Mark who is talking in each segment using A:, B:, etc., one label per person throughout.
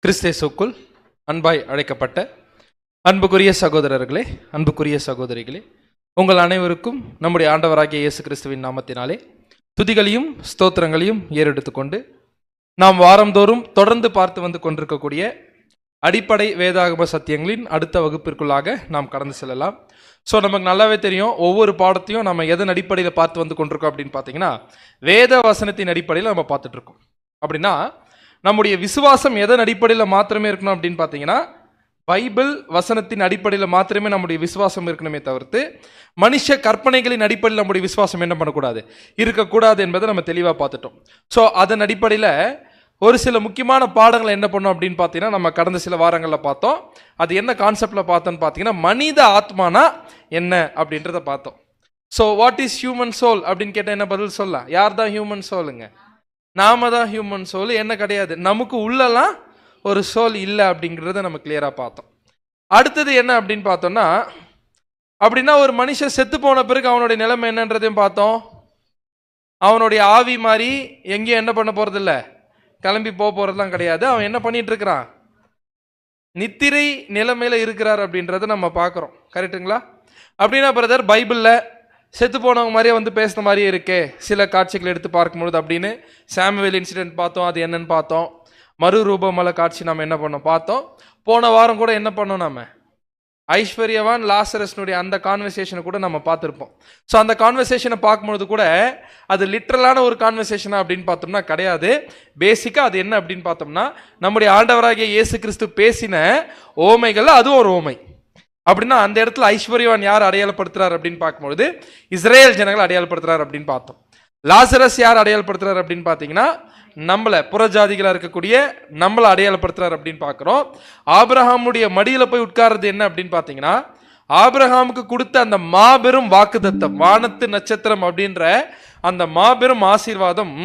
A: கிறிஸ்தேசுக்குள் அன்பாய் அழைக்கப்பட்ட அன்புக்குரிய சகோதரர்களே, அன்புக்குரிய சகோதரிகளே, உங்கள் அனைவருக்கும் நம்முடைய ஆண்டவராகிய இயேசு கிறிஸ்துவின் நாமத்தினாலே துதிகளையும் ஸ்தோத்திரங்களையும் ஏறெடுத்துக்கொண்டு நாம் வாரந்தோறும் தொடர்ந்து பார்த்து வந்து கொண்டிருக்கக்கூடிய அடிப்படை வேதாகம சத்தியங்களின் அடுத்த வகுப்பிற்குள்ளாக நாம் கடந்து செல்லலாம். ஸோ நமக்கு நல்லாவே தெரியும், ஒவ்வொரு பாடத்தையும் நம்ம எதன் அடிப்படையில் பார்த்து வந்து கொண்டிருக்கோம் அப்படின்னு பார்த்தீங்கன்னா வேத வசனத்தின் அடிப்படையில் நம்ம பார்த்துட்ருக்கோம். அப்படின்னா நம்முடைய விசுவாசம் எதன் அடிப்படையில் மாத்திரமே இருக்கணும் அப்படின்னு பார்த்தீங்கன்னா பைபிள் வசனத்தின் அடிப்படையில் மாத்திரமே நம்முடைய விசுவாசம் இருக்கணுமே தவிர்த்து மனுஷ கற்பனைகளின் அடிப்படையில் நம்முடைய விசுவாசம் என்ன பண்ணக்கூடாது, இருக்கக்கூடாது என்பதை நம்ம தெளிவாக பார்த்துட்டோம். ஸோ அதன் அடிப்படையில் ஒரு சில முக்கியமான பாடங்களை என்ன பண்ணோம் அப்படின்னு பார்த்தீங்கன்னா நம்ம கடந்த சில வாரங்களில் பார்த்தோம். அது என்ன கான்செப்டில் பார்த்தோன்னு பார்த்தீங்கன்னா மனித ஆத்மானா என்ன அப்படின்றத பார்த்தோம். So what is human soul அப்படின்னு கேட்டால் என்ன பதில் சொல்லலாம்? யார் தான் ஹியூமன் சோலுங்க? நாம தான் ஹியூமன் சோல். என்ன கிடையாது, நமக்கு உள்ளலாம் ஒரு சோல் இல்லை அப்படிங்கிறத நம்ம கிளியராக பார்த்தோம். அடுத்தது என்ன அப்படின்னு பார்த்தோம்னா, அப்படின்னா ஒரு மனுஷன் செத்து போன பிறகு அவனுடைய நிலைமை என்னன்றதையும் பார்த்தோம். அவனுடைய ஆவி மாதிரி எங்கேயும் என்ன பண்ண போகிறதில்ல, கிளம்பி போகிறதுலாம் கிடையாது. அவன் என்ன பண்ணிட்டு இருக்கிறான், நித்திரை நிலைமையில் இருக்கிறார் அப்படின்றத நம்ம பார்க்குறோம். கரெக்டுங்களா? அப்படின்னா பிரதர் பைபிளில் செத்து போனவங்க மாதிரியே வந்து பேசுன மாதிரியே இருக்கே சில காட்சிகள் எடுத்து பார்க்கும்பொழுது அப்படின்னு சாமுவேல் இன்சிடென்ட் பார்த்தோம். அது என்னன்னு பார்த்தோம். மறுரூபமலை காட்சி நம்ம என்ன பண்ணோம் பார்த்தோம். போன வாரம் கூட என்ன பண்ணோம், நம்ம ஐஸ்வர்யவான் லாசரஸ்னுடைய அந்த கான்வர்சேஷனை கூட நம்ம பார்த்துருப்போம். ஸோ அந்த கான்வர்சேஷனை பார்க்கும்பொழுது கூட அது லிட்ரலான ஒரு கான்வர்சேஷனா அப்படின்னு பார்த்தோம்னா கிடையாது. பேசிக்காக அது என்ன அப்படின்னு பார்த்தோம்னா நம்முடைய ஆண்டவராகிய இயேசு கிறிஸ்து பேசின ஓமைகள் அது ஒரு ஓமை. அப்படின்னா அந்த இடத்துல ஐஸ்வர்யவான் யார் அடையாளப்படுத்துறார் அப்படின்னு பார்க்கும்பொழுது இஸ்ரேல் ஜனங்கள் அடையாளப்படுத்துறாரு அப்படின்னு பார்த்தோம். லாசரஸ் யார் அடையாளப்படுத்துறாரு அப்படின்னு பார்த்தீங்கன்னா நம்மளை புறஜாதிகளாக இருக்கக்கூடிய நம்மளை அடையாளப்படுத்துறாரு அப்படின்னு பார்க்குறோம். ஆபிரகாமுடைய மடியில் போய் உட்கார்றது என்ன அப்படின்னு பார்த்தீங்கன்னா ஆபிரகாமுக்கு கொடுத்த அந்த மாபெரும் வாக்குத்தத்தம், வானத்து நட்சத்திரம் அப்படின்ற அந்த மாபெரும் ஆசீர்வாதம்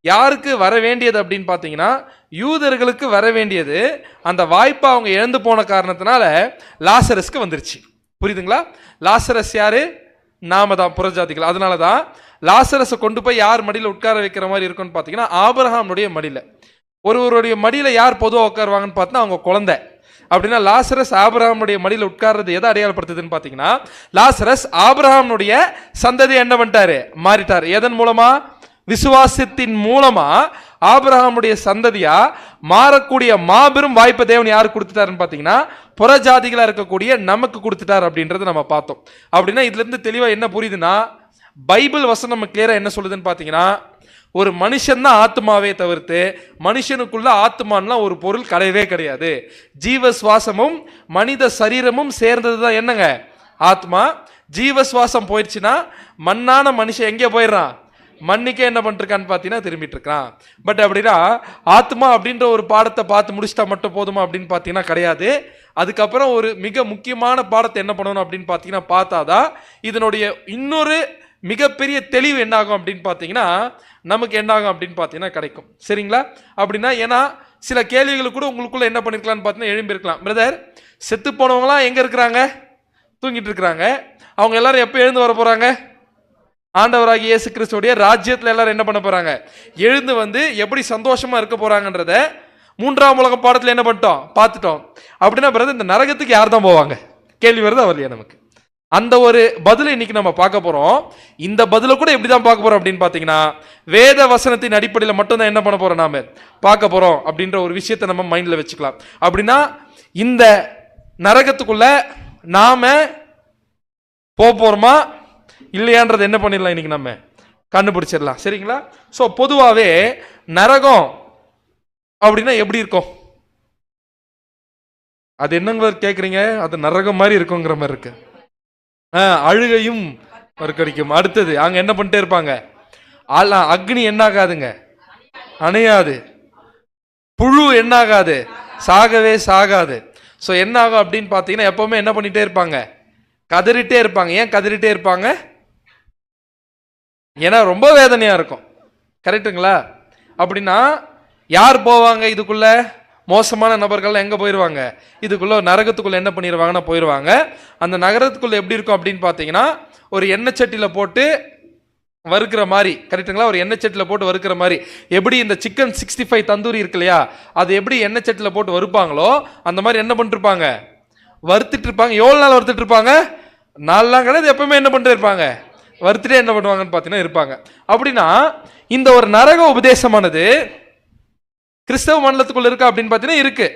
A: யாருக்கு வர வேண்டியது அப்படின்னு பார்த்தீங்கன்னா யூதர்களுக்கு வர வேண்டியது. அந்த வாய்ப்பை அவங்க இழந்து போன காரணத்தினால லாசரஸ்க்கு வந்துருச்சு. புரியுதுங்களா? லாசரஸ் யாரு? நாம தான், புறஜாதிகள். அதனால தான் லாசரஸை கொண்டு போய் யார் மடியில் உட்கார வைக்கிற மாதிரி இருக்குன்னு பார்த்தீங்கன்னா ஆபிரகாமுடைய மடியில். ஒருவருடைய மடியில் யார் பொதுவாக உட்காருவாங்கன்னு பார்த்தீங்கன்னா அவங்க குழந்தை. அப்படின்னா லாசரஸ் ஆபிரகாமுடைய மடியில் உட்கார்றது எதை அடையாளப்படுத்துதுன்னு பார்த்தீங்கன்னா லாசரஸ் ஆபிரகாமுடைய சந்ததி என்ன பண்ணிட்டாரு, மாறிட்டார். எதன் மூலமா? விசுவாசத்தின் மூலமா ஆபிரகாமுடைய சந்ததியா மாறக்கூடிய மாபெரும் வாய்ப்பை தேவன் யாருக்கு கொடுத்துட்டாருன்னு பார்த்தீங்கன்னா புறஜாதிகளா இருக்கக்கூடிய நமக்கு கொடுத்துட்டார் அப்படின்றத நம்ம பார்த்தோம். அப்படின்னா இதுல இருந்து தெளிவா என்ன புரியுதுன்னா பைபிள் வசனம் நம்ம கிளியரா என்ன சொல்லுதுன்னு பார்த்தீங்கன்னா ஒரு மனுஷன் தான் ஆத்மாவே தவிர்த்து மனுஷனுக்குள்ள ஆத்மான்லாம் ஒரு பொருள் கிடையவே கிடையாது. ஜீவ சுவாசமும் மனித சரீரமும் சேர்ந்தது தான் என்னங்க ஆத்மா. ஜீவ சுவாசம் போயிடுச்சுன்னா மண்ணான மனுஷன் எங்கே போயிடுறான், மண்ணிக்கே என்ன பண்ணிருக்கான்னு பார்த்தீங்கன்னா திரும்பிட்டு இருக்கான். பட் அப்படின்னா ஆத்மா அப்படின்ற ஒரு பாடத்தை பார்த்து முடிச்சுட்டா மட்டும் போதுமா அப்படின்னு பார்த்தீங்கன்னா கிடையாது. அதுக்கப்புறம் ஒரு மிக முக்கியமான பாடத்தை என்ன பண்ணணும் அப்படின்னு பார்த்தீங்கன்னா பார்த்தாதான் இதனுடைய இன்னொரு மிகப்பெரிய தெளிவு என்னாகும் அப்படின்னு பார்த்தீங்கன்னா நமக்கு என்னாகும் அப்படின்னு பார்த்தீங்கன்னா கிடைக்கும். சரிங்களா? அப்படின்னா ஏன்னா சில கேள்விகள் கூட உங்களுக்குள்ள என்ன பண்ணிருக்கலாம்னு பார்த்தீங்கன்னா எழும்பியிருக்கலாம். பிரதர் செத்து போனவங்களாம் எங்கே இருக்கிறாங்க, தூங்கிட்டு இருக்கிறாங்க. அவங்க எல்லாரும் எப்போ எழுந்து வர போகிறாங்க? ஆண்டவராகிய இயேசு கிறிஸ்துவோடைய ராஜ்யத்தில் எல்லாரும் என்ன பண்ண போறாங்க, எழுந்து வந்து எப்படி சந்தோஷமா இருக்க போறாங்கன்றத மூன்றாம் உலக பாடத்தில் என்ன பண்ணிட்டோம், பார்த்துட்டோம். அப்படின்னா பிறகு இந்த நரகத்துக்கு யார் தான் போவாங்க கேள்வி வருது அவர்லையா நமக்கு. அந்த ஒரு பதிலை இன்னைக்கு நம்ம பார்க்க போறோம். இந்த பதிலை கூட எப்படி தான் பார்க்க போறோம் அப்படின்னு பார்த்தீங்கன்னா வேத வசனத்தின் அடிப்படையில் மட்டும்தான் என்ன பண்ண போறோம், நாம பார்க்க போறோம் அப்படின்ற ஒரு விஷயத்தை நம்ம மைண்ட்ல வச்சுக்கலாம். அப்படின்னா இந்த நரகத்துக்குள்ள நாம போறோமா இல்லையான்றது என்ன பண்ணிடலாம் இன்னைக்கு நம்ம கண்டுபிடிச்சிடலாம். சரிங்களா? ஸோ பொதுவாகவே நரகம் அப்படின்னா எப்படி இருக்கும், அது என்னங்க கேட்குறீங்க? அது நரகம் மாதிரி இருக்குங்கிற மாதிரி இருக்கு. அழுகையும் கிடைக்கும். அடுத்தது அங்க என்ன பண்ணிட்டே இருப்பாங்க, அக்னி என்ன ஆகாதுங்க, அணையாது. புழு என்ன ஆகாது, சாகவே சாகாது. ஸோ என்ன ஆகும் அப்படின்னு பார்த்தீங்கன்னா எப்பவுமே என்ன பண்ணிட்டே இருப்பாங்க, கதறிட்டே இருப்பாங்க. ஏன் கதறிட்டே இருப்பாங்க? ஏன்னா ரொம்ப வேதனையா இருக்கும். கரெக்டுங்களா? அப்படின்னா யார் போவாங்க இதுக்குள்ள? மோசமான நபர்கள் எங்க போயிடுவாங்க, இதுக்குள்ள நரகத்துக்குள்ள என்ன பண்ணிடுவாங்கன்னா போயிடுவாங்க. அந்த நகரத்துக்குள்ள எப்படி இருக்கும் அப்படின்னு பார்த்தீங்கன்னா ஒரு எண்ணெய் சட்டியில போட்டு வறுக்கிற மாதிரி, கரெக்டுங்களா? ஒரு எண்ணெய் சட்டியில் போட்டு வறுக்கிற மாதிரி. எப்படி இந்த சிக்கன் 65 தந்தூரி இருக்கு இல்லையா, அது எப்படி எண்ணெய் சட்டியில் போட்டு வறுப்பாங்களோ அந்த மாதிரி என்ன பண்ணிருப்பாங்க, வறுத்துட்டு இருப்பாங்க. எவ்வளோ நாள் வறுத்துட்டு இருப்பாங்க? நாலாம் கிடையாது, எப்பவுமே என்ன பண்ணிட்டு இருப்பாங்க, வறுத்துட்டே என்ன பண்ணுவாங்கன்னு பார்த்தீங்கன்னா இருப்பாங்க. அப்படின்னா இந்த ஒரு நரக உபதேசமானது கிறிஸ்தவ மண்டலத்துக்குள்ள இருக்கா அப்படின்னு பார்த்தீங்கன்னா இருக்கு.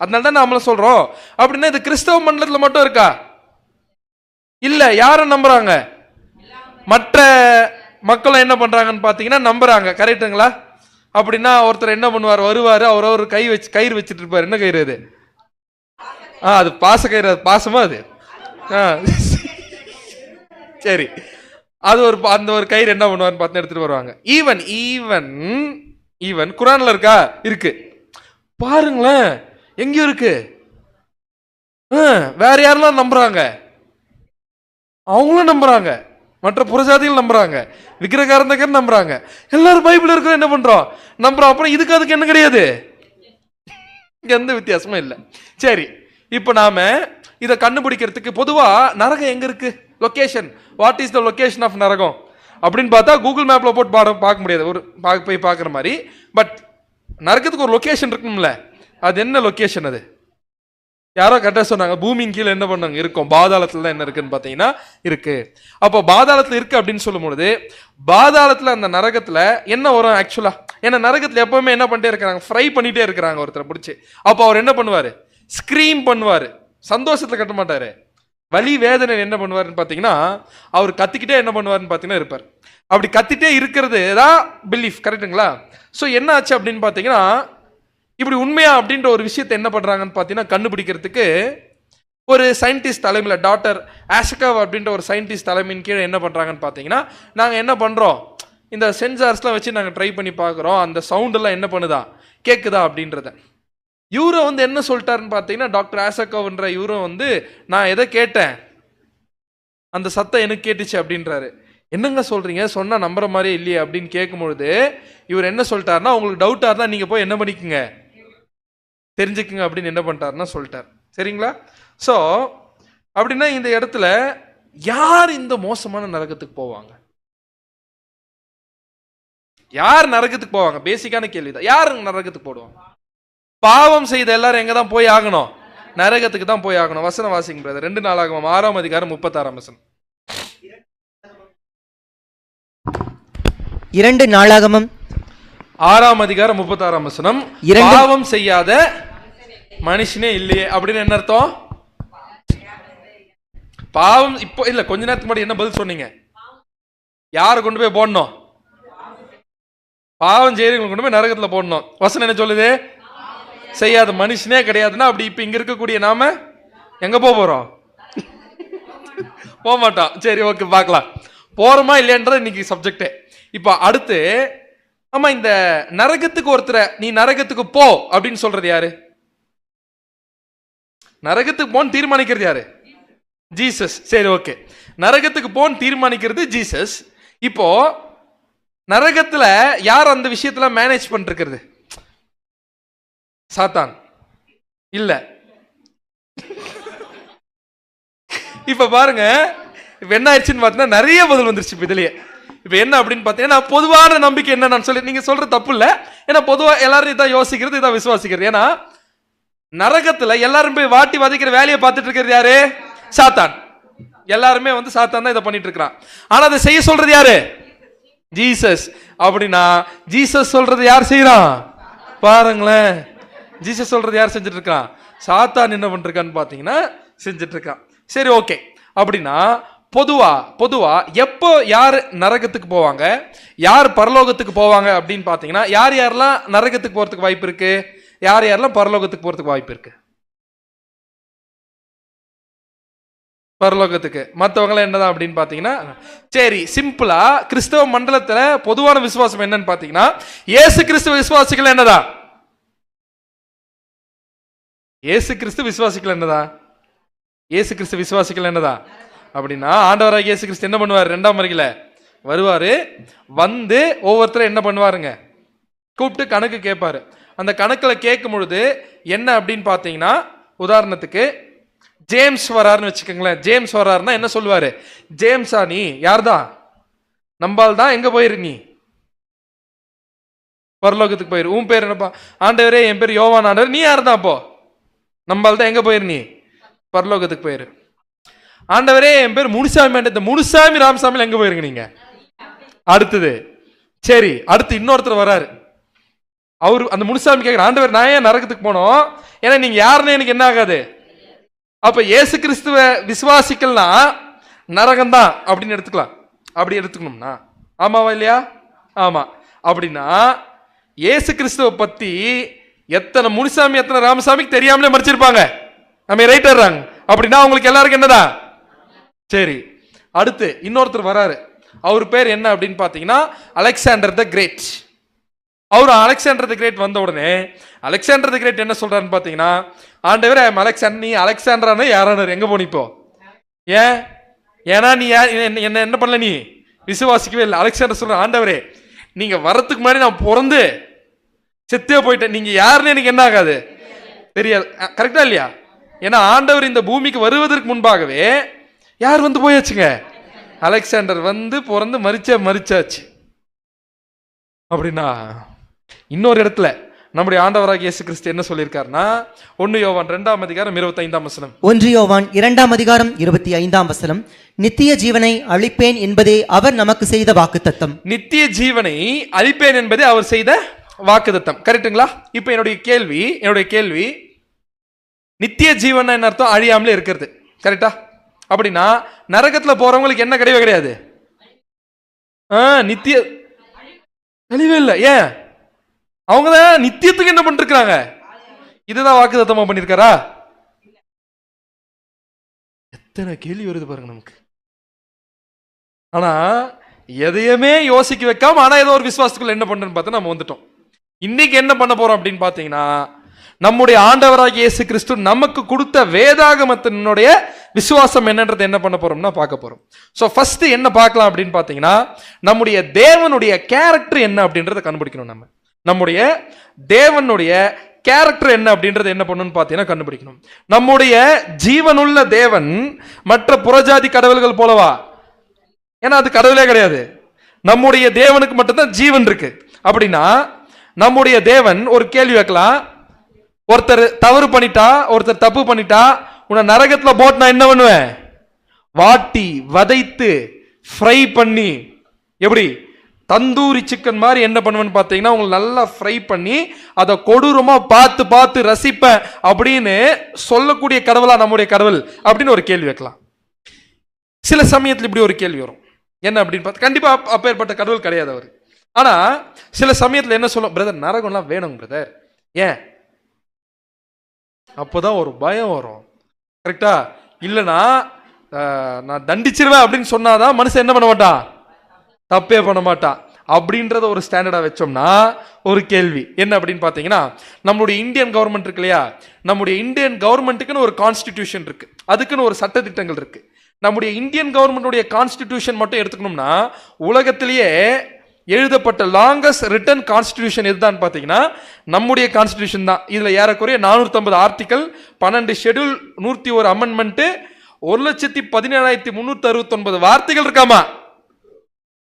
A: அதனால தான் நம்மள சொல்றோம். அப்படின்னா இது கிறிஸ்தவ மண்டலத்தில் மட்டும் இருக்கா? இல்ல. யாரும் நம்புறாங்க? மற்ற மக்களும் என்ன பண்றாங்கன்னு பார்த்தீங்கன்னா நம்புறாங்க. கரெக்டுங்களா? அப்படின்னா ஒருத்தர் என்ன பண்ணுவார், வருவார், அவர் ஒரு கயிறு வச்சுட்டு இருப்பார். என்ன கயிறு அது? அது பாச கயிறு. அது பாசமா அது? சரி, அது ஒரு அந்த ஒரு கயிறு என்ன பண்ணுவார்னு பார்த்து எடுத்துட்டு வருவாங்க. ஈவன் ஈவன் ஈவன் குரான்ல இருக்கா? இருக்கு. பாருங்களேன், எங்கேயும் இருக்கு. வேற யாரெல்லாம் நம்புறாங்க? அவங்களும் நம்புறாங்க, மற்ற புறஜாதிகள் நம்புறாங்க, விக்கிரகாரந்தகர் நம்புறாங்க. எல்லாரும் பைபிள் இருக்கிற என்ன பண்றோம், நம்புறோம். அப்புறம் இதுக்கு அதுக்கு என்ன கிடையாது, எந்த வித்தியாசமும் இல்லை. சரி, இப்போ நாம இதை கண்டுபிடிக்கிறதுக்கு பொதுவா நரகம் எங்க இருக்கு, location, what is the location of நரகம் அப்படின்னு பார்த்தா கூகுள் மேப்ல போட்டு பார்க்க முடியாது, ஒரு போய் பார்க்குற மாதிரி. பட் நரகத்துக்கு ஒரு லொகேஷன் இருக்கும்ல, அது என்ன லொகேஷன்? அது யாரோ கரெக்டாக சொன்னாங்க, பூமியின் கீழே என்ன பண்ணாங்க இருக்கும், பாதாளத்துல தான் என்ன இருக்குன்னு பார்த்தீங்கன்னா இருக்கு. அப்போ பாதாளத்துல இருக்கு அப்படின்னு சொல்லும் பொழுது பாதாளத்துல அந்த நரகத்துல என்ன வரும் ஆக்சுவலா? ஏன்னா நரகத்துல எப்பவுமே என்ன பண்ணிட்டே இருக்கிறாங்க, ஃப்ரை பண்ணிட்டே இருக்கிறாங்க ஒருத்தரை பிடிச்சி. அப்போ அவர் என்ன பண்ணுவாரு, ஸ்கிரீம் பண்ணுவாரு, சந்தோஷத்துல கட்ட மாட்டாரு, வலி வேதனை என்ன பண்ணுவாருன்னு பார்த்தீங்கன்னா அவர் கத்திக்கிட்டே என்ன பண்ணுவாருன்னு பார்த்தீங்கன்னா இருப்பார். அப்படி கத்திட்டே இருக்கிறது தான் பிலீஃப், கரெக்டுங்களா? ஸோ என்ன ஆச்சு அப்படின்னு பார்த்தீங்கன்னா இப்படி உண்மையா அப்படின்ற ஒரு விஷயத்தை என்ன பண்றாங்கன்னு பார்த்தீங்கன்னா கண்டுபிடிக்கிறதுக்கு ஒரு சயின்டிஸ்ட் தலைமையில், டாக்டர் ஆஷகவ் அப்படின்ற ஒரு சயின்டிஸ்ட் தலைமையின் கீழே என்ன பண்றாங்கன்னு பார்த்தீங்கன்னா நாங்கள் என்ன பண்றோம், இந்த சென்சார்ஸ்லாம் வச்சு நாங்கள் ட்ரை பண்ணி பார்க்குறோம், அந்த சவுண்டெல்லாம் என்ன பண்ணுதா, கேட்குதா அப்படின்றத. இவரை என்ன சொல்லிட்டாருன்னு பார்த்தீங்கன்னா, டாக்டர் ஆஷகவ்ன்ற இவரும் நான் எதை கேட்டேன், அந்த சத்தம் எனக்கு கேட்டுச்சு அப்படின்றாரு. என்னங்க சொல்றீங்க, சொன்னா நம்புற மாதிரியே இல்லையே அப்படின்னு கேட்கும்பொழுது இவர் என்ன சொல்லிட்டாருன்னா, உங்களுக்கு டவுட்டா இருந்தா நீங்க போய் என்ன பண்ணிக்கங்க, தெரிஞ்சுக்குங்க அப்படின்னு என்ன பண்ணிட்டாருன்னா சொல்லிட்டார். சரிங்களா? ஸோ அப்படின்னா இந்த இடத்துல யார் இந்த மோசமான நரகத்துக்கு போவாங்க, யார் நரகத்துக்கு போவாங்க? பேசிக்கான கேள்விதான். யார் நரகத்துக்கு போடுவாங்க? பாவம் செய்த எல்லாரும் எங்க தான் போய் ஆகணும், நரகத்துக்கு தான் போய் ஆகணும். வசனம் வாசிங்க பிரதர். 2 நாளாகமம் 6ஆம் அதிகாரம் 36ஆம் வசனம்.
B: 2 நாளாகமம்
A: 6ஆம் அதிகாரம் 36ஆம் வசனம். பாவம் செய்யாத மனுஷனே இல்லையே அப்படின்னு என்ன அர்த்தம்? பாவம் இப்போ இல்ல, கொஞ்ச நேரத்துக்கு முன்னாடி என்ன பதில் சொன்னீங்க, யாரை கொண்டு போய் போடணும், பாவம் செய்யறவங்களை கொண்டு போய் நரகத்துல போடணும். வசனம் என்ன சொல்லுது, செய்யாத மனுஷனே கிடையாதுன்னா அப்படி இப்ப இங்க இருக்கக்கூடிய நாம எங்க போறோம், போக மாட்டோம். சரி, ஓகே, பார்க்கலாம் போறோமா இல்லையன்றது இன்னைக்கு சப்ஜெக்டே. இப்ப அடுத்து, ஆமா, இந்த நரகத்துக்கு ஒருத்தரை நீ நரகத்துக்கு போ அப்படின்னு சொல்றது யாரு, நரகத்துக்கு போன்னு தீர்மானிக்கிறது யாரு, ஜீசஸ். சரி, ஓகே, நரகத்துக்கு போன்னு தீர்மானிக்கிறது ஜீசஸ். இப்போ நரகத்துல யார் அந்த விஷயத்துல மேனேஜ் பண்ணிருக்கிறது, சாத்தான் இல்ல. இப்ப பாருங்க, இப்ப என்ன ஆயிடுச்சுன்னு பார்த்தீங்கன்னா நிறைய பதில் வந்துருச்சு இப்ப இதுலயே. இப்ப என்ன அப்படின்னு பார்த்தீங்கன்னா பொதுவான நம்பிக்கை என்ன, நான் சொல்லி நீங்க சொல்ற தப்பு இல்ல, ஏன்னா பொதுவா எல்லாரும் இதான் யோசிக்கிறது, இதான் விசுவாசிக்கிறது. ஏன்னா நரகத்துல எல்லாரும் போய் வாட்டி வதைக்கிற வேலையை பார்த்துட்டு இருக்கிறது யாரு, சாத்தான். எல்லாருமே சாத்தான் தான் இதை பண்ணிட்டு இருக்கிறான். ஆனா அதை செய்ய சொல்றது யாரு, ஜீசஸ். அப்படின்னா ஜீசஸ் சொல்றது யார் செய்யறான் பாருங்களேன், ஜீசஸ் சொல்றது யார் செஞ்சுட்டு இருக்கான், சாத்தான் என்ன பண்ணிருக்கான்னு பாத்தீங்கன்னா செஞ்சுட்டு இருக்கான். சரி, ஓகே. அப்படின்னா பொதுவா எப்போ யார் நரகத்துக்கு போவாங்க, யார் பரலோகத்துக்கு போவாங்க அப்படின்னு பாத்தீங்கன்னா யார் யாரெல்லாம் நரகத்துக்கு போறதுக்கு வாய்ப்பு இருக்கு, யார் யாரெல்லாம் பரலோகத்துக்கு போறதுக்கு வாய்ப்பு இருக்கு, பரலோகத்துக்கு. மற்றவங்க என்னதான் அப்படின்னு பாத்தீங்கன்னா, சரி, சிம்பிளா கிறிஸ்தவ மண்டலத்துல பொதுவான விசுவாசம் என்னன்னு பாத்தீங்கன்னா இயேசு கிறிஸ்துவ விசுவாசிகள் என்னதான், இயேசு கிறிஸ்து விசுவாசிகள் என்னதான், இயேசு கிறிஸ்து விசுவாசிகள் என்னதான் அப்படின்னா ஆண்டவராக இயேசு கிறிஸ்து என்ன பண்ணுவார், 2ஆம் வருகையில வருவாரு, ஒவ்வொருத்தரும் என்ன பண்ணுவாருங்க, கூப்பிட்டு கணக்கு கேட்பாரு. அந்த கணக்கில் கேட்கும் பொழுது என்ன அப்படின்னு பார்த்தீங்கன்னா, உதாரணத்துக்கு ஜேம்ஸ் வராருன்னு வச்சுக்கோங்களேன். ஜேம்ஸ் வராருன்னா என்ன சொல்லுவாரு, ஜேம்ஸா நீ யார்தான், நம்பால் தான் எங்க போயிரு, நீ பரலோகத்துக்கு போயிரு. உன் பேர் என்னப்பா? ஆண்டவரே என் பேர் யோவான். ஆண்டவர், நீ யார் தான் அப்போ? நம்பால் தான் எங்க போயிரு, நீ பரலோகத்துக்கு போயிரு. ஆண்டவரே என் பேர் முனுசாமி. இந்த முனுசாமி ராமசாமி எங்க போயிருங்க நீங்க? அடுத்தது சரி, அடுத்து இன்னொருத்தர் வராரு. அவரு அந்த முனுசாமி கேட்கிற, ஆண்டவர் நான் ஏன் நரகத்துக்கு போனோம்? ஏன்னா நீங்க யாருன்னு எனக்கு என்ன ஆகாது. அப்ப இயேசு கிறிஸ்துவ விசுவாசிக்கலாம் நரகம் தான் அப்படின்னு எடுத்துக்கலாம். அப்படி எடுத்துக்கணும்னா ஆமாவா இல்லையா? ஆமா. அப்படின்னா இயேசு கிறிஸ்துவ பத்தி எத்தனை முனுசாமி எத்தனை ராமசாமிக்கு தெரியாமலே மறைச்சிருப்பாங்க. நம்ம ரைட்டர்றாங்க. அப்படின்னா அவங்களுக்கு எல்லாருக்கும் என்னதான்? சரி, அடுத்து இன்னொருத்தர் வராரு. அவர் பேர் என்ன அப்படின்னு பாத்தீங்கன்னா அலெக்சாண்டர் த கிரேட். அவர் அலெக்சாண்டர் த கிரேட் வந்த உடனே அலெக்சாண்டர் த கிரேட் என்ன சொல்றாருன்னு பாத்தீங்கன்னா, ஆண்டவர் அலெக்சாண்டர், நீ அலெக்சாண்டரான யாரான எங்க போனிப்போ? ஏன்? ஏன்னா நீ என்ன என்ன பண்ணல, நீ விசுவாசிக்கவே இல்லை. அலெக்சாண்டர் சொல்ற, ஆண்டவரே நீங்க வரத்துக்கு முன்னாடி நான் பிறந்து செத்தே போயிட்டேன், நீங்க யாருன்னு எனக்கு என்ன ஆகாது தெரியாது. கரெக்டா இல்லையா? ஏன்னா ஆண்டவர் இந்த பூமிக்கு வருவதற்கு முன்பாகவே யார் வந்து போயாச்சுங்க? அலெக்சாண்டர் வந்து பிறந்து மரிச்சாச்சு. அப்படின்னா இன்னொரு இடத்துல நம்முடைய ஆண்டவராகிய இயேசு கிறிஸ்து என்ன சொல்லியிருக்காருன்னா, 1 யோவான் 2 அதிகாரம் 25 வசனம்.
B: 1 யோவான் 2 அதிகாரம் 25 வசனம், நித்திய ஜீவனை அளிப்பேன் என்பதே அவர் நமக்கு செய்த வாக்குத்தத்தம்.
A: நித்திய ஜீவனை அளிப்பேன் என்பதே அவர் செய்த வாக்குத்தத்தம். கரெக்டுங்களா? இப்ப என்னுடைய கேள்வி, நித்திய ஜீவன் என்ன அர்த்தம்? அழியாமலே இருக்கிறது. கரெக்டா? அப்படின்னா நரகத்துல போறவங்களுக்கு என்ன கிடையவே கிடையாது. நித்திய அழிவே இல்லை. ஏன்? அவங்கதான் நித்தியத்துக்கு என்ன பண்ணிருக்காங்க? இதுதான் வாக்குத்தத்தமா பண்ணிருக்காரா? எத்தனை கேள்வி வருது பாருங்க நமக்கு. ஆனா எதையுமே யோசிக்க வைக்காம ஆனா ஏதோ ஒரு விசுவாசத்துக்குள்ள என்ன பண்றேன்னு பார்த்து நம்ம வந்துட்டோம். இன்னைக்கு என்ன பண்ண போறோம் அப்படின்னு பாத்தீங்கன்னா, நம்முடைய ஆண்டவராகிய இயேசு கிறிஸ்து நமக்கு கொடுத்த வேதாகமத்தினுடைய விசுவாசம் என்னன்றது என்ன பண்ண போறோம்னா பார்க்க போறோம். ஸோ ஃபர்ஸ்ட் என்ன பார்க்கலாம் அப்படின்னு பார்த்தீங்கன்னா, நம்முடைய தேவனுடைய கேரக்டர் என்ன அப்படின்றத கண்டுபிடிக்கணும். நம்முடைய தேவனுடைய கேரக்டர் என்ன அப்படின்றது என்ன பண்ணணும்னு பார்த்தீங்கன்னா கண்டுபிடிக்கணும். நம்முடைய ஜீவனுள்ள தேவன் மற்ற புறஜாதி கடவுள்கள் போலவா? ஏன்னா அது கடவுளே கிடையாது. நம்முடைய தேவனுக்கு மட்டும்தான் ஜீவன் இருக்கு. அப்படின்னா நம்முடைய தேவன் ஒரு கேள்வி வைக்கலாம், ஒருத்தர் தவறு பண்ணிட்டா, ஒருத்தர் தப்பு பண்ணிட்டா, உன்னை நரகத்துல போட்டு நான் என்ன பண்ணுவேன்? வாட்டி வதைத்து ஃப்ரை பண்ணி, எப்படி தந்தூரி சிக்கன் மாதிரி என்ன பண்ணுவேன்னு பார்த்தீங்கன்னா உங்களுக்கு நல்லா ஃப்ரை பண்ணி அதை கொடூரமா பார்த்து பார்த்து ரசிப்பேன் அப்படின்னு சொல்லக்கூடிய கடவுளா நம்முடைய கடவுள் அப்படின்னு ஒரு கேள்வி வைக்கலாம். சில சமயத்தில் இப்படி ஒரு கேள்வி வரும், என்ன அப்படின்னு பார்த்து கண்டிப்பா அப்பேற்பட்ட கடவுள் கிடையாது அவர். ஆனா சில சமயத்தில் என்ன சொல்லும், பிரதர் நரகம்லாம் வேணும் பிரதர். ஏன்? அப்போதான் ஒரு பயம் வரும். கரெக்டா? இல்லைன்னா நான் தண்டிச்சிருவேன் அப்படின்னு சொன்னாதான் மனுஷன் என்ன பண்ண மாட்டான்? தப்பே பண்ண மாட்டான். அப்படின்றத ஒரு ஸ்டாண்டர்டா வச்சோம்னா ஒரு கேள்வி என்ன அப்படின்னு பார்த்தீங்கன்னா, நம்மளுடைய இந்தியன் கவர்மெண்ட் இருக்கு இல்லையா, நம்முடைய இந்தியன் கவர்மெண்ட்டுக்குன்னு ஒரு கான்ஸ்டிடியூஷன் இருக்கு, அதுக்குன்னு ஒரு சட்ட திட்டங்கள் இருக்கு. நம்முடைய இந்தியன் கவர்மெண்ட்டுடைய கான்ஸ்டிடியூஷன் மட்டும் எடுத்துக்கணும்னா உலகத்திலேயே எழுதப்பட்ட லாங்கஸ்ட் ரிட்டன் கான்ஸ்டிடியூஷன் எதுதான் பார்த்தீங்கன்னா நம்முடைய கான்ஸ்டிடியூஷன் தான். இதுல ஏறக்குறைய 450 ஆர்டிகல், 12 ஷெட்யூல், 101 அமெண்ட்மெண்ட், 1,17,369 வார்த்தைகள் இருக்காமா.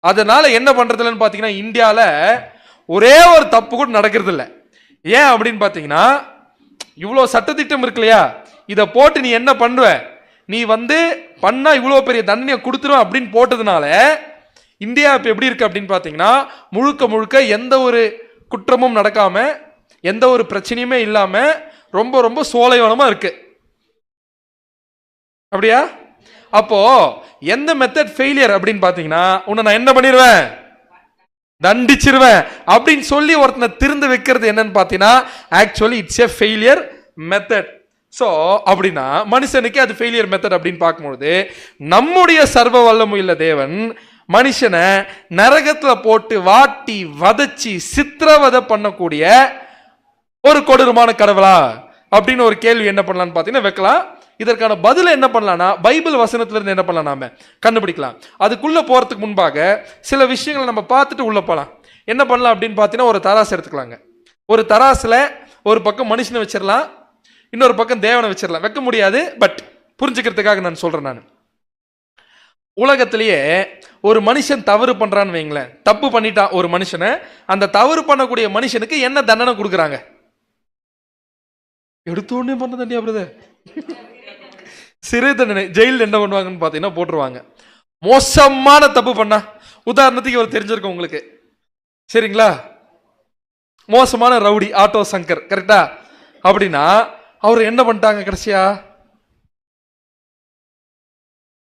A: அதனால என்ன பண்றதுலன்னு பாத்தீங்கன்னா இந்தியால ஒரே ஒரு தப்பு கூட நடக்கிறது இல்லை. ஏன் அப்படின்னு பாத்தீங்கன்னா இவ்வளவு சட்டத்திட்டம் இருக்கு இல்லையா, இதை போட்டு நீ என்ன பண்ணுவ, நீ வந்து பண்ணா இவ்வளவு பெரிய தண்டனையை கொடுத்துரும் அப்படின்னு போட்டதுனால இந்தியா இப்ப எப்படி இருக்கு அப்படின்னு பாத்தீங்கன்னா முழுக்க முழுக்க எந்த ஒரு குற்றமும் நடக்காம எந்த ஒரு பிரச்சனையுமே இல்லாம ரொம்ப ரொம்ப சோலைவனமா இருக்கு. அப்படியா? அப்போ எந்த மெத்தட் ஃபெயிலியர் அப்படின்னு பாத்தீங்கன்னா உன்னை நான் என்ன பண்ணிடுவேன், தண்டிச்சிருவேன் அப்படின்னு சொல்லி ஒருத்தனை திருந்து வைக்கிறது என்னன்னு பாத்தீங்கன்னா actually it's a failure method. So அப்படின்னா மனுஷனுக்கு அது ஃபெயிலியர் மெத்தட் அப்படின்னு பார்க்கும்போது நம்முடைய சர்வ வல்லமையுள்ள தேவன் மனுஷனை நரகத்துல போட்டு வாட்டி வதச்சி சித்திரவதை பண்ணக்கூடிய ஒரு கொடூரமான கடவுளா அப்படின்னு ஒரு கேள்வி என்ன பண்ணலாம்னு பாத்தீங்கன்னா வைக்கலாம். இதற்கான பதில என்ன பண்ணலாம்னா பைபிள் வசனத்துல இருந்து என்ன பண்ணலாம் நாம கண்டுபிடிக்கலாம். அதுக்குள்ள போறதுக்கு முன்பாக சில விஷயங்களை நம்ம பார்த்துட்டு உள்ள போலாம். என்ன பண்ணலாம் அப்படின்னு பாத்தீங்கன்னா ஒரு தராசு எடுத்துக்கலாங்க. ஒரு தராசுல ஒரு பக்கம் மனுஷனை வச்சிடலாம், இன்னொரு பக்கம் தேவனை வச்சிடலாம். வைக்க முடியாது, பட் புரிஞ்சுக்கிறதுக்காக நான் சொல்றேன். நான் உலகத்திலேயே ஒரு மனுஷன் தவறு பண்றான்னு வைங்களேன், தப்பு பண்ணிட்டான் ஒரு மனுஷனை, அந்த தவறு பண்ணக்கூடிய மனுஷனுக்கு என்ன தண்டனை கொடுக்குறாங்க? எடுத்தோடனே பண்ண தண்டியா பிரதர்? சிறை தண்டனை. ஜெயிலில் என்ன பண்ணுவாங்கன்னு பார்த்தீங்கன்னா போட்டுருவாங்க. மோசமான தப்பு பண்ணா, உதாரணத்துக்கு இவர் தெரிஞ்சிருக்கும் உங்களுக்கு, சரிங்களா? மோசமான ரவுடி ஆட்டோ சங்கர், கரெக்டா? அப்படின்னா அவர் என்ன பண்ணிட்டாங்க கடைசியா?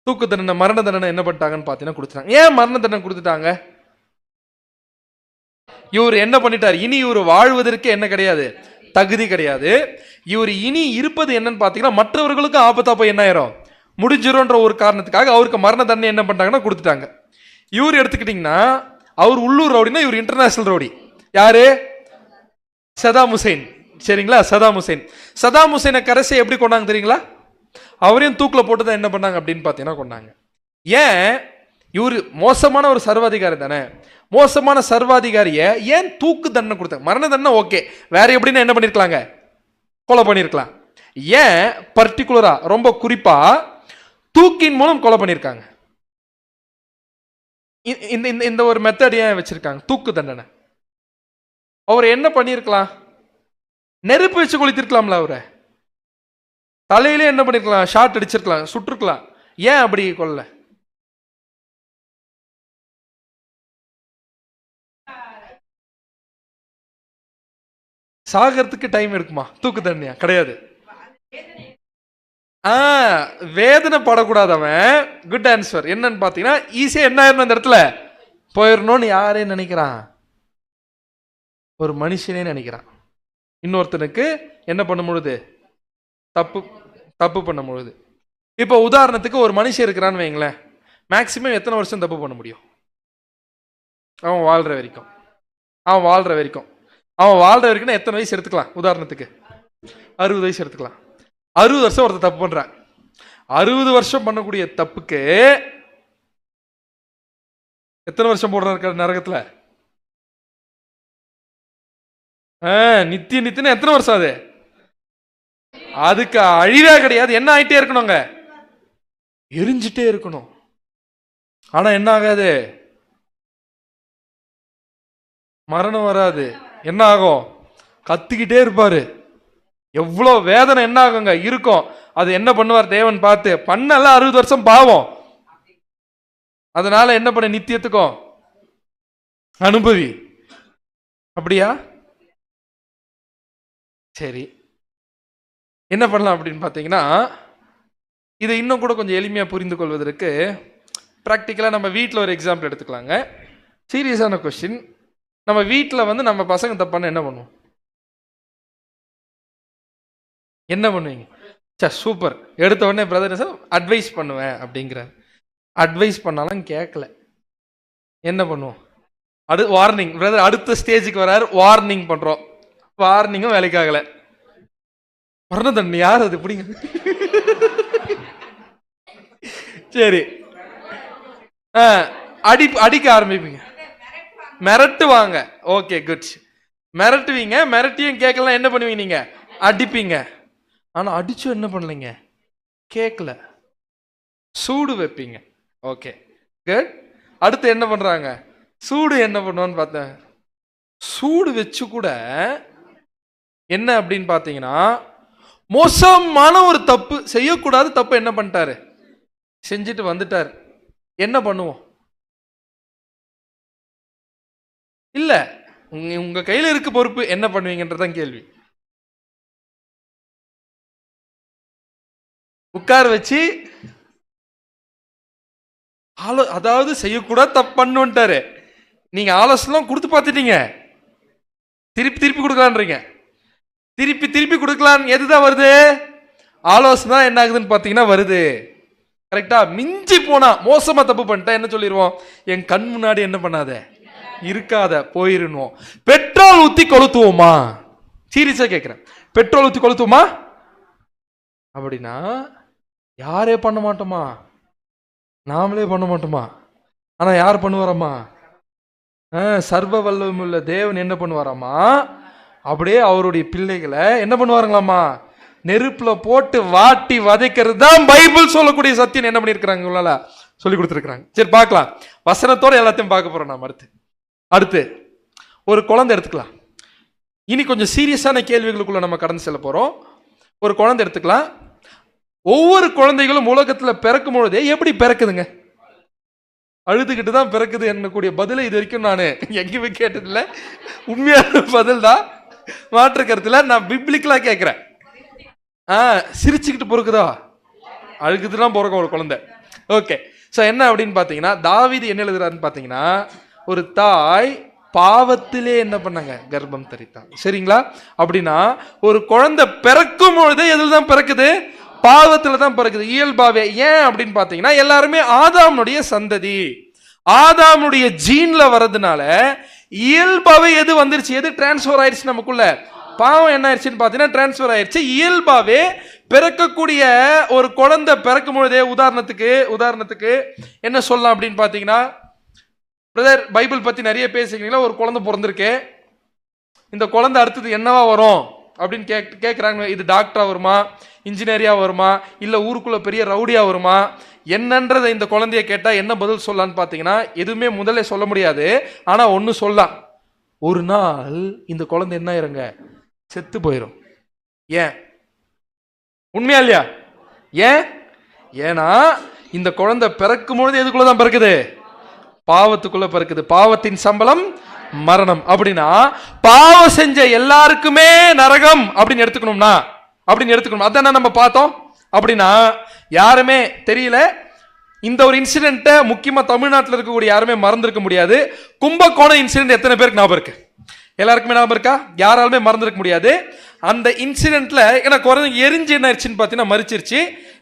A: தூக்கு தண்டனை, மரண தண்டனை என்ன பண்ணிட்டாங்கன்னு பார்த்தீங்கன்னா கொடுத்துட்டாங்க. ஏன் மரண தண்டனை கொடுத்துட்டாங்க? இவர் என்ன பண்ணிட்டார்? இனி இவர் வாழ்வதற்கு என்ன கிடையாது, தகுதி கிடையாது. இவர் இனி இருப்பது என்னன்னு பார்த்தீங்கன்னா மற்றவர்களுக்கு ஆபத்தா போய் என்ன ஆயிரும், முடிஞ்சிரும்ன்ற ஒரு காரணத்துக்காக அவருக்கு மரண தண்டனை என்ன பண்ணிட்டாங்கன்னா கொடுத்துட்டாங்க. இவர் எடுத்துக்கிட்டீங்கன்னா அவர் உள்ளூர் ரவுடினா, இவர் இன்டர்நேஷனல் ரவுடி. யாரு? சதாம் ஹுசைன், சரிங்களா? Saddam Hussein. சதாம் ஹுசைனை கடைசியை எப்படி கொண்டாங்க தெரியுங்களா? அவரையும் தூக்கில் போட்டு தான் என்ன பண்ணாங்க அப்படின்னு பார்த்தீங்கன்னா கொண்டாங்க. ஏன்? இவர் மோசமான ஒரு சர்வாதிகாரி தானே. மோசமான சர்வாதிகாரியை ஏன் தூக்கு தண்டனை கொடுத்தாங்க? மரண தண்டனை ஓகே, வேற எப்படின்னா என்ன பண்ணிருக்கலாங்க, கொலை பண்ணிருக்கலாம். ஏன் பர்டிகுலரா ரொம்ப குறிப்பா தூக்கின் மூலம் கொலை பண்ணிருக்காங்க? இந்த ஒரு மெத்தட் ஏன் வச்சிருக்காங்க, தூக்கு தண்டனை? அவர் என்ன பண்ணிருக்கலாம்? நெருப்பு வச்சு கொளுத்திருக்கலாம்ல, அவரை தலையிலே என்ன பண்ணிருக்கலாம், ஷாட் அடிச்சிருக்கலாம், சுட்டிருக்கலாம். ஏன் அப்படி கொல்ல? சாகிறதுக்கு டைம் இருக்குமா? தூக்கு தண்டனையா? கிடையாது. வேதனை படக்கூடாது அவன். Good answer. என்னன்னு பாத்தீங்கன்னா ஈஸியா என்ன ஆயிரும், அந்த இடத்துல போயிடணும்னு யாரே நினைக்கிறான், ஒரு மனுஷனே நினைக்கிறான். இன்னொருத்தனுக்கு என்ன பண்ணும் பொழுது, தப்பு பண்ணும் பொழுது. இப்போ உதாரணத்துக்கு ஒரு மனுஷன் இருக்கிறான்னு வைங்களேன், மேக்சிமம் எத்தனை வருஷம் தப்பு பண்ண முடியும்? அவன் வாழ்ற வரைக்கும். அவன் வாழ்ற வரைக்கும் எத்தனை வயசு எடுத்துக்கலாம்? உதாரணத்துக்கு 60 வயசு எடுத்துக்கலாம். 60 வருஷம் ஒருத்தர் தப்பு பண்றான். 60 வருஷம் பண்ணக்கூடிய தப்புக்கு எத்தனை வருஷம் போடுறாரு நரகத்துல? நித்தியம் எத்தனை வருஷம்? அது அதுக்கு அழிவே கிடையாது. என்ன ஆயிட்டே இருக்கணுங்க, எரிஞ்சிட்டே இருக்கணும். ஆனா என்ன ஆகாது, மரணம் வராது. என்ன ஆகும், கத்திக்கிட்டே இருப்பாரு. எவ்வளவு வேதனை என்ன ஆகுங்க இருக்கும். அது என்ன பண்ணுவார் தேவன் பார்த்து, பண்ணல 60 வருஷம் பாவம், அதனால என்ன பண்ண, நித்தியத்துக்கும் அனுபவி. அப்படியா? சரி, என்ன பண்ணலாம் அப்படின்னு பார்த்தீங்கன்னா, இதை இன்னும் கூட கொஞ்சம் எளிமையாக புரிந்து கொள்வதற்கு ப்ராக்டிக்கலாக நம்ம வீட்டில் ஒரு எக்ஸாம்பிள் எடுத்துக்கலாங்க. சீரியஸான கொஸ்டின். நம்ம வீட்டில் வந்து நம்ம பசங்க தப்பான என்ன பண்ணுவோம்? என்ன பண்ணுவீங்க? சூப்பர், எடுத்த உடனே பிரதர் சார் அட்வைஸ் பண்ணுவேன் அப்படிங்கிறார். அட்வைஸ் பண்ணாலும் கேட்கல, என்ன பண்ணுவோம்? வார்னிங். பிரதர் அடுத்த ஸ்டேஜுக்கு வராரு, வார்னிங் பண்றோம். வார்னிங்கும் வேலைக்காகல. மரண தண்டனை யார் அது? பிடிங்க. சரி, அடிக்க ஆரம்பிப்பீங்க, மிரட்டுவாங்க. Okay, good. மிரட்டுவீங்க, மிரட்டியும் கேட்கலாம், என்ன பண்ணுவீங்க? நீங்க அடிப்பீங்க. ஆனா அடிச்சும் என்ன பண்ணலைங்க, கேட்கல, சூடு வைப்பீங்க. Okay, good. அடுத்து என்ன பண்றாங்க? சூடு என்ன பண்ணுவான்னு பார்த்தேன். சூடு வச்சு கூட என்ன அப்படின்னு பார்த்தீங்கன்னா, மோசமான ஒரு தப்பு, செய்யக்கூடாது தப்பு என்ன பண்ணிட்டாரு, செஞ்சுட்டு வந்துட்டார். என்ன பண்ணுவோம்? இல்ல, உங்க கையில இருக்கு பொறுப்பு, என்ன பண்ணுவீங்கன்றதான் கேள்வி. உட்கார வச்சு அதாவது செய்யக்கூடாது தப்பு பண்ணுட்டாரு, நீங்க ஆலோசனை கொடுத்து பார்த்துட்டீங்க, திருப்பி கொடுக்கலான்றீங்க. திருப்பி கொடுக்கலாம். எதுதான் வருது? ஆலோசனை என்ன ஆகுதுன்னு பாத்தீங்கன்னா வருது. கரெக்டா? மிஞ்சி போனா மோசமா தப்பு பண்ணிட்டா என்ன சொல்லிடுவோம்? என் கண் முன்னாடி என்ன பண்ணாத, இருக்காத, போயிருவோம். பெட்ரோல் ஊத்தி கொளுத்துவோமா? சீரியஸா கேட்கிறேன், பெட்ரோல் ஊத்தி கொளுத்துவோமா? அப்படின்னா யாரே பண்ண மாட்டோமா? நாமளே பண்ண மாட்டோமா? ஆனா யார் பண்ணுவாராமா? சர்வ வல்லமுள்ள தேவன் என்ன பண்ணுவாராமா? அப்படியே அவருடைய பிள்ளைகளை என்ன பண்ணுவாருங்களாமா? நெருப்புல போட்டு வாட்டி வதைக்கிறது தான் பைபிள் சொல்லக்கூடிய சத்தியம். என்ன பண்ணிருக்கிறாங்க? சொல்லி கொடுத்துருக்காங்க. சரி பார்க்கலாம், வசனத்தோட எல்லாத்தையும் பார்க்க போறோம் நாம். அடுத்து ஒரு குழந்தை எடுத்துக்கலாம். இனி கொஞ்சம் சீரியஸான கேள்விகளுக்குள்ள நம்ம கடந்து செல்ல போறோம். ஒரு குழந்தை எடுத்துக்கலாம். ஒவ்வொரு குழந்தைகளும் உலகத்துல பிறக்கும் பொழுதே எப்படி பிறக்குதுங்க? அழுதுகிட்டு தான் பிறக்குது என்னக்கூடிய பதிலை இது வரைக்கும் நான் எங்கேயுமே கேட்டதில்லை. உண்மையான பதில் தான், மாற்று கருத்துல. நான் பிப்ளிக்கலா கேட்கிறேன். சிரிச்சுக்கிட்டு பொறுக்குதா? அழுகுதுலாம் பிறக்கும் ஒரு குழந்தை. ஓகே, ஸோ என்ன அப்படின்னு பார்த்தீங்கன்னா, தாவீது என்ன எழுதுறாருன்னு பார்த்தீங்கன்னா, ஒரு தாய் பாவத்திலே என்ன பண்ணாங்க? கர்ப்பம் தரித்தாங்க. சரிங்களா? அப்படின்னா ஒரு குழந்தை பிறக்கும் பொழுதே எதில் தான் பிறக்குது? பாவத்துல தான் பிறக்குது, இயல்பாவே. ஏன் அப்படின்னு பார்த்தீங்கன்னா, எல்லாருமே ஆதாமுடைய சந்ததி, ஆதாமுடைய ஜீன்ல வர்றதுனால இயல்பாவே எது வந்துருச்சு? எது டிரான்ஸ்ஃபர் ஆயிடுச்சு நமக்குள்ள? பாவம் என்ன ஆயிடுச்சுன்னு பார்த்தீங்கன்னா டிரான்ஸ்ஃபர் ஆயிடுச்சு. இயல்பாவே பிறக்கக்கூடிய ஒரு குழந்தை பிறக்கும் பொழுதே, உதாரணத்துக்கு என்ன சொல்லலாம் அப்படின்னு பார்த்தீங்கன்னா, பிரதர் பைபிள் பத்தி நிறைய பேசிக்கிறீங்களா, ஒரு குழந்தை பிறந்திருக்கு, இந்த குழந்தை அடுத்தது என்னவா வரும் அப்படின்னு கேட்குறாங்க. இது டாக்டரா வருமா, இன்ஜினியரியா வருமா, இல்லை ஊருக்குள்ள பெரிய ரவுடியா வருமா, என்னன்றதை இந்த குழந்தைய கேட்டா என்ன பதில் சொல்லலான்னு பார்த்தீங்கன்னா, எதுவுமே முதல்ல சொல்ல முடியாது. ஆனா ஒன்று சொல்லலாம், ஒரு நாள் இந்த குழந்தை என்ன ஆயிருங்க? செத்து போயிடும். ஏன்? உண்மையா இல்லையா? ஏன்னா இந்த குழந்தை பிறக்கும் பொழுது எதுக்குள்ளதான் பிறக்குது? பாவத்துக்குள்ள பிறக்குது. பாவத்தின் சம்பளம் மரணம். அப்படின்னா பாவம் செஞ்ச எல்லாருக்குமே நரகம் அப்படின்னு எடுத்துக்கணும். அதான் நம்ம பார்த்தோம். அப்படின்னா யாருமே தெரியல, இந்த ஒரு இன்சிடென்ட்டை முக்கியமா தமிழ்நாட்டில் இருக்கக்கூடிய யாருமே மறந்திருக்க முடியாது. கும்பகோணம் இன்சிடென்ட் எத்தனை பேருக்கு ஞாபகம் இருக்கு? எல்லாருக்குமே ஞாபகம் இருக்கா? யாராலுமே மறந்துருக்க முடியாது. அந்த இன்சிடென்ட்ல ஏன்னா குழந்தை எரிஞ்சு என்ன ஆயிடுச்சுன்னு பார்த்தீங்கன்னா மறிச்சிருச்சு.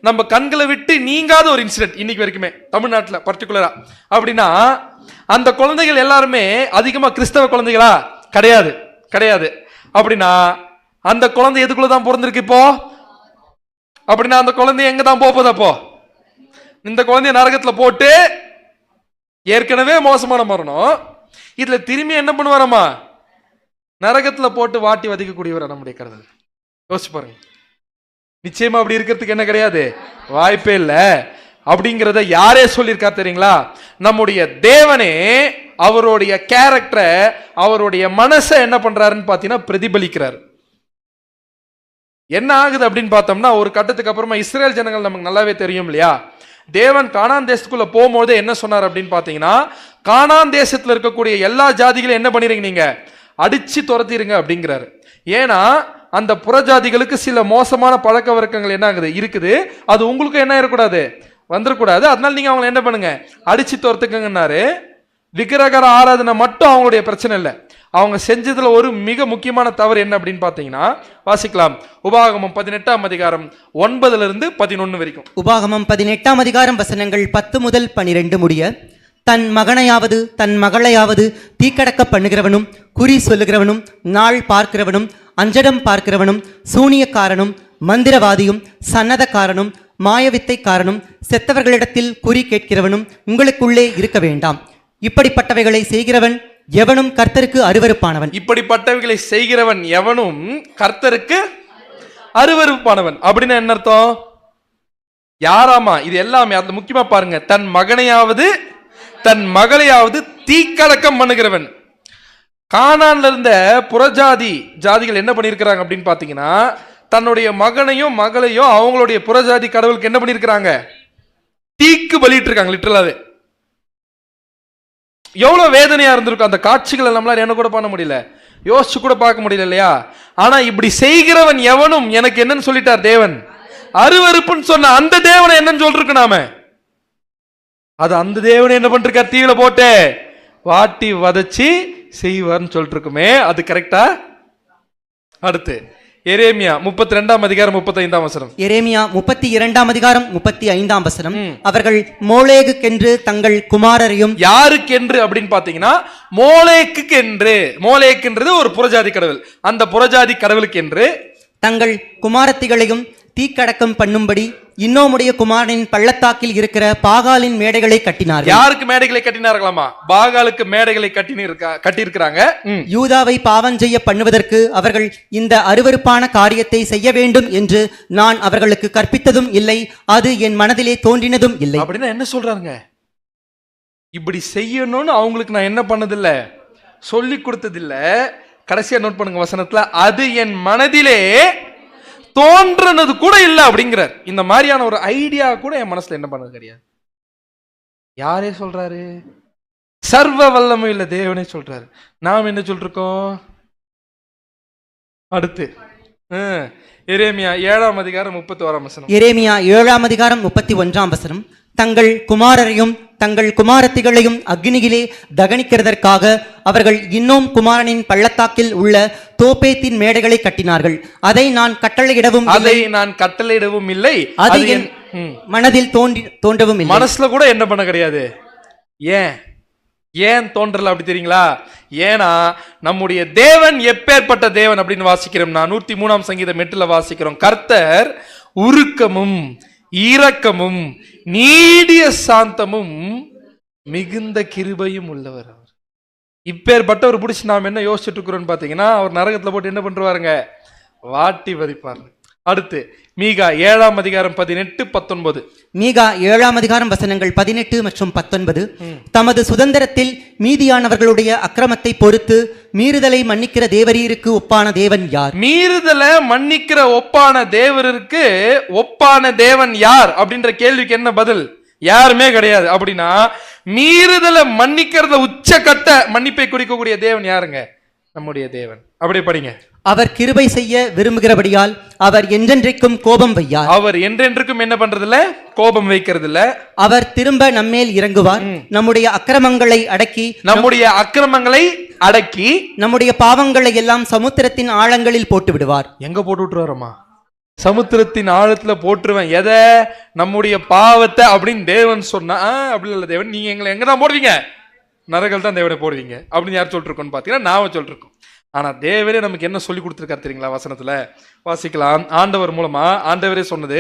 A: நம்ம கண்களை விட்டு நீங்காத ஒரு இன்சிடென்ட் இன்னைக்கு வரைக்குமே தமிழ்நாட்டில் பர்டிகுலரா. அப்படின்னா அந்த குழந்தைகள் எல்லாருமே அதிகமா கிறிஸ்தவ குழந்தைகளா? கிடையாது. அப்படின்னா அந்த குழந்தை எதுக்குள்ளதான் பிறந்திருக்கு இப்போ? அப்படின்னா அந்த குழந்தை எங்க தான் போகுது? அப்போ இந்த குழந்தைய நரகத்துல போட்டு, ஏற்கனவே மோசமான மரணம், இதுல திரும்பி என்ன பண்ணுவாரம்மா? நரகத்துல போட்டு வாட்டி வதைக்கக்கூடியவர் நம்முடைய கடவுள். யோசிச்சு பாருங்க. நிச்சயமா அப்படி இருக்கிறதுக்கு என்ன கிடையாது, வாய்ப்பே இல்லை. அப்படிங்கிறத யாரே சொல்லியிருக்கா தெரியுங்களா? நம்முடைய தேவனே அவருடைய கேரக்டரை, அவருடைய மனசை என்ன பண்றாருன்னு பார்த்தீங்கன்னா பிரதிபலிக்கிறார். என்ன ஆகுது அப்படின்னு பார்த்தோம்னா, ஒரு கட்டத்துக்கு அப்புறமா இஸ்ரேல் ஜனங்கள் நமக்கு நல்லாவே தெரியும் இல்லையா? தேவன் கானான் தேசத்துக்குள்ள போகும்போது என்ன சொன்னார் அப்படின்னு பார்த்தீங்கன்னா, கானான் தேசத்துல இருக்கக்கூடிய எல்லா ஜாதிகளையும் என்ன பண்ணிருங்க, நீங்க அடிச்சு துரத்திடுங்க அப்படிங்கிறாரு. ஏன்னா அந்த புறஜாதிகளுக்கு சில மோசமான பழக்க வழக்கங்கள் என்ன ஆகுது இருக்குது, அது உங்களுக்கு என்ன இருக்கக்கூடாது, வந்துடக்கூடாது. அதனால நீங்க அவங்களை என்ன பண்ணுங்க, அடிச்சு துரத்துக்குங்கன்னாரு. விக்கிரகர ஆராதனை மட்டும் அவங்களுடைய பிரச்சனை இல்லை. அவங்க செஞ்சதுல ஒரு மிக முக்கியமான தவறு என்ன அப்படின்னு பார்த்தீங்கன்னா, வாசிக்கலாம். உபாகமம் 18ஆம் அதிகாரம் 9 வரைக்கும்.
B: உபாகமம் 18ஆம் அதிகாரம் வசனங்கள் 10 முதல் 12 முடிய. தன் மகனையாவது தன் மகளையாவது தீக்கடக்க பண்ணுகிறவனும், குறி சொல்லுகிறவனும், நாள் பார்க்கிறவனும், அஞ்சடம் பார்க்கிறவனும், சூனியக்காரனும், மந்திரவாதியும், சன்னதக்காரனும், மாயவித்தைக்காரனும், செத்தவர்களிடத்தில் குறி கேட்கிறவனும் உங்களுக்குள்ளே இருக்க வேண்டாம். இப்படிப்பட்டவைகளை செய்கிறவன் எவனும் கர்த்தருக்கு அருவருப்பானவன்.
A: இப்படிப்பட்டவைகளை செய்கிறவன் எவனும் கர்த்தருக்கு அருவருப்பானவன். அப்படின்னு என்ன அர்த்தம்? யாராமா? இது எல்லாமே அந்த முக்கியமா பாருங்க. தன் மகனையாவது தன் மகளையாவது தீக்கலக்கம் பண்ணுகிறவன். கானான்ல இருந்த ஜாதிகள் என்ன பண்ணிருக்கிறாங்க அப்படின்னு பாத்தீங்கன்னா, தன்னுடைய மகனையும் மகளையும் அவங்களுடைய புறஜாதி கடவுளுக்கு என்ன பண்ணிருக்கிறாங்க, தீக்கு பலிட்டு இருக்காங்க. லிட்டரலாவே எவ்வளவு வேதனையா இருந்திருக்கும் அந்த காட்சிகள். நம்மளால என்ன கூட பண்ண முடியல, யோசிச்சு கூட பார்க்க முடியல இல்லையா? ஆனா இப்படி செய்கிறவன் எவனும் எனக்கு என்னன்னு சொல்லிட்டார் தேவன், அருவருப்புன்னு சொன்ன அந்த தேவனை என்னன்னு சொல்லிருக்கு நாம, அது அந்த தேவனை என்ன பண்ணிருக்கார், தீவில போட்டு வாட்டி வதச்சி செய்வார்னு சொல்லிட்டு இருக்குமே, அது கரெக்டா? அடுத்து எரேமியா 32ஆம் அதிகாரம் 35ஆம் வசனம்.
B: எரேமியா 32ஆம் அதிகாரம் 35ஆம் வசனம். அவர்கள் மோளேகுக்கென்று தங்கள் குமாரரையும்.
A: யாருக்கென்று அப்படின்னு பாத்தீங்கன்னா, மோளேக்குக்கென்று. மோளேக்குன்றது ஒரு புறஜாதி கடவுள். அந்த புறஜாதி கடவுளுக்கு என்று
B: தங்கள் குமாரத்திகளையும் தீக்கடக்கம் பண்ணும்படி இன்னோமுடைய குமாரனின் பள்ளத்தாக்கில் இருக்கிற பாகாலின் மேடைகளை கட்டினார்கள்.
A: யாருக்கு மேடைகளை கட்டினார்களாமா? பாகாலுக்கு மேடைகளை கட்டியிருக்கிறாங்க.
B: யூதாவை பாவஞ்செய்ய பண்ணுவதற்கு அவர்கள் இந்த அருவருப்பான காரியத்தை செய்ய வேண்டும் என்று நான் அவர்களுக்கு கற்பித்ததும் இல்லை, அது என் மனதிலே தோன்றினதும் இல்லை.
A: அப்படின்னா என்ன சொல்றாங்க? இப்படி செய்யணும்னு அவங்களுக்கு நான் என்ன பண்ணதில்ல, சொல்லி கொடுத்ததில்ல. கடைசியா நோட் பண்ணுங்க வசனத்துல, அது என் மனதிலே தோன்றது கூட இல்ல அப்படிங்கிறார். இந்த மாதிரியான ஒரு ஐடியா கூட என் மனசுல என்ன பண்ணது கிடையாது. யாரே சொல்றாரு? சர்வ வல்லமை உள்ள தேவனே சொல்றாரு. நாம் என்ன சொல்றோம்? அடுத்து எரேமியா 7ஆம் அதிகாரம் 31ஆம் வசனம்.
B: எரேமியா 7ஆம் அதிகாரம் 31ஆம் வசனம். தங்கள் குமாரரையும் தங்கள் குமாரத்திகளையும் அக்னியிலே தகனிக்கிறதற்காக அவர்கள் இன்னும் குமாரனின் பள்ளத்தாக்கில் உள்ள தோப்பேத்தின் மேடைகளை கட்டினார்கள். அதை நான் கட்டளையிடவும்
A: இல்லை,
B: அது என் மனதில் தோன்றவும் இல்லை.
A: மனசுல கூட என்ன பண்ண கிடையாது. ஏன் தோன்றல அப்படி தெரியுங்களா? ஏன்னா நம்முடைய தேவன் எப்பேற்பட்ட தேவன் அப்படின்னு வாசிக்கிறோம். 103ஆம் சங்கீதம் 8ல வாசிக்கிறோம், கர்த்தர் உருக்கமும் இரக்கமும் நீடிய சாந்தமும் மிகுந்த கிருபையும் உள்ளவர். அவர் இப்பேற்பட்டவர் பிடிச்சி நாம் என்ன யோசிச்சுட்டு இருக்கிறோம் பாத்தீங்கன்னா, அவர் நரகத்துல போட்டு என்ன பண்றாருங்க? வாட்டி வதைப்பார். அடுத்து மீகா 7ஆம் அதிகாரம் 18, 19.
B: மீகா 7ஆம் அதிகாரம் வசனங்கள் 18 மற்றும் 19. தமது சுதந்திரத்தில் மீதியானவர்களுடைய அக்கிரமத்தை பொறுத்து மீறுதலை மன்னிக்கிற தேவரீருக்கு ஒப்பான தேவன் யார்?
A: மீறுதலை மன்னிக்கிற ஒப்பான தேவருக்கு ஒப்பான தேவன் யார் அப்படின்ற கேள்விக்கு என்ன பதில்? யாருமே கிடையாது. அப்படின்னா மீறுதலை மன்னிக்கிறத உச்சக்கட்ட மன்னிப்பை குறிக்கக்கூடிய தேவன் யாருங்க? நம்முடைய தேவன். அப்படியே படிங்க.
B: அவர் கிருபை செய்ய விரும்புகிறபடியால் அவர் என்றென்றைக்கும் கோபம் வையார்.
A: அவர் என்றென்றைக்கும் என்ன பண்றதில்ல? கோபம் வைக்கிறது இல்ல.
B: அவர் திரும்ப நம்மேல் இறங்குவார். நம்முடைய அக்கிரமங்களை அடக்கி நம்முடைய பாவங்களை எல்லாம் சமுத்திரத்தின் ஆழங்களில் போட்டு விடுவார்.
A: எங்க போட்டு விட்டுருவாரம்மா? சமுத்திரத்தின் ஆழத்துல போட்டுருவேன். எதை? நம்முடைய பாவத்தை அப்படின்னு தேவன் சொன்னா, அப்படி இல்ல தேவன், நீங்க எங்களை எங்கதான் போடுவீங்க? நரகல் தான் தேவனை போடுவீங்க அப்படின்னு யார் சொல்லிருக்கோன்னு பாத்தீங்கன்னா நாம சொல்லிருக்கோம். ஆனா தேவரே நமக்கு என்ன சொல்லி கொடுத்திருக்காரு தெரியுங்களா? வசனத்துல வாசிக்கலாம். ஆண்டவர் மூலமா ஆண்டவரே சொன்னது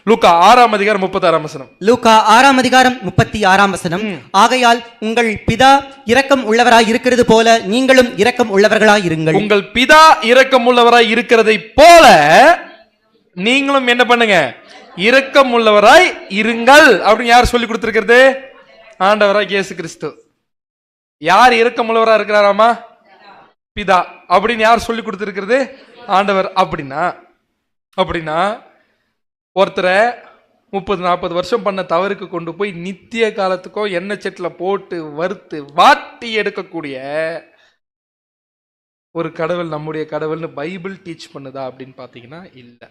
A: லூக்கா 6ஆம் அதிகாரம் 36ஆம் வசனம்.
B: லூக்கா 6ஆம் அதிகாரம் 36ஆம் வசனம். ஆகையால் உங்கள் பிதா இரக்கம் உள்ளவராய் இருக்கிறது போல நீங்களும் இரக்கம் உள்ளவர்களாய் இருங்கள்.
A: உங்கள் பிதா இரக்கம் உள்ளவராய் இருக்கிறதை போல நீங்களும் என்ன பண்ணுங்க? இரக்கம் உள்ளவராய் இருங்கள் அப்படின்னு யார் சொல்லி கொடுத்திருக்கிறது? ஆண்டவராய் இயேசு கிறிஸ்து. யார் இரக்கம் உள்ளவராய் இருக்கிறாராமா? பிதா. அப்படின்னு யார் சொல்லி கொடுத்திருக்கிறது? ஆண்டவர். அப்படின்னா ஒருத்தரை 30-40 வருஷம் பண்ண தவறுக்கு கொண்டு போய் நித்திய காலத்துக்கோ எண்ணெய் செட்டில போட்டு வறுத்து வாட்டி எடுக்கக்கூடிய ஒரு கடவுள் நம்முடைய கடவுள்னு பைபிள் டீச் பண்ணுதா அப்படின்னு பாத்தீங்கன்னா இல்ல.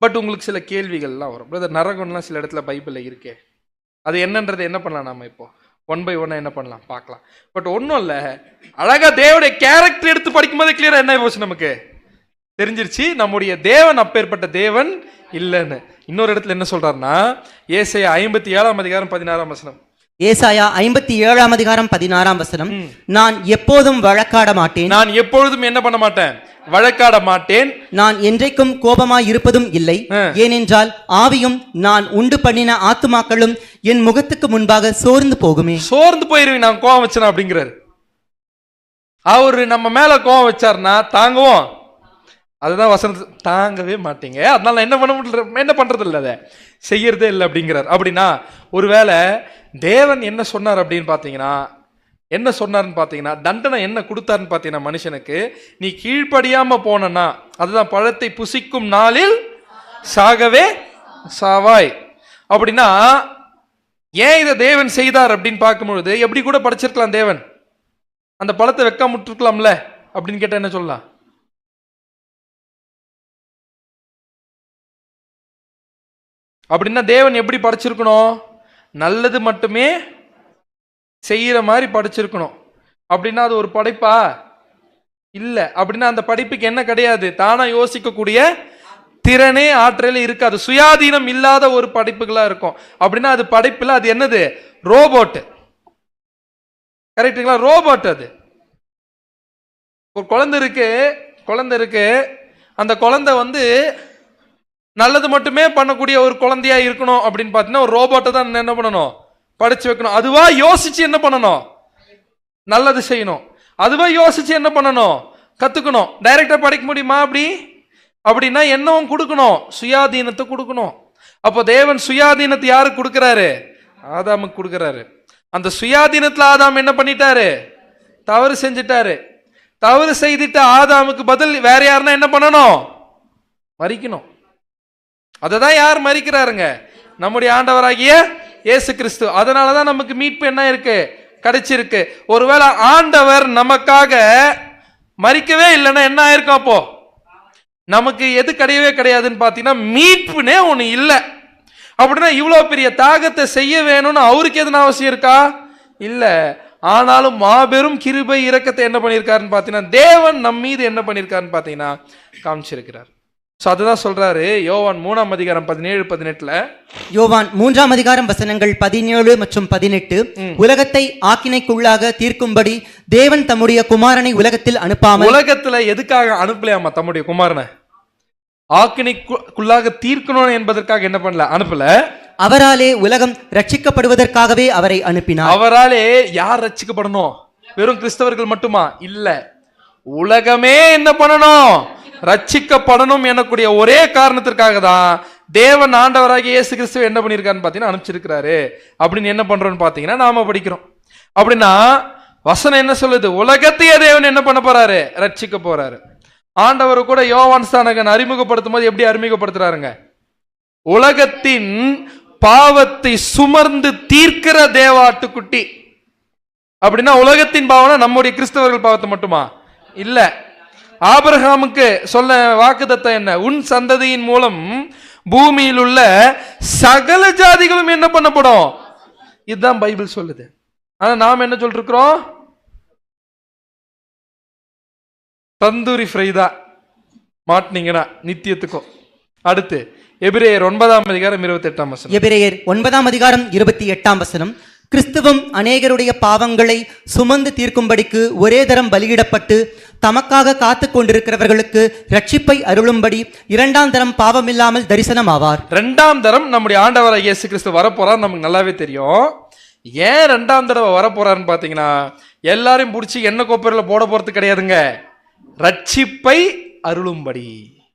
A: பட் உங்களுக்கு சில கேள்விகள்லாம் வரும். பிரதர், நரகம்லாம் சில இடத்துல பைபிள்ல இருக்கே, அது என்னன்றது என்ன பண்ணலாம்? நாம இப்போ 1 by 1 என்ன பண்ணலாம் பார்க்கலாம். பட் ஒன்றும் இல்லை, அழகா தேவனுடைய கேரக்டர் எடுத்து படிக்கும்போது கிளியரா என்ன போச்சு, நமக்கு தெரிஞ்சிருச்சு நம்முடைய தேவன் அப்பேற்பட்ட தேவன் இல்லைன்னு. இன்னொரு இடத்துல என்ன சொல்றாருன்னா, ஏசாயா 57ஆம் அதிகாரம் 16ஆம் வசனம்.
B: ஏசாயா 57ஆம் அதிகாரம் 16ஆம் வசனம். நான் எப்போதும் வழக்காட மாட்டேன்.
A: நான் எப்பொழுதும் என்ன பண்ண மாட்டேன்? வழக்காட மாட்டேன்.
B: நான் என்றைக்கும் கோபமாய் இருப்பதும் இல்லை. ஏனென்றால் ஆவியும் நான் உண்டு பண்ணின ஆத்துமாக்களும் என் முகத்துக்கு முன்பாக சோர்ந்து போகுமே.
A: சோர்ந்து போயிருவேன் நான் கோபம் வச்சேன் அப்படிங்கிறாரு. அவரு நம்ம மேல கோபம் வச்சாருன்னா தாங்குவோம்? அதுதான் வசனத்தை தாங்கவே மாட்டீங்க. அதனால என்ன பண்றது இல்லை, அதை செய்யறதே இல்லை அப்படிங்கிறார். அப்படின்னா ஒருவேளை தேவன் என்ன சொன்னார் அப்படின்னு பாத்தீங்கன்னா, என்ன சொன்னார்னு பாத்தீங்கன்னா, தண்டனை என்ன கொடுத்தாருன்னு பாத்தீங்கன்னா, மனுஷனுக்கு நீ கீழ்ப்படியாம போனா அதுதான் பழத்தை புசிக்கும் நாளில் சாகவே சாவாய். அப்படின்னா ஏன் இதை தேவன் செய்தார் அப்படின்னு பார்க்கும்பொழுது, எப்படி கூட படிச்சிருக்கலாம் தேவன், அந்த பழத்தை வைக்காம விட்டுருக்கலாம்ல அப்படின்னு கேட்டா என்ன சொல்லலாம்? அப்படின்னா தேவன் எப்படி படைச்சிருக்கணும்? நல்லது மட்டுமே செய்யற மாதிரி படைச்சிருக்கணும். அப்படின்னா அது ஒரு படைப்பா இல்ல. அப்படின்னா அந்த படைப்புக்கு என்ன கிடையாது? தானா யோசிக்கக்கூடிய திறனே ஆற்றலே இருக்காது. சுயாதீனம் இல்லாத ஒரு படைப்புகளா இருக்கும். அப்படின்னா அது படைப்புல அது என்னது? ரோபோட். கரெக்டுங்களா? ரோபோட். அது ஒரு குழந்தை இருக்கு, அந்த குழந்தை நல்லது மட்டுமே பண்ணக்கூடிய ஒரு குழந்தையா இருக்கணும் அப்படின்னு பார்த்தீங்கன்னா ஒரு ரோபோட்டை தான் என்ன பண்ணணும், படிச்சு வைக்கணும். அதுவா யோசிச்சு என்ன பண்ணணும், நல்லது செய்யணும். அதுவா யோசிச்சு என்ன பண்ணணும், கத்துக்கணும். டைரக்டா படிக்க முடியுமா அப்படின்னா என்னவும் கொடுக்கணும், சுயாதீனத்தை கொடுக்கணும். அப்போ தேவன் சுயாதீனத்தை யாருக்கு கொடுக்கிறாரு, ஆதாமுக்கு கொடுக்கிறாரு. அந்த சுயாதீனத்துல ஆதாம் என்ன பண்ணிட்டாரு, தவறு செஞ்சிட்டாரு. தவறு செய்துட்டு ஆதாமுக்கு பதில் வேற யாருன்னா என்ன பண்ணணும், மரிக்கணும். அததான் யார் மரிக்கிறாருங்க, நம்முடைய ஆண்டவராகிய இயேசு கிறிஸ்து. அதனாலதான் நமக்கு மீட்பு என்ன இருக்கு, கிடைச்சிருக்கு. ஒருவேளை ஆண்டவர் நமக்காக மரிக்கவே இல்லைன்னா என்ன ஆயிருக்கும், அப்போ நமக்கு எது கிடையவே கிடையாதுன்னு பாத்தீங்கன்னா மீட்புனே ஒண்ணு இல்லை. அப்படின்னா இவ்வளவு பெரிய தியாகத்தை செய்ய வேணும்னு அவருக்கு எதுனா அவசியம் இருக்கா, இல்ல. ஆனாலும் மாபெரும் கிருபை இரக்கத்தை என்ன பண்ணியிருக்காருன்னு பாத்தீங்கன்னா தேவன் நம் மீது என்ன பண்ணியிருக்காருன்னு பாத்தீங்கன்னா காமிச்சிருக்கிறார். அதுதான் சொல்றாரு யோவான் 3ஆம் அதிகாரம் 17-18.
B: யோவான் 3ஆம் அதிகாரம் வசனங்கள் 17 மற்றும் 18. உலகத்தை ஆக்கினைக்குள்ளாக தீர்க்கும்படி தேவன் தம்முடைய குமாரனை உலகத்தில் அனுப்பாமல்.
A: உலகத்துல எதுக்காக அனுப்பலையாமா தம்முடைய குமாரனை, ஆக்கினைக்குள்ளாக தீர்க்கணும் என்பதற்காக என்ன பண்ணல, அனுப்பல.
B: அவராலே உலகம் ரட்சிக்கப்படுவதற்காகவே அவரை அனுப்பினார்.
A: அவராலே யார் ரட்சிக்கப்படணும், வெறும் கிறிஸ்தவர்கள் மட்டுமா, இல்ல, உலகமே என்ன பண்ணணும், ரட்சிக்கப்படணும் எனக்கூடிய ஒரே காரணத்திற்காக தான் தேவன் ஆண்டவராகிய இயேசு கிறிஸ்து என்ன பண்ணியிருக்காருன்னு பாத்தீங்கன்னா அனுப்பிச்சிருக்கிறாரு. அப்படின்னு என்ன பண்றோம்னு பாத்தீங்கன்னா நாம படிக்கிறோம். அப்படின்னா வசனம் என்ன சொல்லுது, உலகத்தையே தேவன் என்ன பண்ண போறாரு, ரட்சிக்க போறாரு. ஆண்டவர் கூட யோவான் ஸ்நானகன் அறிமுகப்படுத்தும் போது எப்படி அறிமுகப்படுத்துறாருங்க, உலகத்தின் பாவத்தை சுமர்ந்து தீர்க்கிற தேவாட்டுக்குட்டி. அப்படின்னா உலகத்தின் பாவம்னா நம்முடைய கிறிஸ்தவர்கள் பாவத்தை மட்டுமா, இல்ல. ஆபிரகாமுக்கு சொல்ல வாக்குத்தத்தம் என்ன, உன் சந்ததியின் மூலம் பூமியில் உள்ள சகல ஜாதிகளும் என்ன பண்ணப்படும், இதுதான் பைபிள் சொல்லுது. ஆனா நாம் என்ன சொல்லிருக்கிறோம், தந்தூரி ஃப்ரை தான் மாட்டினீங்கன்னா நித்தியத்துக்கும். அடுத்து எபிரேயர் 9ஆம் அதிகாரம் 28ஆம் வசனம்.
B: எபிரேயர் 9ஆம் அதிகாரம் 28ஆம் வசனம். கிறிஸ்துவும் அநேகருடைய பாவங்களை சுமந்து தீர்க்கும்படிக்கு ஒரே தரம் பலியிடப்பட்டு தமக்காக காத்து கொண்டிருக்கிறவர்களுக்கு ரட்சிப்பை அருளும்படி 2ஆம் தரம் பாவமில்லாமல் தரிசனம் ஆவார். 2ஆம்
A: தரம் நம்முடைய ஆண்டவராகிய இயேசு கிறிஸ்து வரப்போறார், நமக்கு நல்லாவே தெரியும். ஏன் 2ஆம் தடவை வரப்போறாருன்னு பாத்தீங்கன்னா எல்லாரையும் பிடிச்சி எண்ணெய் கோப்பரில் போட போறது கிடையாதுங்க, ரட்சிப்பை அருளும்படி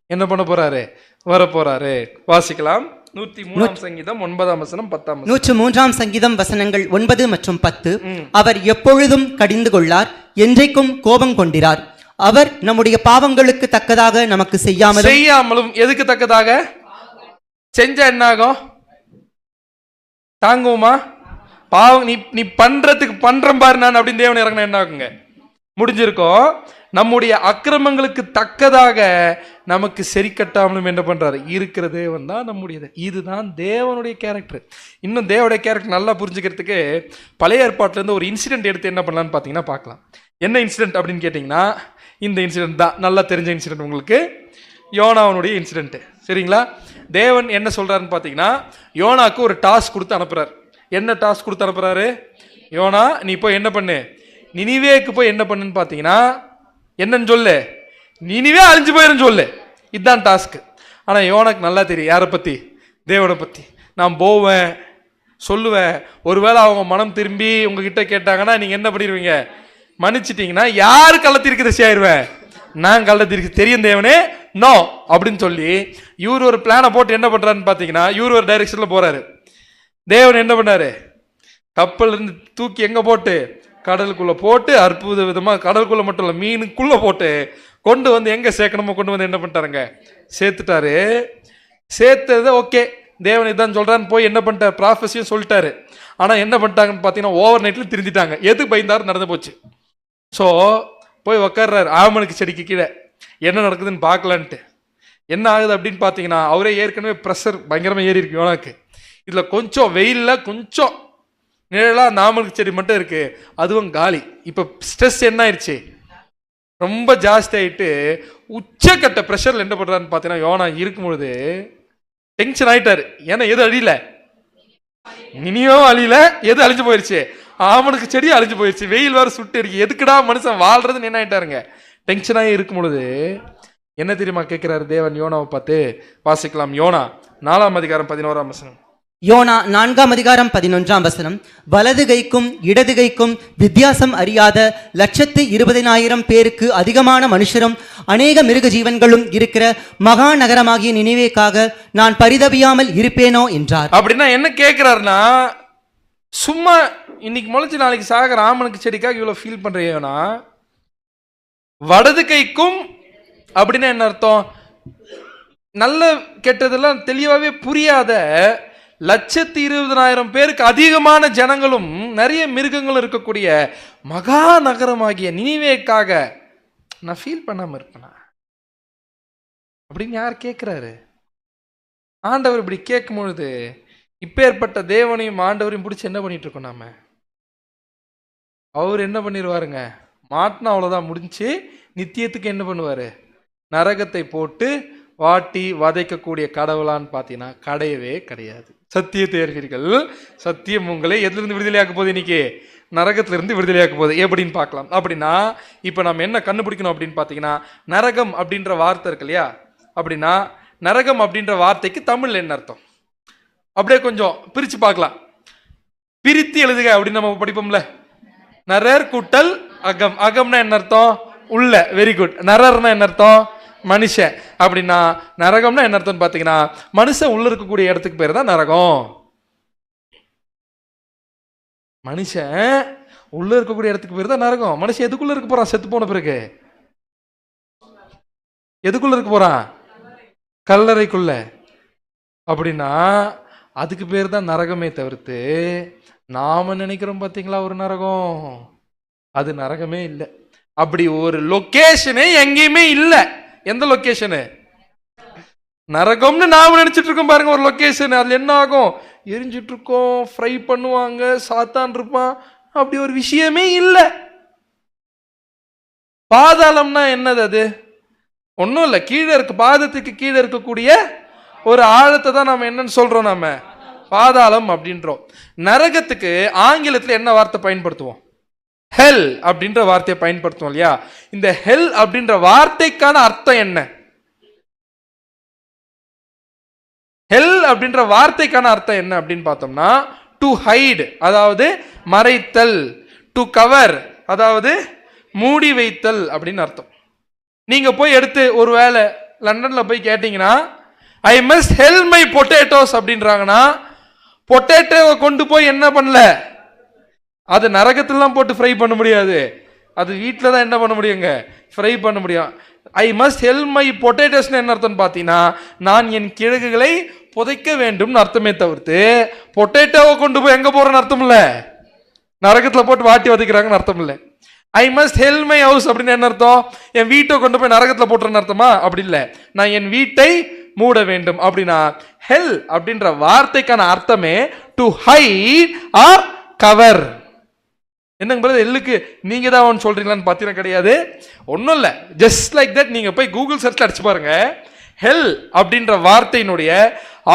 A: என்ன பண்ண போறாரு, வரப்போறாரு. வாசிக்கலாம். 103ஆம் சங்கீதம் 9ஆம் வசனம் 10ஆம் வசனம்.
B: 103ஆம் சங்கீதம் வசனங்கள் 9 மற்றும் 10. அவர் எப்பொழுதும் கடிந்து கொள்ளார், என்றைக்கும் கோபம் கொண்டிரார். அவர் நம்முடைய பாவங்களுக்கு தக்கதாக நமக்கு செய்யாமலும்.
A: எதுக்கு தக்கதாக செஞ்சா என்ன ஆகும், தாங்குவோமா? பாவம் நீ பண்றதுக்கு பண்றேன் பாரு நான் அப்படின்னு தேவன் இறங்கினா என்ன ஆகுங்க, முடிஞ்சிருக்கும். நம்முடைய அக்கிரமங்களுக்கு தக்கதாக நமக்கு சரி கட்டாமலும் என்ன பண்றாரு, இருக்கிற தேவன் தான் நம்முடையது. இதுதான் தேவனுடைய கேரக்டர். இன்னும் தேவனுடைய கேரக்டர் நல்லா புரிஞ்சுக்கிறதுக்கு பழைய ஏற்பாட்டுல இருந்து ஒரு இன்சிடென்ட் எடுத்து என்ன பண்ணலான்னு பாத்தீங்கன்னா பார்க்கலாம். என்ன இன்சிடென்ட் அப்படின்னு கேட்டீங்கன்னா இந்த இன்சிடென்ட் தான், நல்லா தெரிஞ்ச இன்சிடென்ட் உங்களுக்கு, யோனாவுடைய இன்சிடென்ட். சரிங்களா? தேவன் என்ன சொல்றாருன்னு பாத்தீங்கன்னா யோனாக்கு ஒரு டாஸ்க் கொடுத்து அனுப்புறாரு. என்ன டாஸ்க் கொடுத்து அனுப்புறாரு, யோனா நீ போய் என்ன பண்ணு, நினிவேக்கு போய் என்ன பண்ணுன்னு பாத்தீங்கன்னா என்னன்னு சொல்லு, நினிவே அழிஞ்சு போயிரும் சொல்லு. இதுதான் டாஸ்க். ஆனா யோனாக்கு நல்லா தெரியும் யாரை பத்தி, தேவனை பத்தி. நான் போவேன் சொல்லுவேன், ஒருவேளை அவங்க மனம் திரும்பி உங்ககிட்ட கேட்டாங்கன்னா நீங்க என்ன பண்ணிடுவீங்க, மன்னிச்சிட்டீங்கன்னா யாரு கள்ளத்திற்கு திசையாயிருவேன், நான் கள்ளத்திற்கு தெரியும் தேவனே நோ அப்படின்னு சொல்லி இவர் ஒரு பிளானை போட்டு என்ன பண்றாருன்னு பாத்தீங்கன்னா இவர் ஒரு டைரக்ஷன்ல போறாரு. தேவன் என்ன பண்ணாரு, கப்பல் இருந்து தூக்கி எங்க போட்டு, கடலுக்குள்ள போட்டு அற்புத விதமா, கடலுக்குள்ள மட்டும் இல்ல மீனுக்குள்ள போட்டு கொண்டு வந்து எங்க சேர்க்கணுமோ கொண்டு வந்து என்ன பண்ணிட்டாருங்க, சேர்த்துட்டாரு. சேர்த்தது ஓகே, தேவன் இதான் சொல்றான்னு போய் என்ன பண்ணிட்டார், ப்ராஃபஸியும் சொல்லிட்டாரு. ஆனா என்ன பண்ணிட்டாங்கன்னு பாத்தீங்கன்னா ஓவர் நைட்ல திருந்திட்டாங்க. எது பயந்தாரு நடந்து போச்சு. ஸோ போய் உக்காடுறாரு ஆமனுக்கு செடிக்கு கீழே, என்ன நடக்குதுன்னு பார்க்கலான்ட்டு. என்ன ஆகுது அப்படின்னு பார்த்தீங்கன்னா அவரே ஏற்கனவே ப்ரெஷர் பயங்கரமாக ஏறி இருக்கு யோனாக்கு. இதில் கொஞ்சம் வெயிலில் கொஞ்சம் நிழலாக அந்த ஆமனுக்கு செடி மட்டும் இருக்கு, அதுவும் காலி. இப்போ ஸ்ட்ரெஸ் என்ன ஆயிடுச்சு, ரொம்ப ஜாஸ்தி ஆகிட்டு உச்சக்கட்ட ப்ரெஷரில் என்ன பண்ணுறான்னு பார்த்தீங்கன்னா யோனா இருக்கும் பொழுது டென்ஷன் ஆகிட்டாரு. ஏன்னா எது அழியல, இனியும் அழியல, எது அழிஞ்சு போயிடுச்சு, ஆமனுக்கு செடி அழிஞ்சு போயிடுச்சு, வெயில் வேறு சுட்டு இருக்கு, எதுக்குடா மனுஷன் வாழ்றதுன்னு என்ன ஆயிட்டாருங்க, டென்ஷனாகி இருக்கும் பொழுது என்ன தெரியுமா கேட்கிறாரு தேவன் யோனாவை பார்த்து? வாசிக்கலாம். யோனா 4:11.
B: யோனா 4:11. வலது கைக்கும் இடது கைக்கும் வித்தியாசம் அறியாத 120,000 பேருக்கு அதிகமான மனுஷரும் அநேக மிருக ஜீவன்களும் இருக்கிற மகா நகரமாகிய நினைவேக்காக நான் பரிதபியாமல் இருப்பேனோ என்றார்.
A: அப்படின்னா என்ன கேட்கிறாருன்னா, சும்மா இன்னைக்கு முளைச்சு நாளைக்கு சாக ராமனுக்கு செடிக்காக இவ்வளவு ஃபீல் பண்றீங்கன்னா, வலது கைக்கும் அப்படின்னா என்ன அர்த்தம்? நல்ல கெட்டதெல்லாம் தெளிவாவே புரியாத 120,000 பேருக்கு அதிகமான ஜனங்களும் நிறைய மிருகங்களும் இருக்கக்கூடிய மகா நகரமாகிய நினிவேக்காக நான் ஃபீல் பண்ணாம இருப்பேனா அப்படின்னு யார் கேட்கிறாரு? ஆண்டவர் இப்படி கேட்கும் பொழுது இப்பேற்பட்ட தேவனையும் ஆண்டவரையும் பிடிச்சி என்ன பண்ணிட்டு இருக்கோம் நாம? அவர் என்ன பண்ணிடுவாருங்க, மாட்டினா அவ்வளோதான் முடிஞ்சு. நித்தியத்துக்கு என்ன பண்ணுவாரு? நரகத்தை போட்டு வாட்டி வதைக்கக்கூடிய கடவுளான்னு பார்த்தீங்கன்னா கிடையவே கிடையாது. சத்தியத்தை அறிவீர்கள், சத்தியம் உங்களை எதிலிருந்து விடுதலையாக்க போகுது? இன்னைக்கு நரகத்திலிருந்து விடுதலையாக்க போகுது. எப்படின்னு பார்க்கலாம். அப்படின்னா இப்போ நம்ம என்ன கண்டுபிடிக்கணும் அப்படின்னு பார்த்தீங்கன்னா, நரகம் அப்படின்ற வார்த்தை இருக்கு இல்லையா? அப்படின்னா நரகம் அப்படின்ற வார்த்தைக்கு தமிழ்ல என்ன அர்த்தம்? அப்படியே கொஞ்சம் பிரித்து பார்க்கலாம். பிரித்து எழுதுக அப்படின்னு நம்ம படிப்போம்ல. நரர் கூட்டல் அகம். அகம்னா என்ன அர்த்தம்? உள்ள. Very good. நரர்னா என்ன அர்த்தம்? மனுஷன். அப்படின்னா நரகம்னா என்ன அர்த்தம்னு பார்த்தீங்கன்னா, மனுஷன் உள்ள இருக்கக்கூடிய இடத்துக்கு பேர் தான் நரகம். மனுஷன் உள்ள இருக்கக்கூடிய இடத்துக்கு பேர் தான் நரகம். மனுஷன் எதுக்குள்ள இருக்க போறான்? செத்து போன பிறகு எதுக்குள்ள இருக்க போறான்? கல்லறைக்குள்ள. அப்படின்னா அதுக்கு பேர் தான் நரகமே தவிர்த்து நாம நினைக்கிறோம் பார்த்தீங்களா ஒரு நரகம், அது நரகமே இல்லை. அப்படி ஒரு லொகேஷனே எங்கேயுமே இல்லை. எந்த லொகேஷனு? நரகம்னு நாம நினைச்சிட்டு இருக்கோம் பாருங்க ஒரு லொகேஷன். அதுல என்ன ஆகும்? எரிஞ்சிட்டு இருக்கோம், ஃப்ரை பண்ணுவாங்க, சாத்தான் இருப்பான். அப்படி ஒரு விஷயமே இல்லை. பாதாளம்னா என்னது? அது ஒன்றும் இல்லை, கீழே இருக்கு. பாதத்துக்கு கீழே இருக்கக்கூடிய ஒரு ஆழத்தை தான் நம்ம என்னன்னு சொல்றோம், நாம பாதாளம் அப்படின்றோம். நரகத்துக்கு ஆங்கிலத்தில் என்ன வார்த்தை பயன்படுத்துவோம்? ஹெல் அப்படின்ற வார்த்தையை பயன்படுத்துவோம் இல்லையா? இந்த ஹெல் அப்படின்ற வார்த்தைக்கான அர்த்தம் என்ன? ஹெல் அப்படின்ற வார்த்தைக்கான அர்த்தம் என்ன அப்படின்னு பார்த்தோம்னா, டு ஹைட் அதாவது மறைத்தல், டு கவர் அதாவது மூடி வைத்தல் அப்படின்னு அர்த்தம். நீங்க போய் எடுத்து ஒரு வேளை லண்டன்ல போய் கேட்டீங்கன்னா, I must hell my potatoes அப்படின்றாங்கன்னா, பொட்டேட்டோவை கொண்டு போய் என்ன பண்ணல? அது நரகத்திலாம் போட்டு ஃப்ரை பண்ண முடியாது. அது வீட்டில் தான் என்ன பண்ண முடியுங்க? ஃப்ரை பண்ண முடியும். ஐ மஸ்ட் ஹெல் மை பொட்டேட்டோஸ்னு என்ன அர்த்தம்னு பார்த்தீங்கன்னா, நான் என் கிழங்குகளை புதைக்க வேண்டும் அர்த்தமே தவிர்த்து பொட்டேட்டோவை கொண்டு போய் எங்க போறேன்னு அர்த்தம் இல்லை, நரகத்தில் போட்டு வாட்டி வதைக்கிறாங்கன்னு அர்த்தம் இல்லை. I must hell my house அப்படின்னு என்ன அர்த்தம்? என் வீட்டை கொண்டு போய் நரகத்தில் போட்டுறேன்னு அர்த்தமா? அப்படி இல்லை, நான் என் வீட்டை மூட வேண்டும். அப்படின்னா ஹெல் அப்படின்ற வார்த்தைக்கான அர்த்தமே டு ஹைட் ஆர் கவர். என்னங்க பிரதர், எல்லுக்கு நீங்க தான் ஒன்று சொல்றீங்களான்னு பார்த்தீங்கன்னா கிடையாது, ஒன்றும் இல்லை. ஜஸ்ட் லைக் தட் நீங்க போய் கூகுள் சர்ச்ல அடிச்சு பாருங்க. ஹெல் அப்படின்ற வார்த்தையினுடைய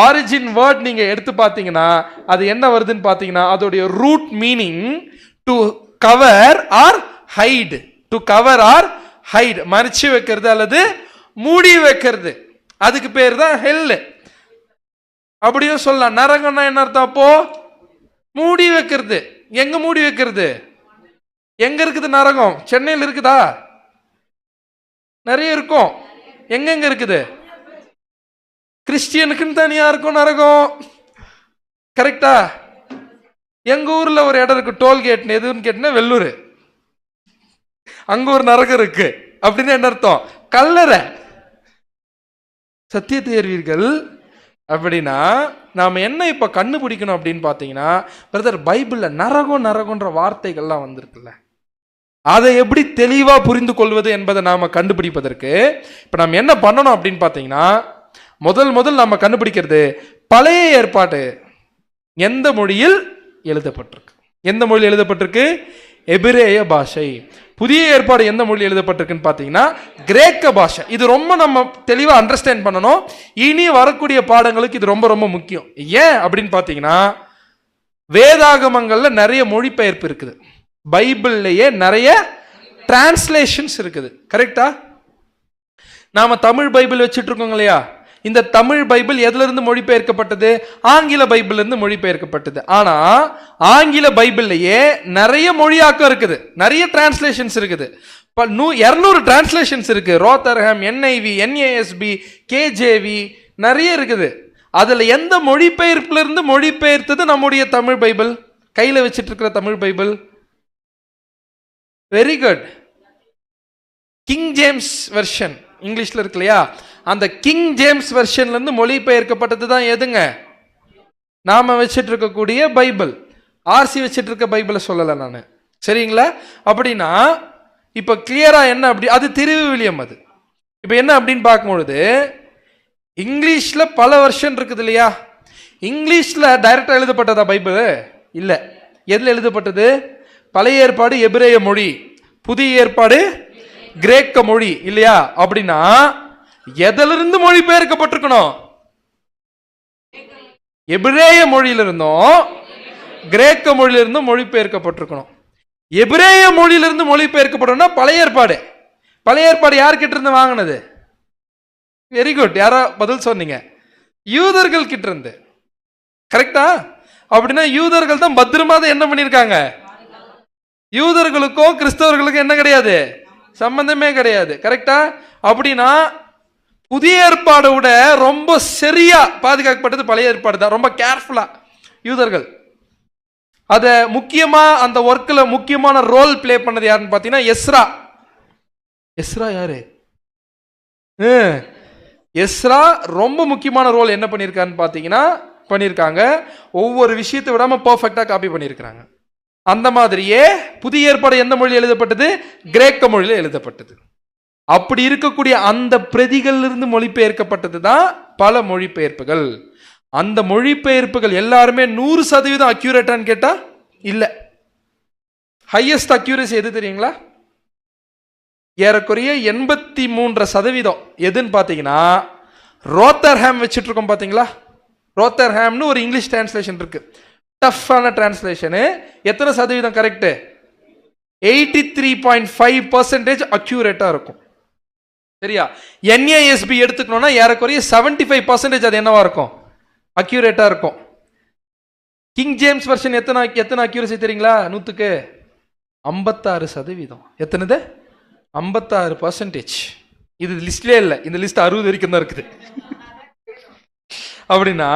A: ஆரிஜின் வேர்ட் நீங்க எடுத்து பார்த்தீங்கன்னா அது என்ன வருதுன்னு பார்த்தீங்கன்னா, அதோடைய root meaning to cover or hide. To cover or hide, மறைச்சு வைக்கிறது அல்லது மூடி வைக்கிறது, அதுக்கு பேர் தான் ஹெல். அப்படியும் சொல்லலாம். நரகம்னா என்ன அர்த்தம்? அப்போ மூடி வைக்கிறது. எங்க மூடி வைக்கிறது? எங்க இருக்குது நரகம்? சென்னையில் இருக்குதா? நிறைய இருக்கும். எங்கெங்க இருக்குது? கிறிஸ்டியனுக்குன்னு தனியா இருக்கும் நரகம். கரெக்டா? எங்க ஊர்ல ஒரு இடம் இருக்கு, டோல்கேட். எதுன்னு கேட்டீங்கன்னா வெள்ளூர். அங்க ஒரு நரகம் இருக்கு. அப்படின்னு என்ன அர்த்தம்? கல்லறை. சத்தியத்தை அறிவீர்கள். அப்படின்னா நாம என்ன இப்ப கண்டுபிடிக்கணும் அப்படின்னு பாத்தீங்கன்னா, பிரதர் பைபிள்ல நரகம் நரகன்ற வார்த்தைகள்லாம் வந்திருக்குல்ல, அதை எப்படி தெளிவா புரிந்து கொள்வது என்பதை நாம கண்டுபிடிப்பதற்கு இப்ப நம்ம என்ன பண்ணணும் அப்படின்னு பாத்தீங்கன்னா, முதல் நம்ம கண்டுபிடிக்கிறது பழைய ஏற்பாடு எந்த மொழியில் எழுதப்பட்டிருக்கு. எந்த மொழியில் எழுதப்பட்டிருக்கு? எபிரேய பாஷை. புதிய ஏற்பாடு எந்த மொழியில் எழுதப்பட்டிருக்குன்னு பார்த்தீங்கன்னா கிரேக்க பாஷை. இது ரொம்ப நம்ம தெளிவாக அண்டர்ஸ்டாண்ட் பண்ணணும். இனி வரக்கூடிய பாடங்களுக்கு இது ரொம்ப ரொம்ப முக்கியம். ஏன் அப்படின்னு பார்த்தீங்கன்னா, வேதாகமங்கள்ல நிறைய மொழிபெயர்ப்பு இருக்குது, பைபிள்லேயே நிறைய டிரான்ஸ்லேஷன்ஸ் இருக்குது. கரெக்டா? நாம தமிழ் பைபிள் வச்சுட்டு இருக்கோம் இல்லையா, இந்த தமிழ் பைபிள் எதுல இருந்து மொழிபெயர்க்கப்பட்டது? ஆங்கில பைபிள் இருந்து மொழிபெயர்க்கப்பட்டது. ஆனா ஆங்கில பைபிள்லயே நிறைய மொழியாக்கம் இருக்குது, நிறைய டிரான்ஸ்லேஷன்ஸ் இருக்குது. 200 டிரான்ஸ்லேஷன்ஸ் இருக்கு. ரோத்தர்ஹாம், என்ஐவி, என்ஏஎஸ்பி, கேஜேவி நிறைய இருக்குது. அதுல எந்த மொழிபெயர்ப்புல இருந்து மொழிபெயர்த்தது நம்முடைய தமிழ் பைபிள், கையில வச்சிட்டு இருக்கிற Tamil Bible? Very good. King James version இங்கிலீஷ்ல இருக்கு இல்லையா, அந்த கிங் ஜேம்ஸ் வெர்ஷன்ல இருந்து மொழிபெயர்க்கப்பட்டது தான் எதுங்க? நாம வச்சிட்டு இருக்கக்கூடிய பைபிள். ஆர்சி வச்சிட்டு இருக்க பைபிளை சொல்லல நான், சரிங்களா? அப்படின்னா இப்ப கிளியரா என்ன அப்படி, அது திருவிவிலியம். அது இப்ப என்ன அப்படின்னு பார்க்கும்பொழுது இங்கிலீஷ்ல பல வெர்ஷன் இருக்குது இல்லையா. இங்கிலீஷ்ல டைரக்டா எழுதப்பட்டதா பைபிள்? இல்ல. எதுல எழுதப்பட்டது? பழைய ஏற்பாடு எபிரேய மொழி, புதிய ஏற்பாடு கிரேக்க மொழி இல்லையா. அப்படின்னா எதிலிருந்து மொழிபெயர்க்கப்பட்டிருக்கணும்? எபிரேய மொழியிலிருந்தும் கிரேக்க மொழியிலிருந்தும் மொழிபெயர்க்கப்பட்டிருக்கணும். எபிரேய மொழியிலிருந்து மொழிபெயர்க்கப்படணும்னா பழைய ஏற்பாடு. பழைய ஏற்பாடு யார்கிட்ட இருந்து வாங்கினது? வெரி குட், யாரா பதில் சொன்னீங்க? யூதர்கள் கிட்ட இருந்து. கரெக்டா? அப்படின்னா யூதர்கள் தான் பத்திரமா தான் என்ன பண்ணிருக்காங்க. யூதர்களுக்கும் கிறிஸ்தவர்களுக்கும் என்ன கிடையாது, சம்பந்தமே கிடையாது. கரெக்டா? அப்படின்னா புதிய ஏற்பாடை விட ரொம்ப சரியா பாதுகாக்கப்பட்டது பழைய ஏற்பாடு தான், ரொம்ப கேர்ஃபுல்லா யூதர்கள். அத முக்கியமா அந்த ஒர்க்ல முக்கியமான ரோல் பிளே பண்ணது யாருன்னு பாத்தீங்கன்னா எஸ்ரா. எஸ்ரா யாரு? எஸ்ரா ரொம்ப முக்கியமான ரோல் என்ன பண்ணியிருக்காருன்னு பாத்தீங்கன்னா பண்ணியிருக்காங்க. ஒவ்வொரு விஷயத்தை விடாம பர்ஃபெக்டா காப்பி பண்ணியிருக்கிறாங்க. அந்த மாதிரியே புதிய ஏற்பாடு எந்த மொழியில் எழுதப்பட்டது? கிரேக்க மொழியில் எழுதப்பட்டது. அப்படி இருக்கக்கூடிய அந்த பிரதிகள் இருந்து மொழிபெயர்க்கப்பட்டது தான் பல மொழிபெயர்ப்புகள். அந்த மொழிபெயர்ப்புகள் எல்லாருமே 100% அக்யூரேட்டான்னு கேட்டா இல்ல. ஹையஸ்ட் அக்யூரசி எது தெரியுங்களா? ஏறக்குறைய 83% எதுன்னு பாத்தீங்கன்னா ரோத்தர்ஹாம் வச்சுட்டு இருக்கோம் பாத்தீங்களா. ரோத்தர்ஹாம்னு ஒரு இங்கிலீஷ் டிரான்ஸ்லேஷன் இருக்கு, டஃப்பான டிரான்ஸ்லேஷனு. எத்தனை சதவீதம் கரெக்ட்? 83.5% அக்யூரேட்டா இருக்கும். சரியா? என்ஏஎஸ்பி எடுத்துக்கணும்னா ஏறக்குறைய 75% அது என்னவா இருக்கும்? அக்யூரேட்டா இருக்கும். கிங் ஜேம்ஸ் வெர்ஷன் எத்தனை அக்யூரசி தெரியுங்களா? 100க்கு 56%. எத்தனது? 56%. இது லிஸ்ட்லயே இல்லை, இந்த லிஸ்ட் 60 வரைக்கும் தான் இருக்குது. அப்படின்னா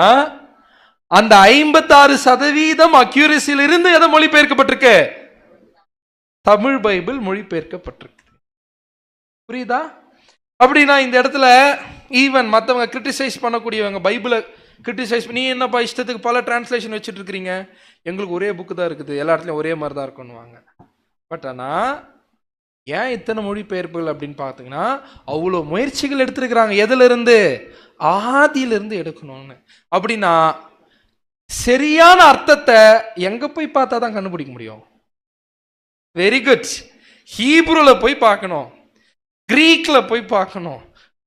A: அந்த 56% அக்யூரசியில் இருந்து எதை மொழிபெயர்க்கப்பட்டிருக்கு? தமிழ் பைபிள் மொழிபெயர்க்கப்பட்டிருக்கு. புரியுதா? அப்படின்னா இந்த இடத்துல ஈவன் மற்றவங்க கிரிட்டிசைஸ் பண்ணக்கூடியவங்க பைபிளை கிரிட்டிசைஸ் பண்ணி, என்னப்பா இஷ்டத்துக்கு பல டிரான்ஸ்லேஷன் வச்சுட்டு இருக்கிறீங்க, எங்களுக்கு ஒரே புக்கு தான் இருக்குது, எல்லா இடத்துலையும் ஒரே மாதிரி தான் இருக்கும்னுவாங்க. பட் ஆனால் ஏன் இத்தனை மொழிபெயர்ப்புகள் அப்படின்னு பார்த்தீங்கன்னா அவ்வளோ முயற்சிகள் எடுத்துருக்கிறாங்க. எதுல இருந்து? ஆதியிலிருந்து எடுக்கணும்னு. அப்படின்னா சரியான அர்த்தத்தை எங்க போய் பார்த்தா தான் கண்டுபிடிக்க முடியும்? Very good. ஹீப்ருல போய் பார்க்கணும், கிரீக்ல போய் பார்க்கணும்.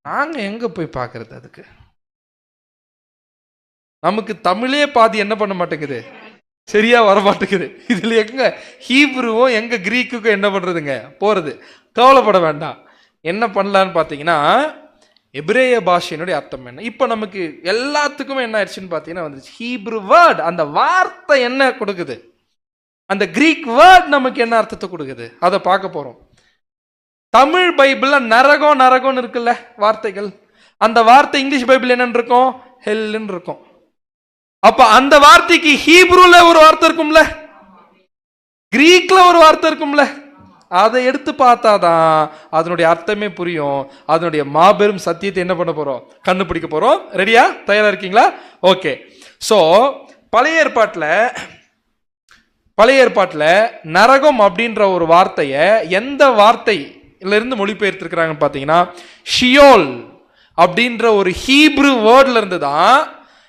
A: நாங்க எங்க போய் பார்க்கறது? அதுக்கு நமக்கு தமிழே பாதி என்ன பண்ண மாட்டேங்குது, சரியா வர மாட்டேங்குது. இதுல எங்க ஹீப்ருவும் எங்க கிரீக்குக்கும் என்ன பண்றதுங்க போறது? கவலைப்பட வேண்டாம். என்ன பண்ணலான்னு பார்த்தீங்கன்னா எபிரேய பாஷையினுடைய அர்த்தம் என்ன. இப்போ நமக்கு எல்லாத்துக்குமே என்ன ஆயிடுச்சுன்னு பார்த்தீங்கன்னா வந்துச்சு ஹீப்ரு வேர்ட். அந்த வார்த்தை என்ன கொடுக்குது, அந்த கிரீக் வேர்ட் நமக்கு என்ன அர்த்தத்தை கொடுக்குது, அதை பார்க்க போறோம். தமிழ் பைபிள்ல நரகம் நரகம்னு இருக்குல்ல வார்த்தைகள், அந்த வார்த்தை இங்கிலீஷ் பைபிள் என்னன்னு இருக்கும்? ஹெல்லுன்னு இருக்கும். அப்ப அந்த வார்த்தைக்கு ஹீப்ருல ஒரு வார்த்தை இருக்கும்ல, கிரீக்ல ஒரு வார்த்தை இருக்கும்ல, அதை எடுத்து பார்த்தாதான் அதனுடைய அர்த்தமே புரியும். அதனுடைய மாபெரும் சத்தியத்தை என்ன பண்ண போறோம்? கண்டுபிடிக்க போறோம். ரெடியா? தயாரா இருக்கீங்களா? ஓகே. சோ பழைய ஏற்பாட்டுல நரகம் அப்படின்ற ஒரு வார்த்தையை எந்த வார்த்தையில இருந்து மொழிபெயர்த்திருக்கிறாங்கன்னு பார்த்தீங்கன்னா ஷியோல் அப்படின்ற ஒரு ஹீப்ரு வேர்ட்ல இருந்து தான்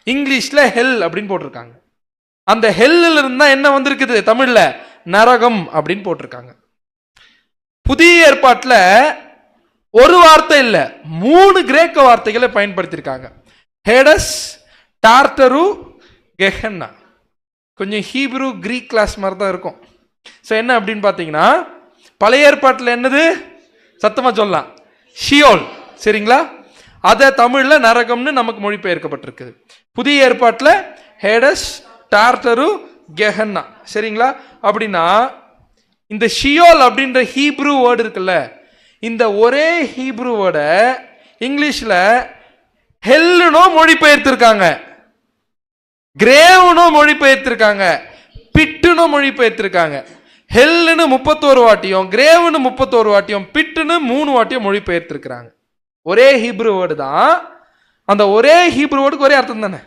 A: இங்கிலீஷ்ல ஹெல் அப்படின்னு போட்டிருக்காங்க. அந்த ஹெல்ல இருந்து தான் என்ன வந்திருக்குது தமிழ்ல? நரகம் அப்படின்னு போட்டிருக்காங்க. புதிய ஏற்பாட்டுல ஒரு வார்த்தை இல்ல, 3 கிரேக்க வார்த்தைகளை பயன்படுத்தியிருக்காங்க. Hades, Tartarus, Gehenna. கொஞ்சம் ஹீப்ரு கிரீக் கிளாஸ் மாதிரி தான் இருக்கும். ஸோ என்ன அப்படின்னு பார்த்தீங்கன்னா பழைய ஏற்பாட்டில் என்னது? சத்தமா சொல்லலாம், ஷியோல். சரிங்களா? அதை தமிழ்ல நரகம்னு நமக்கு மொழிபெயர்க்கப்பட்டிருக்குது. புதிய ஏற்பாட்டில் ஹேடஸ், டார்டரு, கெஹன்னா. சரிங்களா? அப்படின்னா இந்த ஷியோல் அப்படின்ற ஹீப்ரூ வேர்டு இருக்குல்ல, இந்த ஒரே ஹீப்ரூ வேர்டை இங்கிலீஷ்ல ஹெல்லுனோ மொழிபெயர்த்திருக்காங்க, கிரேவ்னோ மொழிபெயர்த்திருக்காங்க, பிட்டுனோ மொழிபெயர்த்திருக்காங்க. ஹெல்லுன்னு 31 வாட்டியும், கிரேவ்னு 31 வாட்டியும், பிட்டுன்னு 3 வாட்டியும் மொழிபெயர்த்திருக்கிறாங்க. ஒரே ஹீப்ரூ வேர்டு தான். அந்த ஒரே ஹீப்ரூ வேர்டுக்கு ஒரே அர்த்தம் தானே.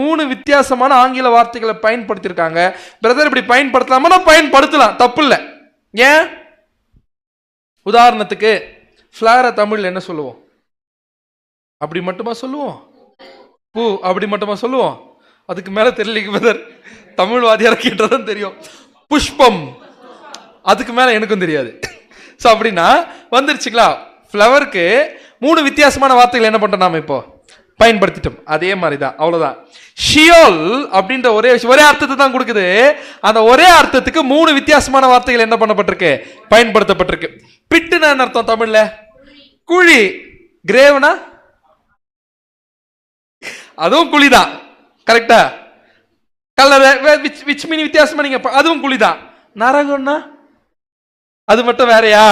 A: மூணு வித்தியாசமான ஆங்கில வார்த்தைகளை பயன்படுத்தியிருக்காங்க. பிரதர் இப்படி பயன்படுத்தலாமா? பயன்படுத்தலாம், தப்பு இல்லை. ஏன்? உதாரணத்துக்கு ஃபிளாரை தமிழ்ல என்ன சொல்லுவோம்? அப்படி மட்டுமா சொல்லுவோம்? பூ அப்படி மட்டுமா சொல்லுவோம்? அதுக்கு மேல தெரியல பிரதர், தமிழ் வாதியார கேட்டதான் தெரியும். புஷ்பம், அதுக்கு மேல எனக்கும் தெரியாது. ஸோ அப்படின்னா வந்துருச்சுங்களா? ஃப்ளவருக்கு 3 வித்தியாசமான வார்த்தைகள் என்ன பண்றோம் நாம இப்போ பயன்படுத்திட்டோம். அதே மாதிரி தான், அவ்வளவுதான். ஷியோல் அப்படின்ற ஒரே அர்த்தத்தை தான் கொடுக்குது. அந்த ஒரே அர்த்தத்துக்கு 3 வித்தியாசமான வார்த்தைகள் என்ன பண்ணப்பட்டிருக்கு, பயன்படுத்தப்பட்டிருக்கு. பிட்டுனா என்ன அர்த்தம் தமிழ்ல? குழி. கிரேவ்னா அதுவும் குழிதான், கரெக்டா? கல்லறை விச் மீன் வித்தியாசமா நீங்க, அதுவும் குழிதான். நரகம்னா அது மட்டும் வேறையா?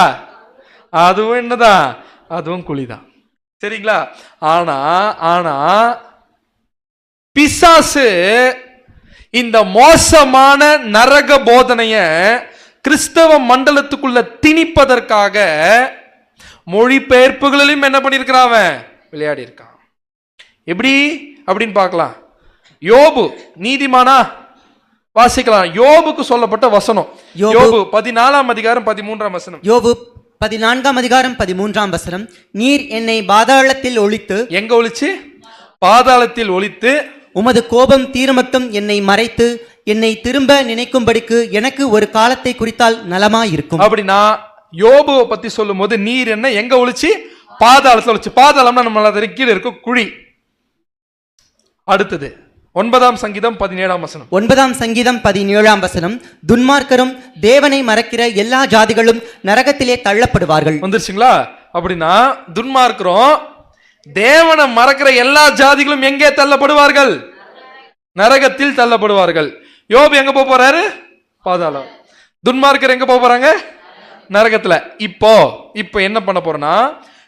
A: அதுவும் என்னதான், அதுவும் குழிதான். சரிங்களா? ஆனா பிசாசு இந்த மோசமான நரக போதனைய கிறிஸ்தவ மண்டலத்துக்குள்ள திணிப்பதற்காக மொழிபெயர்ப்புகளிலும் என்ன பண்ணிருக்கிறான், விளையாடி இருக்கான். எப்படி அப்படின்னு பார்க்கலாம். யோபு நீதிமானா? வாசிக்கலாம். யோபுக்கு சொல்லப்பட்ட வசனம், யோபு 14ஆம் அதிகாரம் 13ஆம் வசனம்.
B: யோபு 14ஆம் அதிகாரம் 13ஆம் வசனம். நீர் என்னை பாதாளத்தில் ஒளித்து, எங்க ஒளிச்சு? பாதாளத்தில் ஒளித்து, உமது கோபம் தீரமட்டும் என்னை மறைத்து என்னை திரும்ப நினைக்கும்படிக்கு எனக்கு ஒரு காலத்தை குறித்தால் நலமாயிருக்கும்.
A: அப்படின்னா யோபுவை பத்தி சொல்லும் போது நீர் என்ன எங்க ஒளிச்சு? பாதாளத்தில் ஒளிச்சு. பாதாளம்னா நம்ம கீழே இருக்கும் குழி. அடுத்தது 9ஆம் சங்கீதம் 17ஆம் வசனம்.
B: 9ஆம் சங்கீதம் 17ஆம் வசனம். துன்மார்க்கரும் தேவனை மறக்கிற எல்லா ஜாதிகளும் நரகத்திலே தள்ளப்படுவார்கள்.
A: வந்துருச்சுங்களா? அப்படின்னா துன்மார்க்கரும் தேவனை மறக்கிற எல்லா ஜாதிகளும் எங்கே தள்ளப்படுவார்கள்? நரகத்தில் தள்ளப்படுவார்கள். யோபு எங்க போறாரு? பாதாளம். துன்மார்க்கர் எங்க போறாங்க? நரகத்துல. இப்போ என்ன பண்ண போறோம்னா,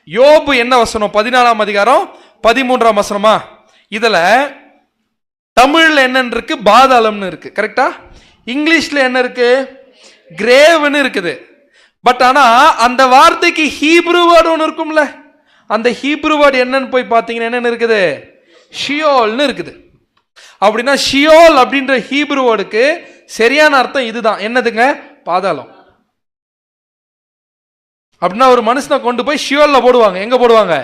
A: யோபு என்ன வசனம்? 14ஆம் அதிகாரம் 13ஆம் வசனமா? இதுல தமிழ்ல என்ன இருக்கு? பாதாளம்னு இருக்கு, கரெக்டா? இங்கிலீஷ்ல என்ன இருக்கு? கிரேவ்னு இருக்குது. பட் ஆனா அந்த வார்த்தைக்கு ஹீப்ரூ வேர்டு ஒன்று இருக்கும்ல, அந்த ஹீப்ரூ வேர்டு என்னன்னு போய் பார்த்தீங்கன்னா என்னன்னு இருக்குது? ஷியோல்னு இருக்குது. அப்படின்னா ஷியோல் அப்படின்ற ஹீப்ரூ வேர்டுக்கு சரியான அர்த்தம் இதுதான். என்னதுங்க? பாதாளம். அப்படின்னா ஒரு மனுஷனை கொண்டு போய் ஷியோல்ல போடுவாங்க. எங்க போடுவாங்க?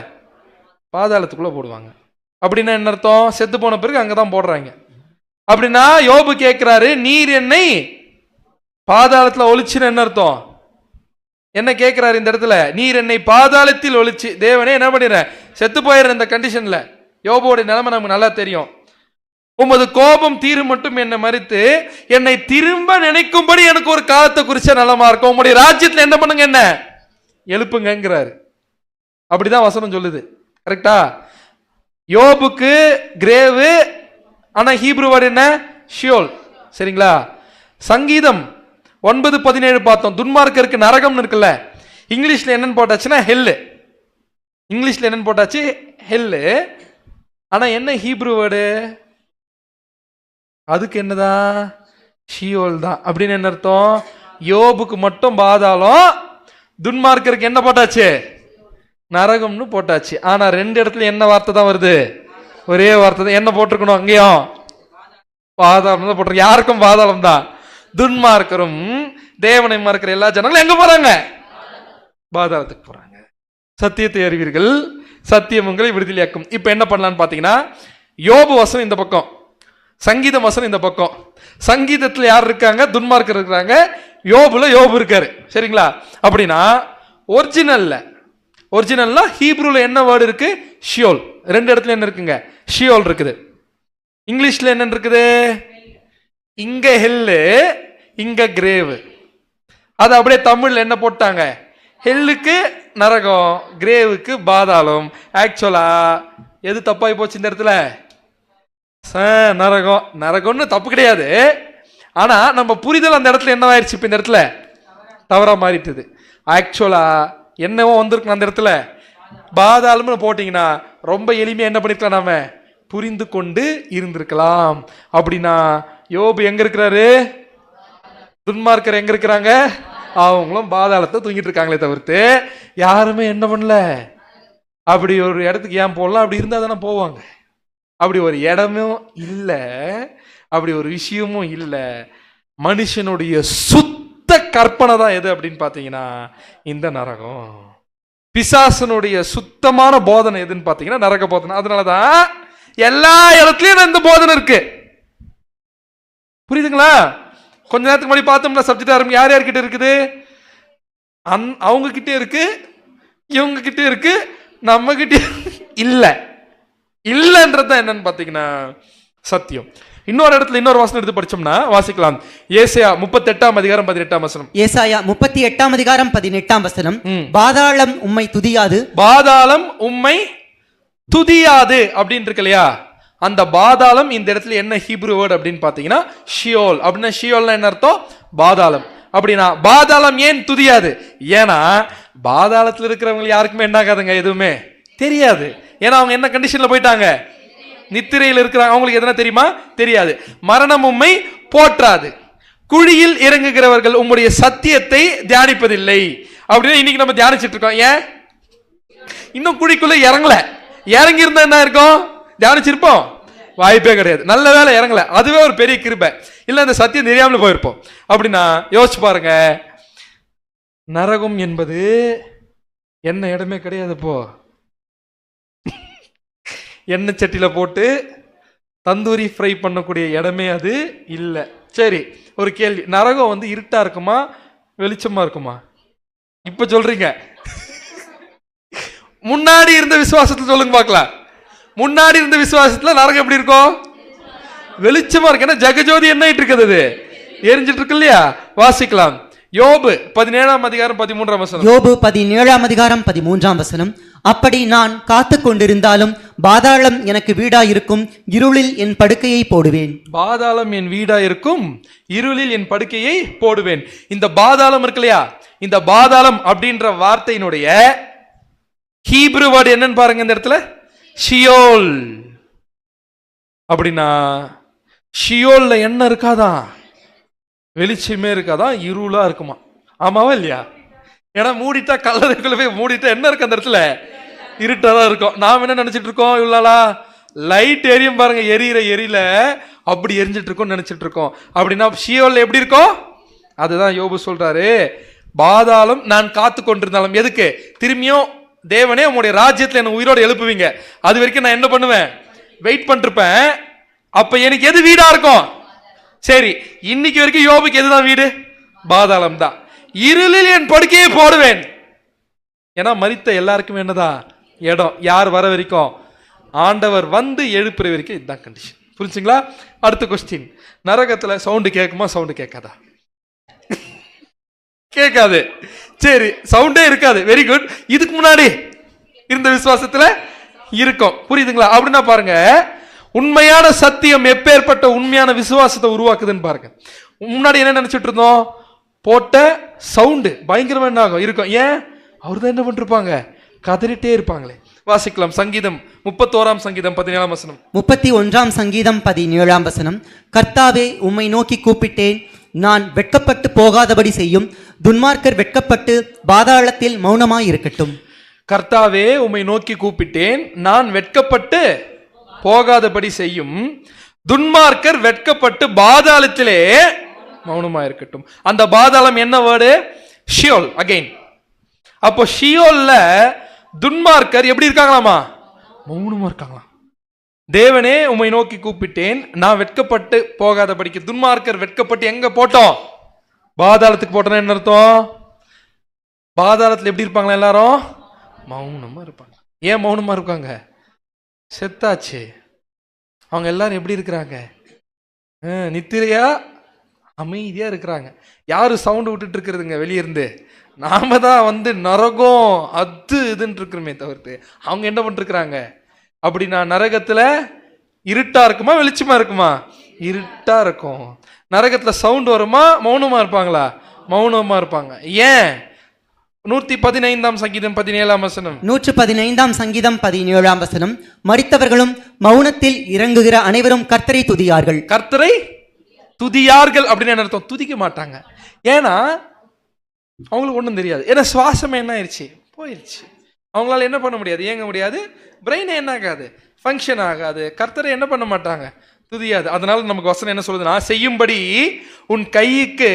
A: பாதாளத்துக்குள்ள போடுவாங்க. அப்படின்னா என்ன அர்த்தம்? செத்து போன பிறகு அங்கதான் போடுறாங்க. அப்படின்னா யோபு கேட்கிறாரு, நீர் என்னை பாதாளத்துல ஒளிச்சுன்னு என்ன அர்த்தம்? என்ன கேட்கிறாரு இந்த இடத்துல? நீர் என்னை பாதாளத்தில் ஒளிச்சு. தேவனே என்ன பண்ணிடுற? செத்து போயிடுற இந்த கண்டிஷன்ல. யோபுவோட நிலைமை நமக்கு நல்லா தெரியும். உமது கோபம் தீரும் மட்டும் என்னை மறித்து என்னை திரும்ப நினைக்கும்படி எனக்கு ஒரு காலத்தை குறிச்ச நலமா இருக்கும். உங்களுடைய ராஜ்யத்துல என்ன பண்ணுங்க, என்ன எழுப்புங்கிறாரு. அப்படிதான் வசனம் சொல்லுது, கரெக்டா? யோபுக்கு கிரேவு, ஆனா ஹீப்ரூ வேர்டு என்ன? ஷியோல். சரிங்களா? சங்கீதம் 9:17 பார்த்தோம். துன்மார்க்கருக்கு நரகம்னு இருக்குல்ல, இங்கிலீஷ்ல என்னன்னு போட்டாச்சுன்னா ஹெல்லு. இங்கிலீஷ்ல என்னன்னு போட்டாச்சு? ஹெல்லு. ஆனா என்ன ஹீப்ரூ வேர்டு? அதுக்கு என்னதான்? ஷியோல் தான். அப்படின்னு என்ன அர்த்தம்? யோபுக்கு மட்டும் பாதாளம், துன்மார்க்கருக்கு என்ன போட்டாச்சு? நரகம்னு போட்டாச்சு. ஆனா 2 இடத்துல என்ன வார்த்தை தான் வருது? ஒரே வார்த்தை தான். என்ன போட்டிருக்கணும் அங்கேயும்? பாதாளம் தான் போட்டிருக்கு. யாருக்கும் பாதாளம் தான். துன்மார்க்கரும் தேவனை மறக்கிற எல்லா ஜனங்களும் எங்க போறாங்க? பாதாளத்துக்கு போறாங்க. சத்தியத்தை அறிவீர்கள், சத்தியம் உங்களை விடுதலையாக்கும். இப்ப என்ன பண்ணலான்னு பாத்தீங்கன்னா, யோபு வசனம் இந்த பக்கம், சங்கீத வசனம் இந்த பக்கம். சங்கீதத்துல யார் இருக்காங்க? துன்மார்க்கர் இருக்கிறாங்க. யோபுல யோபு இருக்காரு. சரிங்களா? அப்படின்னா ஒரிஜினல்னா ஹீப்ரூல என்ன வேர்டு இருக்கு? ஷியோல். 2 இடத்துல என்ன இருக்குங்க? ஷியோல் இருக்குது. இங்கிலீஷ்ல என்ன இருக்குது? இங்க ஹெல்லு, இங்க கிரேவ். அது அப்படியே தமிழ்ல என்ன போட்டாங்க? ஹெல்லுக்கு நரகம், கிரேவுக்கு பாதாளம். ஆக்சுவலா எது தப்பாகி போச்சு இந்த இடத்துல? நரகம். நரகம்னு தப்பு கிடையாது. ஆனா நம்ம புரிதல் அந்த இடத்துல என்னவாயிருச்சு? இப்ப இந்த இடத்துல தவறா மாறிட்டுது. ஆக்சுவலா என்னவோ வந்திருக்கணும் அந்த இடத்துல. பாதாளம்னு போட்டீங்கன்னா ரொம்ப எளிமையா என்ன பண்ணிருக்கலாம்? நாம புரிந்து கொண்டு இருந்திருக்கலாம். அப்படின்னா யோபு எங்க இருக்கிறாரு? துன்மார்க்கர் எங்க இருக்கிறாங்க? அவங்களும் பாதாளத்தை தூங்கிட்டு இருக்காங்களே தவிர்த்து யாருமே என்ன பண்ணல. அப்படி ஒரு இடத்துக்கு ஏன் போடலாம்? அப்படி இருந்தா தானே போவாங்க. அப்படி ஒரு இடமும் இல்லை, அப்படி ஒரு விஷயமும் இல்லை. மனுஷனுடைய சுத்த கற்பனை தான் எது அப்படின்னு பார்த்தீங்கன்னா இந்த நரகம். பிசாசனுடைய சுத்தமான போதனை எதுன்னு பார்த்தீங்கன்னா நரக போதனை. அதனாலதான் எல்லா இடத்துலயும் இந்த போதனை இருக்கு. புரியுதுங்களா? கொஞ்ச நேரத்துக்கு முன்னாடி பார்த்தோம்னா சப்ஜெக்ட் ஆரம்பி யார் யார்கிட்ட இருக்குது? அவங்க கிட்டே இருக்கு, இவங்க கிட்டே இருக்கு, நம்ம கிட்ட இல்லை. இல்லைன்றது என்னன்னு பார்த்தீங்கன்னா சத்தியம். இன்னொரு இடத்துல இன்னொரு வசனம் எடுத்து படிச்சோம்னா வாசிக்கலாம். ஏசாயா 38:18.
B: ஏசாயா 38:18 பாதாளம் உம்மை துதியாது.
A: பாதாளம் உம்மை துதியாது அப்படின்னு இருக்கு இல்லையா? அந்த பாதாளம் இந்த இடத்துல என்ன ஹீப்ரு வேர்ட் அப்படின்னு பார்த்தீங்கன்னா ஷியோல். அப்படின்னா ஷியோல்னா என்ன அர்த்தம்? பாதாளம். அப்படின்னா பாதாளம் ஏன் துதியாது? ஏன்னா பாதாளத்தில் இருக்கிறவங்க யாருக்குமே என்ன ஆகாதுங்க, எதுவுமே தெரியாது. ஏன்னா அவங்க என்ன கண்டிஷன்ல போயிட்டாங்க? நித்திரையில் இருக்கிறாங்க. அவங்களுக்கு எதனா தெரியுமா? தெரியாது. மரணம் உம்மை போற்றாது, குழியில் இறங்குகிறவர்கள் உம்முடைய சத்தியத்தை தியானிப்பதில்லை. அப்படின்னா இன்னைக்கு நம்ம தியானிச்சுட்டு இருக்கோம். ஏன் இன்னும் குழிக்குள்ள இறங்கல? இறங்கி இருந்தா என்ன இருக்கும்? தியானிச்சிருப்போம்? வாய்ப்பே கிடையாது. நல்ல வேலை இறங்கல, அதுவே ஒரு பெரிய கிருபை. இல்ல இந்த சத்தியம் தெரியாமல போயிருப்போம். அப்படின்னா யோசிச்சு பாருங்க, நரகம் என்பது என்ன இடமே கிடையாது. இப்போ எண்ணெய் சட்டியில போட்டு தந்தூரி ஃப்ரை பண்ணக்கூடிய இடமே அது இல்லை. சரி, ஒரு கேள்வி. நரகம் வந்து இருட்டா இருக்குமா வெளிச்சமா இருக்குமா? இப்ப சொல்றீங்க. முன்னாடி இருந்த விசுவாசத்துல சொல்லுங்க பார்க்கலாம். முன்னாடி இருந்த விசுவாசத்துல நரகம் எப்படி இருக்கும்? வெளிச்சமா இருக்கு. ஏன்னா ஜெகஜோதி என்ன இருக்குது? எரிஞ்சிட்டு இருக்கு இல்லையா? வாசிக்கலாம். யோபு 17:13.
B: யோபு 17:13. அப்படி நான் காத்து கொண்டிருந்தாலும் பாதாளம் எனக்கு வீடாயிருக்கும், இருளில் என் படுக்கையை போடுவேன்.
A: பாதாளம் என் வீடாயிருக்கும், இருளில் என் படுக்கையை போடுவேன். இந்த பாதாளம் இருக்கு இல்லையா? இந்த பாதாளம் அப்படின்ற வார்த்தையினுடைய ஹீப்ரு வேர்டு என்னன்னு பாருங்க. இந்த இடத்துல ஷியோல். அப்படின்னா ஷியோல்ல என்ன இருக்காதான்? வெளிச்சமே இருக்காதான், இருளா இருக்குமா? ஆமாவா இல்லையா? ஏன்னா மூடிட்டா கல்லறைக்குள்ள போய் மூடிட்டா என்ன இருக்கு? அந்த இடத்துல இருட்டாதான் இருக்கும். நாம் என்ன நினைச்சிட்டு இருக்கோம்? இவ்வளோ லைட் எரியும் பாருங்க, எரியல அப்படி எரிஞ்சிட்டு இருக்கோம் நினைச்சிட்டு இருக்கோம். அப்படின்னா ஷியோல்ல எப்படி இருக்கும்? அதுதான் யோபு சொல்றாரு. பாதாளம் நான் காத்து கொண்டிருந்தாலும், எதுக்கு? திரும்பியும் தேவனே உங்களுடைய ராஜ்யத்துல என்ன உயிரோடு எழுப்புவீங்க, அது வரைக்கும் நான் என்ன பண்ணுவேன்? வெயிட் பண்ணிருப்பேன். அப்ப எனக்கு எது வீடா இருக்கும்? சரி, இன்னைக்கு வரைக்கும் யோபுக்கு எதுதான் வீடு? பாதாளம் தான். இருளில் என் படுக்கையை போடுவேன். ஏன்னா மரித்த எல்லாருக்குமே என்னதான் இடம்? யார் வர வரைக்கும்? ஆண்டவர் வந்து எழுப்புற வரைக்கும். இதுதான் கண்டிஷன். புரிஞ்சுங்களா? அடுத்த கொஸ்டின். நரகத்துல சவுண்டு கேட்குமா? சவுண்டு கேட்காதா? கேட்காது. சரி, சவுண்டே இருக்காது. Very good. இதுக்கு முன்னாடி இருந்த விசுவாசத்துல இருக்கும். புரியுதுங்களா? அப்படின்னா பாருங்க, உண்மையான சத்தியம் எப்பேற்பட்ட உண்மையான விசுவாசத்தை உருவாக்குதுன்னு பாருங்க. முன்னாடி என்ன நினைச்சிட்டு இருந்தோம்? போட்ட சவுண்டு பயங்கரமா என்ன ஆகும்? இருக்கும். ஏன்? அவர் தான் என்ன பண்ணிருப்பாங்க? கதறிட்டே இருப்பாங்களே. வாசிக்கலாம். சங்கீதம் 31 17.
B: 31 சங்கீதம் 17. கர்த்தாவே, உம்மை நோக்கி கூப்பிட்டேன், நான் வெட்கப்பட்டு போகாதபடி செய்யும், துன்மார்க்கர் வெட்கப்பட்டு பாதாளத்தில் மௌனமாய் இருக்கட்டும்.
A: கர்த்தாவே, உம்மை நோக்கி கூப்பிட்டேன், நான் வெட்கப்பட்டு போகாதபடி செய்யும், துன்மார்க்கர் வெட்கப்பட்டு பாதாளத்திலே மௌனமா இருக்கட்டும். அந்த பாதாளம் என்ன வேர்டு? ஷியோல். அகைன். அப்போ ஷியோல்ல துன்மார்க்கர் எப்படி இருக்காங்களாமா? மௌனமா இருக்காங்களாம். தேவனே, உம்மை நோக்கி கூப்பிட்டேன், நான் வெட்கப்பட்டு போகாதபடிக்கு. துன்மார்க்கர் வெட்கப்பட்டு எங்க போட்டோம்? பாதாளத்துக்கு போட்டோம்னா என்ன அர்த்தம்? பாதாளத்துல எப்படி இருப்பாங்களா? எல்லாரும் மௌனமா இருப்பாங்க. ஏன் மௌனமா இருக்காங்க? செத்தாச்சு. அவங்க எல்லாரும் எப்படி இருக்கிறாங்க? நித்திரையா அமைதியா இருக்கிறாங்க. யாரு சவுண்டு விட்டுட்டு இருக்கிறதுங்க வெளியே இருந்து? நாம தான் வந்து நரகம் அது இதுன்னு இருக்கிறோமே தவிர்த்து அவங்க என்ன பண்ணிருக்கிறாங்க. அப்படின்னா நரகத்துல இருட்டா இருக்குமா வெளிச்சமா இருக்குமா? இருட்டா இருக்கும். நரகத்துல சவுண்ட் வருமா? மௌனமா இருப்பாங்களா? மௌனமா இருப்பாங்க. ஏன்? 115 சங்கீதம் 17 வசனம்.
B: 115 சங்கீதம் 17 வசனம், மரித்தவர்களும் மௌனத்தில் இறங்குகிற அனைவரும் கர்த்தரை துதியார்கள்.
A: கர்த்தரை துதியார்கள் அப்படின்னு என்ன அர்த்தம்? துதிக்க மாட்டாங்க. ஏன்னா அவங்களுக்கு ஒன்றும் தெரியாது. ஏன்னா சுவாசம் என்ன ஆயிடுச்சு? போயிடுச்சு. அவங்களால என்ன பண்ண முடியாது? இயங்க முடியாது. பிரெயின் என்ன ஆகாது? ஃபங்க்ஷன் ஆகாது. கர்த்தரை என்ன பண்ண மாட்டாங்க? துதியாது. அதனால நமக்கு வசனம் என்ன சொல்லுதுன்னா, செய்யும்படி உன் கைக்கு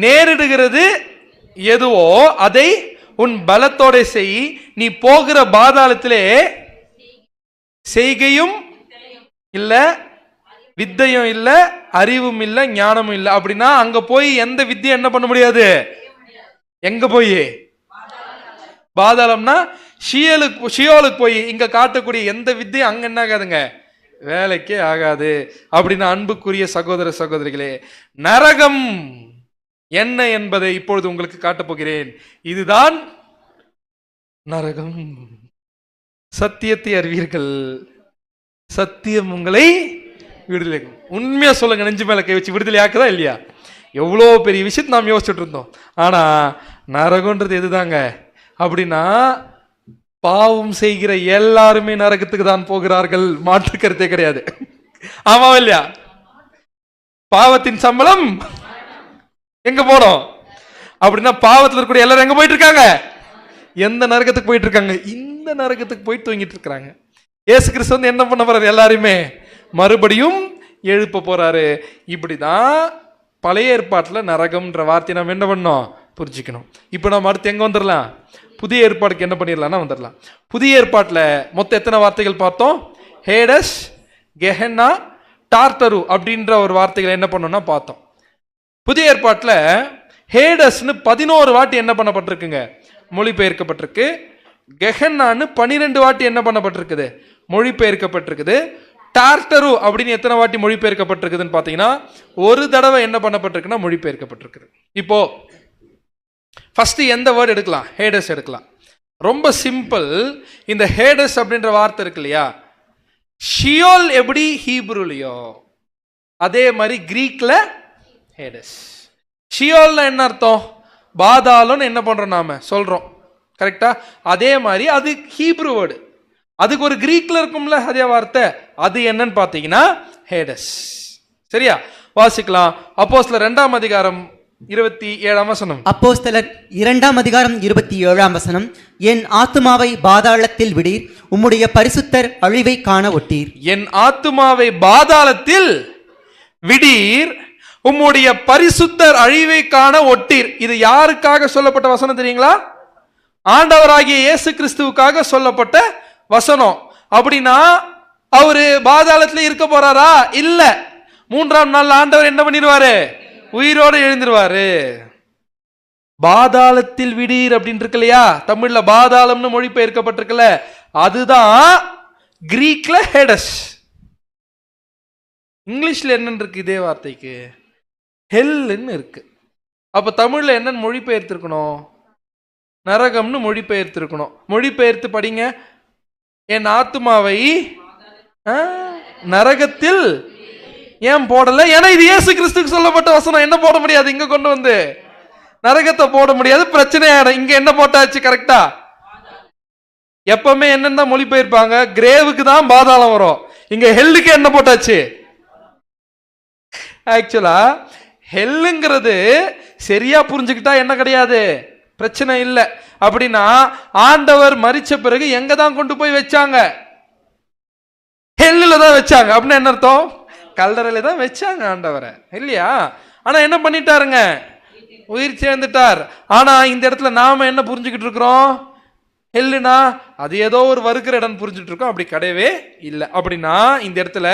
A: நேரிடுகிறது எதுவோ அதை உன் பலத்தோட செய், நீ போகிற பாதாளத்திலே செய்கையும் இல்ல, வித்தையும் இல்ல, அறிவும் இல்ல, ஞானமும் இல்ல. அப்படின்னா அங்க போய் எந்த வித்தியை என்ன பண்ண முடியாது? எங்க போய்? பாதாளம்னா ஷியோலுக்கு போய் இங்க காட்டக்கூடிய எந்த வித்தியும் அங்க என்ன ஆகாதுங்க? வேலைக்கே ஆகாது. அப்படின்னா அன்புக்குரிய சகோதர சகோதரிகளே, நரகம் என்ன என்பதை இப்பொழுது உங்களுக்கு காட்டப் போகிறேன். இதுதான் நரகம். சத்தியத்தை அறிவீர்கள், சத்தியம் உங்களை விடுதலை. உண்மையா சொல்லுங்க, நெஞ்சு மேல கை வச்சு விடுதலை ஆக்குதா இல்லையா? எவ்வளோ பெரிய விஷயத்தை நாம் யோசிச்சுட்டு இருந்தோம். ஆனா நரகம்ன்றது எதுதாங்க? அப்படின்னா பாவம் செய்கிற எல்லாருமே நரகத்துக்கு தான் போகிறார்கள், மாற்று கருத்தே கிடையாது. ஆமா இல்லையா? பாவத்தின் சம்பளம் எங்க போனோம்? அப்படின்னா பாவத்தில் இருக்கக்கூடிய எல்லாரும் எங்க போயிட்டு இருக்காங்க? எந்த நரகத்துக்கு போயிட்டு இருக்காங்க? இந்த நரகத்துக்கு போயிட்டு தூங்கிட்டு இருக்கிறாங்க. இயேசு கிறிஸ்து வந்து என்ன பண்ண போறாரு? எல்லாருமே மறுபடியும் எழுப்ப போறாரு. இப்படிதான் பழைய ஏற்பாட்டில் நரகம்ன்ற வார்த்தையை நம்ம என்ன பண்ணோம்? புரிஞ்சுக்கணும். இப்போ நம்ம அடுத்து எங்க வந்துடலாம்? புதிய ஏற்பாடுக்கு என்ன பண்ணிடலாம்னா வந்துடலாம். புதிய ஏற்பாட்டில் மொத்தம் எத்தனை வார்த்தைகள் பார்த்தோம்? ஹேடஸ், கெஹன்னா, டார்டரு அப்படின்ற ஒரு வார்த்தைகளை என்ன பண்ணோம்னா பார்த்தோம். புதிய ஏற்பாட்டில் ஹேடஸ்னு 11 வாட்டி என்ன பண்ணப்பட்டிருக்குங்க? மொழிபெயர்க்கப்பட்டிருக்கு. கெஹன்னான்னு 12 வாட்டி என்ன பண்ணப்பட்டிருக்குது? மொழிபெயர்க்கப்பட்டிருக்குது. டார்டரு அப்படின்னு எத்தனை வாட்டி மொழிபெயர்க்கப்பட்டிருக்குதுன்னு பார்த்தீங்கன்னா ஒரு தடவை என்ன பண்ணப்பட்டிருக்குன்னா மொழிபெயர்க்கப்பட்டிருக்குது. இப்போ ஃபர்ஸ்ட் எந்த வேர்டு எடுக்கலாம்? ஹேடஸ் எடுக்கலாம். ரொம்ப சிம்பிள். இந்த ஹேடஸ் அப்படின்ற வார்த்தை இருக்கு இல்லையா, ஷியோல் எப்படி ஹீப்ருலையோ அதே மாதிரி கிரீக்ல ஹேடஸ். ஷியோல்னா என்ன அர்த்தம்? பாதாளம்னு என்ன பண்றோம் நாம சொல்றோம், கரெக்டா? அதே மாதிரி அது ஹீப்ரு வேர்டு. அதுக்கு ஒரு கிரீக்ல இருக்கும்ல அதே வார்த்தை, அது என்னன்னு பார்த்தீங்கன்னா ஹேடஸ். சரியா? வாசிக்கலாம். அப்போஸ்தலர் 2ஆம் அதிகாரம் 27ஆம் வசனம்.
B: அப்போஸ்தலர் 2ஆம் அதிகாரம் 27ஆம் வசனம், என் ஆத்துமாவை பாதாளத்தில் விடீர், உம்முடைய பரிசுத்தர் அழிவை காண ஒட்டீர்.
A: என் ஆத்துமாவை பாதாளத்தில் விடீர், உம்முடைய பரிசுத்தர் அழிவை காண ஒட்டீர். இது யாருக்காக சொல்லப்பட்ட வசனம் தெரியுங்களா? ஆண்டவராகிய இயேசு கிறிஸ்துவுக்காக சொல்லப்பட்ட வசனம். அப்படின்னா அவரு பாதாளத்துல இருக்க போறாரா? இல்ல. 3ஆம் நாள் ஆண்டவர் என்ன பண்ணிடுவாரு? உயிரோடு எழுந்திருவாரு. பாதாளத்தில் விடீர் அப்படின்னு இருக்கு இல்லையா, தமிழ்ல பாதாளம்னு மொழிபெயர்க்கப்பட்டிருக்குல்ல, அதுதான் கிரீக்ல ஹேடஸ். இங்கிலீஷ்ல என்னன்னு இருக்கு இதே வார்த்தைக்கு? ஹெல்ன்னு இருக்கு. அப்ப தமிழ்ல என்னன்னு மொழிபெயர்த்திருக்கணும்? நரகம்னு மொழிபெயர்த்திருக்கணும். மொழிபெயர்த்து படிங்க. என் ஆத்துமாவை நரகத்தில் ஏன் போடல? ஏன்னா இது இயேசு கிறிஸ்துக்கு சொல்லப்பட்ட வசனம். என்ன போட முடியாது? இங்க கொண்டு வந்து நரகத்தை போட முடியாது, பிரச்சனையாயிடும். இங்க என்ன போட்டாச்சு? கரெக்டா? எப்பவுமே என்னன்னா மொழிபெயர்ப்பாங்க, கிரேவுக்கு தான் பாதாளம் வரும். இங்க ஹெல்லுக்கு என்ன போட்டாச்சு? ஆக்சுவலா ஹெல்லுங்கிறது சரியா புரிஞ்சுக்கிட்டா என்ன கிடையாது, பிரச்சனை இல்லை. அப்படின்னா ஆண்டவர் மரிச்ச பிறகு எங்க தான் கொண்டு போய் வச்சாங்க? ஹெல்லுல தான் வச்சாங்க. அப்படின்னா என்ன அர்த்தம்? கல்லறையில தான் வச்சாங்க ஆண்டவரை, இல்லையா? ஆனா என்ன பண்ணிட்டாருங்க? உயிர் சேர்ந்துட்டார். ஆனா இந்த இடத்துல நாம என்ன புரிஞ்சுக்கிட்டு இருக்கிறோம்? ஹெல்லுனா அது ஏதோ ஒரு வறுக்கிற இடம் புரிஞ்சுட்டு இருக்கோம். அப்படி கிடையவே இல்லை. அப்படின்னா இந்த இடத்துல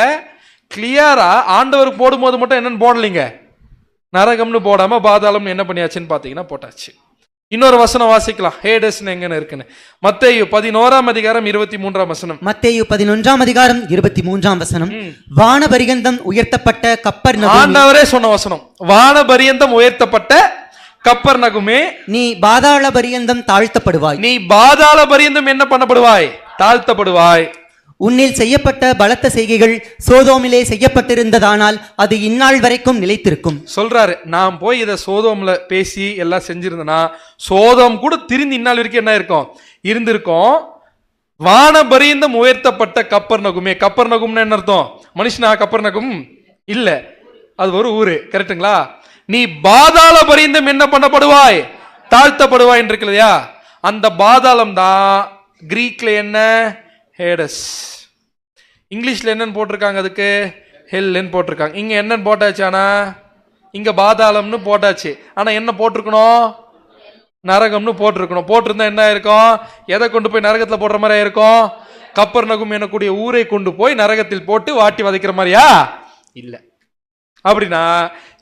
A: கிளியரா ஆண்டவருக்கு போடும்போது மட்டும் என்னன்னு போடலைங்க, நரகம்னு போடாம பாதாளம்னு என்ன பண்ணியாச்சுன்னு பாத்தீங்கன்னா போட்டாச்சு. இன்னொரு வசனம் வாசிக்கலாம், ஹேடஸ்னு எங்கன்னு இருக்குன்னு. மத்தேயு 11ஆம் அதிகாரம் 23ஆம் வசனம்.
B: மத்தேயு 11ஆம் அதிகாரம் 23ஆம் வசனம், வானபரியந்தம் உயர்த்தப்பட்ட கப்பர்நகூம்.
A: ஆண்டவரே சொன்ன வசனம். வானபரியந்தம் உயர்த்தப்பட்ட கப்பர்நகுமே,
B: நீ பாதாள பரியந்தம் தாழ்த்தப்படுவாய்.
A: நீ பாதாள பரியந்தம் என்ன பண்ணப்படுவாய்? தாழ்த்தப்படுவாய்.
B: உன்னில் செய்யப்பட்ட பலத்த செய்கைகள் சோதோமிலே செய்யப்பட்டிருந்ததானால் அது இந்நாள் வரைக்கும் நிலைத்திருக்கும்.
A: சொல்றாரு, நான் போய் இதை சோதோம்ல பேசி எல்லாம் செஞ்சிருந்தேன்னா சோதோம் கூட திருந்தி இந்நாள் வரைக்கும் என்ன இருக்கும்? இருந்திருக்கும். வானபரியந்தம் உயர்த்தப்பட்ட கப்பர்நகுமே. கப்பர்நகும்னு என்ன அர்த்தம்? மனுஷனா கப்பர்நகும் இல்ல, அது ஒரு ஊரு. கரெக்டுங்களா? நீ பாதாள பரியந்தம் என்ன பண்ணப்படுவாய்? தாழ்த்தப்படுவாய் இருக்கு இல்லையா? அந்த பாதாளம் தான் கிரீக்ல என்ன? ஹேடஸ். இங்கிலீஷ்ல என்னன்னு போட்டிருக்காங்க? அதுக்கு ஹெல்ன்னு போட்டிருக்காங்க. இங்க என்னன்னு போட்டாச்சு? ஆனா இங்க பாதாளம்னு போட்டாச்சு. ஆனா என்ன போட்டிருக்கணும்? நரகம்னு போட்டிருக்கணும். போட்டிருந்தா என்ன இருக்கும்? எதை கொண்டு போய் நரகத்துல போடுற மாதிரி இருக்கும்? கப்பர்நகும் எனக்கூடிய ஊரை கொண்டு போய் நரகத்தில் போட்டு வாட்டி வதைக்கிற மாதிரியா? இல்ல. அப்படின்னா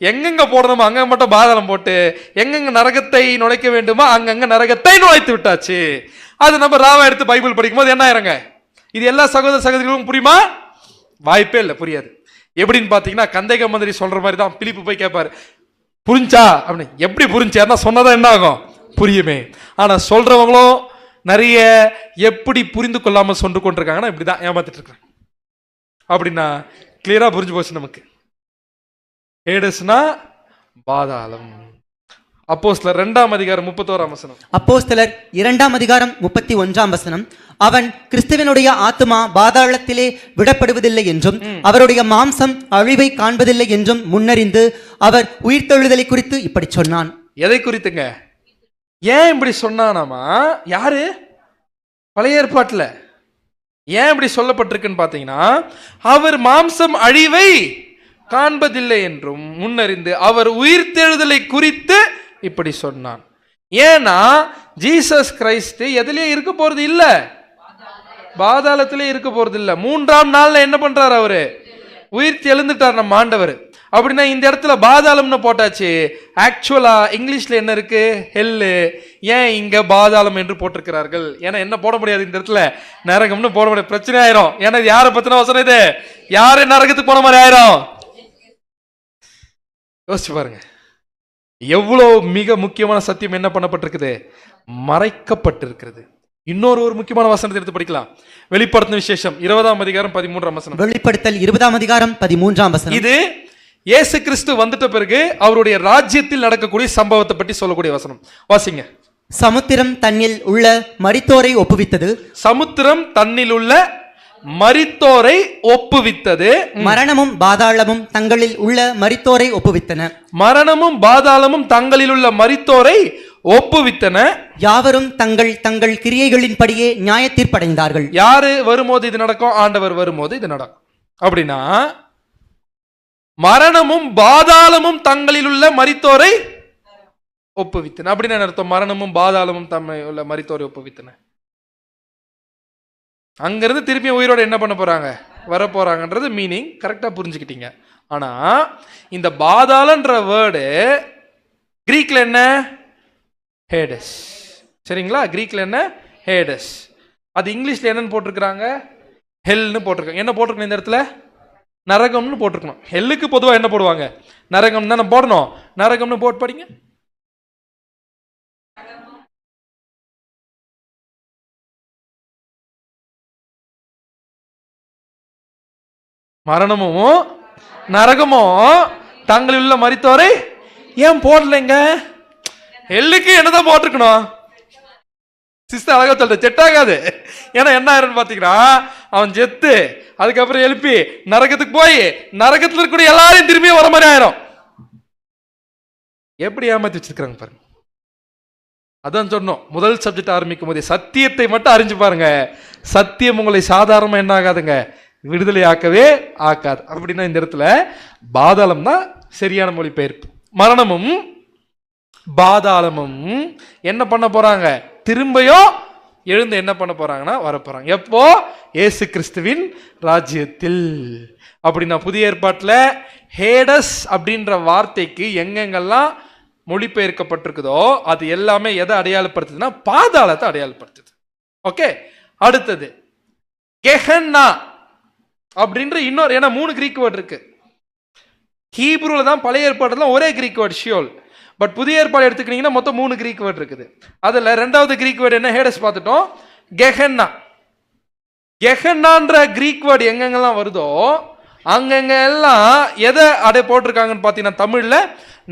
A: எங்கெங்க போடணுமோ அங்க மட்டும் பாதாளம் போட்டு எங்கெங்க நரகத்தை நுழைக்க வேண்டுமோ அங்கங்க நரகத்தை நுழைத்து விட்டாச்சு. அது நம்ம ராவா எடுத்து பைபிள் படிக்கும் போது என்ன ஆயிருங்க? இது எல்லா சகோதர சகோதரிகளும் புரியுமா? வாய்ப்பே இல்லை, புரியாது. எப்படின்னு பாத்தீங்கன்னா கந்தைக மந்திரி சொல்ற மாதிரி தான். பிலிப்பு போய் கேட்பாரு, புரிஞ்சா அப்படின்னு. எப்படி புரிஞ்சா சொன்னதான் என்ன ஆகும்? புரியுமே. ஆனா சொல்றவங்களும் நிறைய எப்படி புரிந்து கொள்ளாம சொன்று கொண்டிருக்காங்கன்னா இப்படிதான் ஏமாத்திட்டு இருக்காங்க. அப்படின்னா கிளியரா புரிஞ்சு போச்சு நமக்கு. ஹேடஸ்னா பாதாளம். அப்போஸ்தலர் 2:31.
B: அப்போஸ்தலர் 2:31. அவன் கிறிஸ்துவனுடைய ஆத்துமா பாதாளத்திலே விடப்படுவதில்லை என்றும் அவருடைய மாம்சம் அழிவை காண்பதில்லை என்றும் முன்னறிந்து அவர் உயிர்த்தெழுதலை குறித்து இப்படி சொன்னான்.
A: எதை குறித்துங்க? ஏன் இப்படி சொன்னானாமா? யாரு? பழைய ஏற்பாட்டுல ஏன் இப்படி சொல்லப்பட்டிருக்குன்னு பாத்தீங்கன்னா, அவர் மாம்சம் அழிவை காண்பதில்லை என்றும் முன்னறிந்து அவர் உயிர்த்தெழுதலை குறித்து இப்படி சொன்னான். ஏன்னா ஜீசஸ் கிரைஸ்ட் எதுலயே இருக்க போறது இல்ல, பாதாளத்திலே இருக்க போறது இல்ல. 3ஆம் நாள்ல என்ன பண்றாரு? அவரு உயிர்த்து எழுந்துட்டார் நம்ம ஆண்டவர். அப்படின்னா இந்த இடத்துல பாதாளம்னு போட்டாச்சு. ஆக்சுவலா இங்கிலீஷ்ல என்ன இருக்கு? ஹெல்லு. ஏன் இங்க பாதாளம் என்று போட்டிருக்கிறார்கள்? ஏன்னா என்ன போட முடியாது இந்த இடத்துல? நரகம்னு போட முடியாது, பிரச்சனை ஆயிரும். ஏன்னா யாரை பத்தின வசனம் இது? யாரு நரகத்துக்கு போன மாதிரி ஆயிரும்? யோசிச்சு பாருங்க. எவ்வளவு மிக முக்கியமான சத்தியம் என்ன பண்ணப்பட்டிருக்குது? மறைக்கப்பட்டிருக்கிறது. இன்னொரு முக்கியமான வசனத்தை எடுத்து படிக்கலாம். வெளிப்படுத்தின விசேஷம் 20:13.
B: வெளிப்படுத்தல் 20:13.
A: இது இயேசு கிறிஸ்து வந்துட்ட பிறகு அவருடைய ராஜ்யத்தில் நடக்கக்கூடிய சம்பவத்தை பற்றி சொல்லக்கூடிய வசனம். வாசிங்க.
B: சமுத்திரம் தன்னில் உள்ள மரித்தோரை ஒப்புவித்தது.
A: சமுத்திரம் தன்னில் உள்ள மரித்தோரை ஒப்புவித்தது.
B: மரணமும் பாதாளமும் தங்களில் உள்ள மரித்தோரை ஒப்புவித்தன.
A: மரணமும் பாதாளமும் தங்களில் உள்ள மரித்தோரை ஒப்புவித்தன.
B: யாவரும் தங்கள் தங்கள் கிரியைகளின்படியே நியாய தீர்ப்படைந்தார்கள்.
A: யாரு வரும்போது இது நடக்கும்? ஆண்டவர் வரும்போது இது நடக்கும். அப்படின்னா மரணமும் பாதாளமும் தங்களில் உள்ள மரித்தோரை ஒப்புவித்தன. அப்படின்னு என்ன அர்த்தம்? மரணமும் பாதாளமும் தம்மை உள்ள மரித்தோரை ஒப்புவித்தன. அங்கிருந்து திருப்பி உயிரோட என்ன பண்ண போறாங்க? வர போறாங்கன்றது மீனிங் கரெக்டா புரிஞ்சுக்கிட்டீங்க. ஆனா இந்த பாதாளன்ற வேர்டு கிரீக்ல என்ன? ஹேடஸ். சரிங்களா? கிரீக்ல என்ன? ஹேடஸ். அது இங்கிலீஷ்ல என்னன்னு போட்டிருக்காங்க? ஹெல்னு போட்டிருக்காங்க. என்ன போட்டிருக்கணும் இந்த இடத்துல? நரகம்னு போட்டிருக்கணும். ஹெல்லுக்கு பொதுவாக என்ன போடுவாங்க? நரகம் தானே போடணும். நரகம்னு போட்டு படிங்க. மரணமும் நரகமும் தங்களில் உள்ள மரித்தோரை ஏன் போடலைங்க? ஹெல்லுக்கு என்னதான் போட்டிருக்கணும்? சிஸ்டர் அழகா சொல்ற செட் ஆகாது. ஏன்னா என்ன ஆயிருன்னு பாத்தீங்கன்னா, அவன் செத்து அதுக்கப்புறம் எழுப்பி நரகத்துக்கு போய் நரகத்துல இருக்கக்கூடிய எல்லாரையும் திரும்பி வர மாதிரி ஆயிரும். எப்படி ஏமாத்தி வச்சிருக்காங்க பாருங்க. அதான் சொன்னோம் முதல் சப்ஜெக்ட் ஆரம்பிக்கும் போதே, சத்தியத்தை மட்டும் அறிஞ்சு பாருங்க. சத்தியம் உங்களை சாதாரணமா என்ன ஆகாதுங்க? விடுதலை ஆக்கவே ஆக்காது. அப்படின்னா இந்த இடத்துல பாதாளம் தான் சரியான மொழிபெயர்ப்பு. மரணமும் பாதாளமும் என்ன பண்ண போறாங்க? திரும்பியும் எழுந்து என்ன பண்ண போறாங்கன்னா வர போறாங்க. எப்போ? இயேசு கிறிஸ்துவின் ராஜ்யத்தில். அப்படின்னா புதிய ஏற்பாட்டில் ஹேடஸ் அப்படின்ற வார்த்தைக்கு எங்கெங்கெல்லாம் மொழிபெயர்க்கப்பட்டிருக்குதோ அது எல்லாமே எதை அடையாளப்படுத்துதுன்னா பாதாளத்தை அடையாளப்படுத்துது. ஓகே. அடுத்தது கெஹன்னா அப்படின்ற இன்னொரு, ஏன்னா 3 கிரீக் வேர்டு இருக்கு. ஹீப்ரூல தான் பழைய ஏற்பாடுல ஒரே கிரீக் வேர்டு ஷியோல். பட் புதிய ஏற்பாடு எடுத்துக்கிட்டீங்கன்னா மொத்தம் 3 கிரீக் வேர்ட் இருக்குது. அதுல 2வது கிரீக் வேர்டு என்ன? ஹேடஸ் பார்த்துட்டோம். கெஹென்னா. கெஹென்னான்ற கிரீக் வேர்டு எங்கெங்கெல்லாம் வருதோ அங்கங்க எல்லாம் எதை அடை போட்டிருக்காங்கன்னு பார்த்தீங்கன்னா தமிழ்ல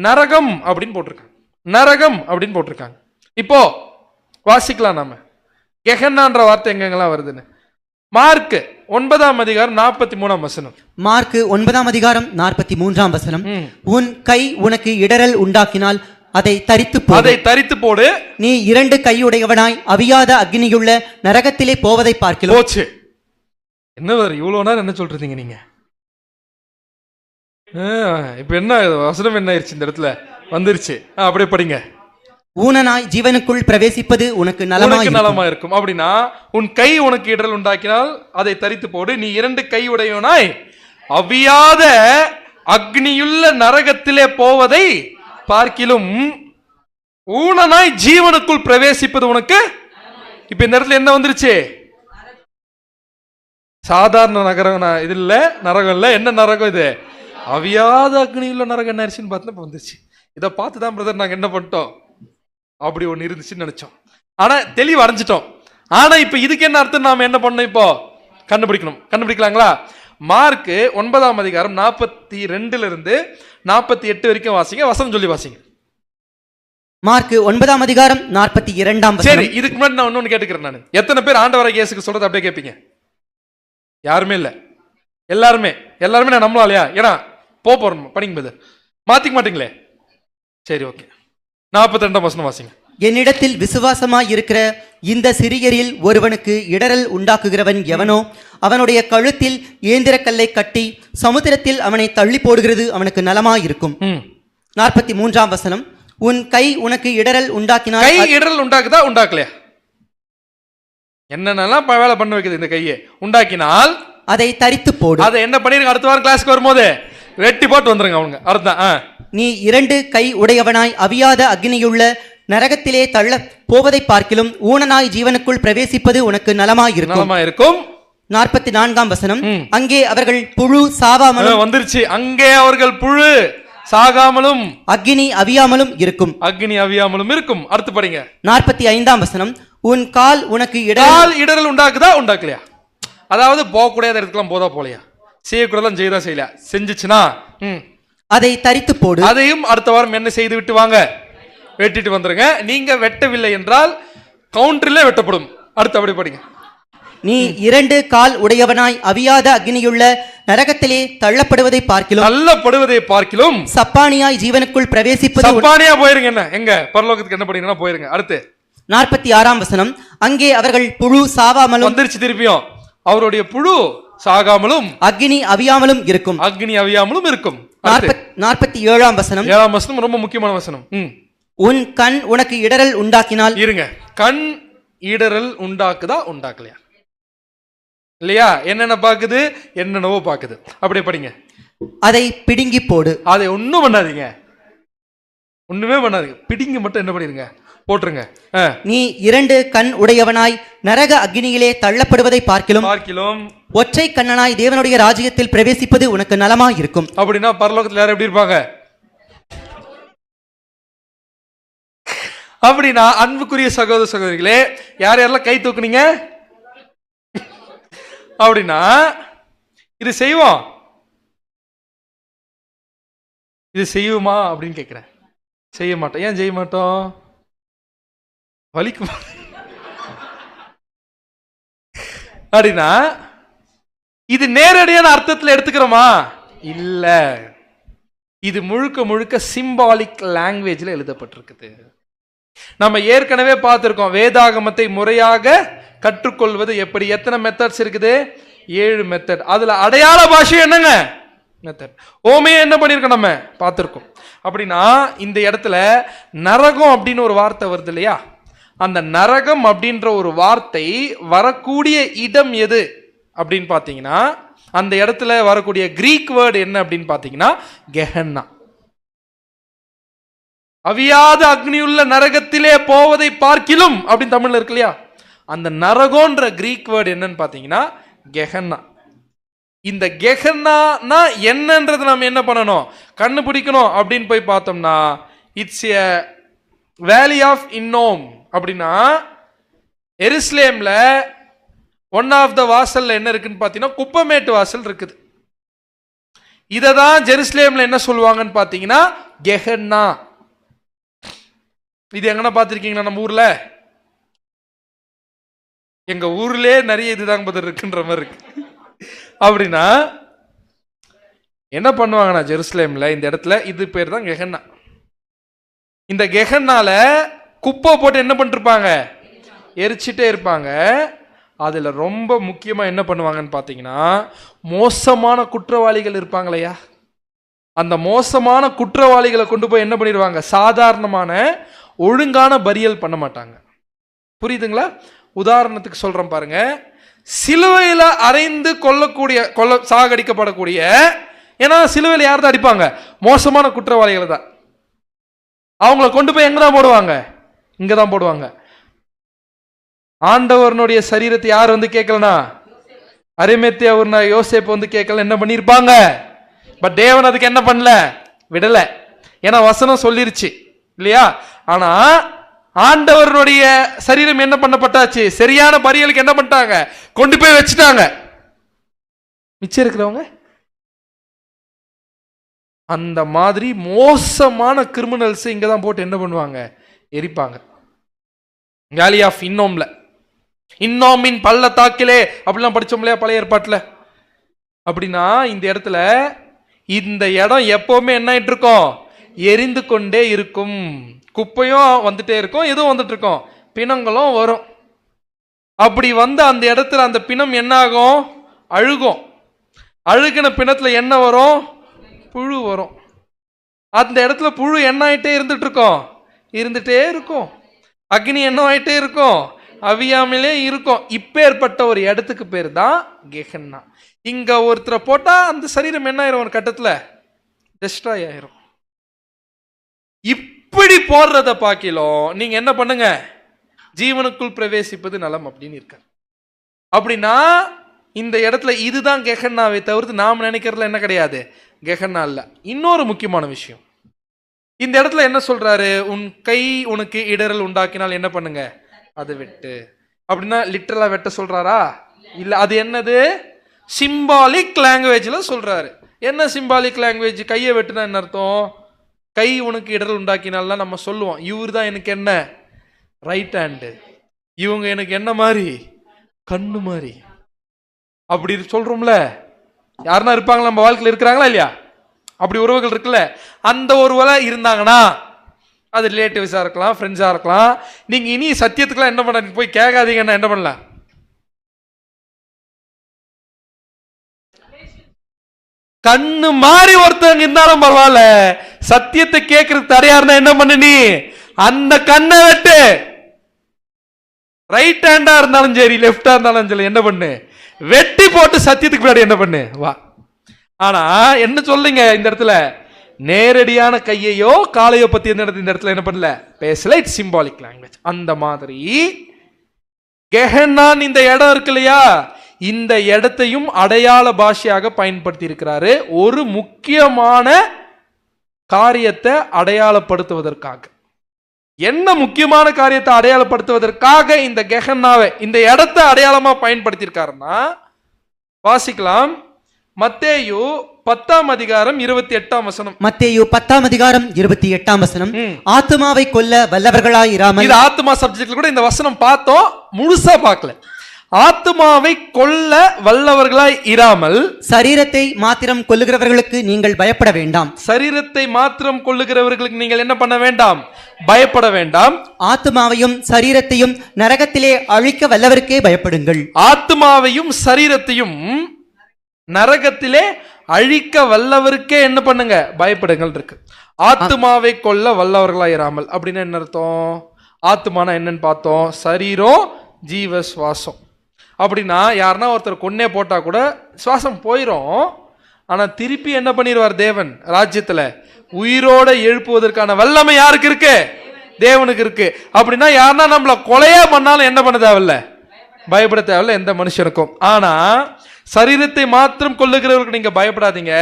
A: நரகம் அப்படின்னு போட்டிருக்காங்க. நரகம் அப்படின்னு போட்டிருக்காங்க. இப்போ வாசிக்கலாம் நாம கெஹென்னான்ற வார்த்தை எங்கெங்கெல்லாம் வருதுன்னு. மார்க் 9ஆம் அதிகாரம் 43ஆம் வசனம்.
B: மார்க் 9ஆம் அதிகாரம் 43ஆம் வசனம். உன் கை உனக்கு இடறல் உண்டாக்கினால் அதை தரித்து போடு.
A: அதை தரித்து போடு.
B: நீ 2 கையுடையவனாய் அவியாத அக்னியுள்ள நரகத்திலே போவதை பார்க்கலாம்.
A: போச்சு. என்ன இவ்வளவு நேரம் என்ன சொல்றீங்க நீங்க? இப்ப என்ன வசனம் என்ன ஆயிருச்சு? இந்த இடத்துல வந்துருச்சு. அப்படியே படிங்க.
B: ஊனனாய் ஜீவனுக்குள் பிரவேசிப்பது உனக்கு
A: நலமா இருக்கும். அப்படின்னா உன் கை உனக்கு இடரல் உண்டாக்கினால் அதை தரித்து போடு. நீ 2 கையுடையவனாய் அவியாத அக்னியுள்ள நரகத்திலே போவதை பார்க்கிலும் ஊனனாய் ஜீவனுக்குள் பிரவேசிப்பது உனக்கு. இப்ப இந்த இடத்துல என்ன வந்துருச்சு? சாதாரண நகரம் இது இல்ல, நரகம் இல்ல. என்ன நரகம் இது? அவியாத அக்னியுள்ள நரகம் என்ன ஆயிடுச்சுன்னு பார்த்தா வந்துருச்சு. இதை பார்த்துதான் பிரதர் நாங்க என்ன பண்ணிட்டோம், அப்படி ஒண்ணு இருந்துச்சுன்னு நினைச்சோம். ஆனா தெளிவு அடைஞ்சிட்டோம். ஆனா இப்ப இதுக்கு என்ன அர்த்தம் நாம என்ன பண்ணோம்? இப்போ கண்டுபிடிக்கணும். கண்டுபிடிக்கலாங்களா? மார்க் 9ஆம் அதிகாரம் 42 இருந்து 48 வரைக்கும் வாசிங்க. வசனம் சொல்லி வாசிங்க.
B: மார்க் 9ஆம் அதிகாரம் 42ஆம் வசனம்.
A: சரி, இதுக்கு முன்னாடி நான் இன்னொன்னு கேட்டுக்கிறேன். நான் எத்தனை பேர் ஆண்டவராகிய இயேசுக்கு சொல்றது அப்படியே கேட்பீங்க? யாருமே இல்ல. எல்லாருமே நான் நம்பலாலையா? ஏன்னா போறோம் படிங்க போது மாத்திக்க மாட்டீங்களே. சரி, ஓகே. 42ஆம் வசனம் வாசிங்க.
B: என்னிடத்தில் விசுவாசமாய் இருக்கிற இந்த சிறியரில் ஒருவனுக்கு இடரல் உண்டாக்குகிறவன் எவனோ அவனுடைய கழுத்தில் ஏந்திரக்கல்லை கட்டி சமுத்திரத்தில் அவனை தள்ளி போடுகிறது அவனுக்கு நலமாயிருக்கும். 43ஆம் வசனம். உன் கை உனக்கு இடரல் உண்டாக்கினால்.
A: கை இடரல் உண்டாக்குதா உண்டாக்கலையா? என்னென்னலாம் வேலை பண்ண வைக்குது இந்த கையை? உண்டாக்கினால்
B: அதை தரித்து போடு.
A: அதை என்ன பண்ணிருங்க? அடுத்த வாரம் கிளாஸ்க்கு வரும்போது வெட்டி போட்டு வந்துருங்க அவங்க. அர்த்தம்.
B: நீ 2 கை உடையவனாய் அவியாத அக்னியுள்ள நரகத்திலே தள்ள போவதை பார்க்கிலும் ஊனனாய் ஜீவனுக்குள் பிரவேசிப்பது உனக்கு நலமாயிருக்கும். 44ஆம் வசனம். அங்கே அவர்கள் புழு சாவாமலும். வந்துருச்சு.
A: அங்கே அவர்கள் புழு சாகாமலும்
B: அக்னி அவியாமலும் இருக்கும்.
A: அக்னி அவியாமலும் இருக்கும். அடுத்து படிங்க.
B: 45ஆம் வசனம். உன் கால் உனக்கு
A: இடரல் உண்டாக்குதா உண்டாக்கலையா? அதாவது போகக்கூடாத இடத்துக்குலாம் போதா போலையா? செய்யக்கூடாதான் செய்தா செய்யல. செஞ்சுச்சுன்னா
B: அதை தரித்து போடு.
A: அதையும் அடுத்த வாரம் என்ன செய்து விட்டு வாங்க, வெட்டிட்டு வந்துருங்க. நீங்க வெட்டவில்லை என்றால் கவுண்டரிலே வெட்டப்படும். அடுத்து அப்படி படிங்க.
B: நீ 2 கால் உடையவனாய் அவியாத அக்னியுள்ள நரகத்திலே தள்ளப்படுவதை பார்க்கிலும் சப்பானியாய் ஜீவனுக்குள் பிரவேசிப்பது.
A: சப்பானியா போயிருங்க. என்ன எங்க பரலோகத்துக்கு என்ன படிங்கன்னா போயிருங்க. அடுத்து
B: 46ஆம் வசனம். அங்கே அவர்கள் புழு சாவாமலும்.
A: வந்துருச்சு திருப்பியும். அவருடைய புழு சாகாமலும்
B: அக்னி அவியாமலும் இருக்கும்.
A: அக்னி அவியாமலும் இருக்கும்.
B: 47ஆம் வசனம்.
A: 7ஆம் வசனம் ரொம்ப முக்கியமான வசனம்.
B: உன் கண் உனக்கு இடரல் உண்டாக்கினால்.
A: இருங்க, கண் இடரல் உண்டாக்குதா உண்டாக்கலையா? இல்லையா? என்னென்ன பாக்குது, என்னென்னவோ பாக்குது. அப்படியே படிங்க.
B: அதை பிடுங்கி போடு.
A: அதை ஒண்ணும் பண்ணாதீங்க, ஒண்ணுமே பண்ணாதீங்க. பிடிங்க மட்டும் என்ன பண்ணிருங்க, போட்டுருங்க.
B: நீ 2 கண் உடையவனாய் நரக அக்னியிலே தள்ளப்படுவதை பார்க்கிலும் ஒற்றை கண்ணனாய் தேவனுடைய ராஜ்யத்தில் பிரவேசிப்பது உனக்கு நலமாயிருக்கும்.
A: அப்படின்னா பரலோகத்தில் யாரும் எப்படி இருப்பாங்க? அப்படின்னா அன்புக்குரிய சகோதர சகோதரிகளே, யார் யாரெல்லாம் கை தூக்குனீங்க? அப்படின்னா இது செய்வோம், இது செய்வோமா அப்படின்னு கேட்கிறேன். செய்ய மாட்டோம். ஏன் செய்ய மாட்டோம்? வலிக்குமா? அப்படின்னா இது நேரடியான அர்த்தத்தில் எடுத்துக்கிறோமா? இல்ல, இது முழுக்க முழுக்க சிம்பாலிக் லாங்குவேஜ்ல எழுதப்பட்டிருக்குது. நம்ம ஏற்கனவே பார்த்திருக்கோம் வேதாகமத்தை முறையாக கற்றுக்கொள்வது எப்படி. எத்தனை மெத்தட்ஸ் இருக்குது? 7 மெத்தட். அதுல அடையாள பாஷை என்னங்க மெத்தட். ஓமே என்ன பண்ணிருக்கோம் நம்ம பார்த்திருக்கோம். அப்படின்னா இந்த இடத்துல நரகம் அப்படின்னு ஒரு வார்த்தை வருது இல்லையா? அந்த நரகம் அப்படின்ற ஒரு வார்த்தை வரக்கூடிய இடம் எது அப்படின்னு பார்த்தீங்கன்னா, அந்த இடத்துல வரக்கூடிய கிரீக் வேர்டு என்ன அப்படின்னு பார்த்தீங்கன்னா கெஹன்னா. அவியாத அக்னியுள்ள நரகத்திலே போவதை பார்க்கிலும் அப்படின்னு தமிழ்ல இருக்கு இல்லையா? அந்த நரகோன்ற கிரீக் வேர்டு என்னன்னு பார்த்தீங்கன்னா கெஹன்னா. இந்த கெஹன்னா என்னன்றது நம்ம என்ன பண்ணணும், கண்டுபிடிக்கணும் அப்படின்னு போய் பார்த்தோம்னா இட்ஸ் எ வேலி ஆஃப் இன்னோம். அப்படின்னா எருசலேம்ல ஒன் ஆஃப் த வாசல்ல என்ன இருக்குன்னு பார்த்தீங்கன்னா குப்பமேட்டு வாசல் இருக்குது. இதை தான் ஜெருசலேம்ல என்ன சொல்லுவாங்கன்னு பார்த்தீங்கன்னா கெஹன்னா. இது எங்கன்னா பார்த்துருக்கீங்களா நம்ம ஊர்ல? எங்க ஊர்லயே நிறைய இதுதான் பதில் இருக்குன்ற மாதிரி இருக்கு. அப்படின்னா என்ன பண்ணுவாங்கன்னா ஜெருசலேம்ல இந்த இடத்துல இது பேர் தான் கெஹன்னா. இந்த கெஹன்னால குப்பை போட்டு என்ன பண்ணிருப்பாங்க, எரிச்சிட்டே இருப்பாங்க. அதுல ரொம்ப முக்கியமா என்ன பண்ணுவாங்கன்னு பாத்தீங்கன்னா மோசமான குற்றவாளிகள் இருப்பாங்களையா, அந்த மோசமான குற்றவாளிகளை கொண்டு போய் என்ன பண்ணிடுவாங்க, சாதாரணமான ஒழுங்கான பரியல் பண்ண மாட்டாங்க. புரியுதுங்களா? உதாரணத்துக்கு சொல்றேன் பாருங்க. சிலுவையில அறைந்து சாகடிக்கப்படக்கூடிய, ஏன்னா சிலுவையில் யார் தான் அடிப்பாங்க, மோசமான குற்றவாளிகளை தான். அவங்கள கொண்டு போய் எங்கதான் போடுவாங்க, இங்கதான் போடுவாங்க. ஆண்டவரனுடைய சரீரத்தை யார் வந்து கேட்கலனா, அரிமேத்தியா ஒரு யோசேப்பு வந்து கேட்கல, என்ன பண்ணிருப்பாங்க. பட் தேவன் அதுக்கு என்ன பண்ணல, விடல. ஏன்னா வசனம் சொல்லிருச்சு இல்லையா? ஆனா ஆண்டவருடைய சரீரம் என்ன பண்ணப்பட்டாச்சு, சரியான பரியலுக்கு என்ன பண்ணிட்டாங்க, கொண்டு போய் வச்சுட்டாங்க. மிச்சம் இருக்கிறவங்க அந்த மாதிரி மோசமான கிரிமினல்ஸ் இங்கதான் போட்டு என்ன பண்ணுவாங்க, எரிப்பாங்க. வேலி ஆஃப் இன்னோம்ல, இன்னோமின் பள்ளத்தாக்கிலே அப்படிலாம் படிச்சோம் இல்லையா பழைய ஏற்பாட்டுல. அப்படின்னா இந்த இடத்துல இந்த இடம் எப்பவுமே என்ன ஆயிட்டு இருக்கும், எரிந்து கொண்டே இருக்கும். குப்பையும் வந்துட்டே இருக்கும், எதுவும் வந்துட்டு இருக்கும், பிணங்களும் வரும். அப்படி வந்து அந்த இடத்துல அந்த பிணம் என்ன ஆகும், அழுகும். அழுகின பிணத்துல என்ன வரும், புழு வரும். அந்த இடத்துல புழு என்ன ஆயிட்டே இருந்துட்டே இருக்கும். அக்னி என்ன ஆயிட்டே இருக்கும், அவியாமலே இருக்கும். இப்பேற்பட்ட ஒரு இடத்துக்கு பேர் தான் கெஹன்னா. இங்க ஒருத்தரை போட்டா அந்த சரீரம் என்ன ஆயிரும், ஒரு கட்டத்துல டெஸ்ட்ராய் ஆயிரும். இப்படி போடுறத பாக்கிலும் நீங்க என்ன பண்ணுங்க, ஜீவனுக்குள் பிரவேசிப்பது நலம் அப்படின்னு இருக்க. அப்படின்னா இந்த இடத்துல இதுதான் கெஹன்னாவை தவிர்த்து நாம் நினைக்கிறதுல என்ன கிடையாது, கெஹன்னா இல்ல. இன்னொரு முக்கியமான விஷயம், இந்த இடத்துல என்ன சொல்றாரு, உன் கை உனக்கு இடரல் உண்டாக்கினால் என்ன பண்ணுங்க, அதை வெட்டு. அப்படின்னா லிட்டரலா வெட்ட சொல்றாரா, இல்ல. அது என்னது, சிம்பாலிக் லாங்குவேஜ்ல சொல்றாரு. என்ன சிம்பாலிக் லாங்குவேஜ், கையை வெட்டுனா என்ன அர்த்தம், கை உனக்கு இடரல் உண்டாக்கினால்தான் நம்ம சொல்லுவோம், இவர் தான் எனக்கு என்ன ரைட் ஹேண்டு, இவங்க எனக்கு என்ன மாதிரி கண்ணு மாதிரி, அப்படி சொல்றோம்ல. யாருன்னா இருப்பாங்களா நம்ம வாழ்க்கையில், இருக்கிறாங்களா இல்லையா? அப்படி உறவுகள் இருக்குல்ல, அந்த ஒரு வேளை இருந்தாங்கன்னா அது ரிலேட்டிவ்ஸா இருக்கலாம், ஃப்ரெண்ட்ஸா இருக்கலாம். நீங்க இனி சத்தியத்துக்குலாம் என்ன பண்ண போய் கேட்காதீங்கன்னா என்ன பண்ணலாம், கண்ணு மாறி ஒருத்தவங்க இருந்தாலும் பரவாயில்ல, சத்தியத்தை கேட்கறது தடையா இருந்தா என்ன பண்ணு, நீ அந்த கண்ணை வெட்டு. ரைட் ஹேண்டா இருந்தாலும் சரி, லெப்டா இருந்தாலும் சரி, என்ன பண்ணு, வெட்டி போட்டு சத்தியத்துக்கு பின்னாடி என்ன பண்ணு வா. ஆனா என்ன சொல்லுங்க இந்த இடத்துல, நேரடியான கையையோ காலையோ பத்தி இந்த இடத்துல என்ன பண்ணல, பேசல. It's symbolic language. அந்த மாதிரி கெஹன்னான் இந்த இடம் இருக்கு இல்லையா, இந்த இடத்தையும் அடையாள பாஷையாக பயன்படுத்தி இருக்கிறாரு, ஒரு முக்கியமான காரியத்தை அடையாளப்படுத்துவதற்காக. என்ன முக்கியமான காரியத்தை அடையாளப்படுத்துவதற்காக இந்த கெஹன்னாவை, இந்த இடத்தை அடையாளமா பயன்படுத்தி இருக்காருன்னா வாசிக்கலாம். மத்தேயு 10:28.
B: மத்தேயு 10:28. ஆத்துமாவை கொல்ல வல்லவர்களாய் இராமல்,
A: இது ஆத்துமா சப்ஜெக்ட்ல கூட இந்த வசனம் பார்த்தோம், முழுசா பார்க்கல. ஆத்துமாவை கொல்ல வல்லவர்களாய் இராமல்,
B: சரீரத்தை மாத்திரம் கொல்லுகிறவர்களுக்கு நீங்கள் பயப்பட வேண்டாம்.
A: சரீரத்தை மாத்திரம் கொல்லுகிறவர்களுக்கு நீங்கள் என்ன பண்ண வேண்டாம், பயப்பட வேண்டாம்.
B: ஆத்துமாவையும் சரீரத்தையும் நரகத்திலே அழிக்க வல்லவருக்கே பயப்படுங்கள்.
A: ஆத்துமாவையும் சரீரத்தையும் நரகத்திலே அழிக்க வல்லவருக்கே என்ன பண்ணுங்க, பயப்படுங்கள் இருக்கு. ஆத்துமாவை கொல்ல வல்லவர்களாய் இராமல் அப்படின்னு என்ன அர்த்தம், ஆத்துமானா என்னன்னு பார்த்தோம், சரீரம், ஜீவ சுவாசம். அப்படின்னா யாருன்னா ஒருத்தர் கொன்னே போட்டா கூட சுவாசம் போயிடும், ஆனா திருப்பி என்ன பண்ணிடுவார் தேவன் ராஜ்யத்துல, உயிரோட எழுப்புவதற்கான வல்லமை யாருக்கு இருக்கு, தேவனுக்கு இருக்கு. அப்படின்னா யாருன்னா நம்மள கொலையா பண்ணாலும் என்ன பண்ண தேவையில்ல, பயப்பட தேவையில்ல எந்த மனுஷனுக்கும். ஆனா சரீரத்தை மாத்திரம் கொல்லுகிறவர்களுக்கு நீங்க பயப்படாதீங்க,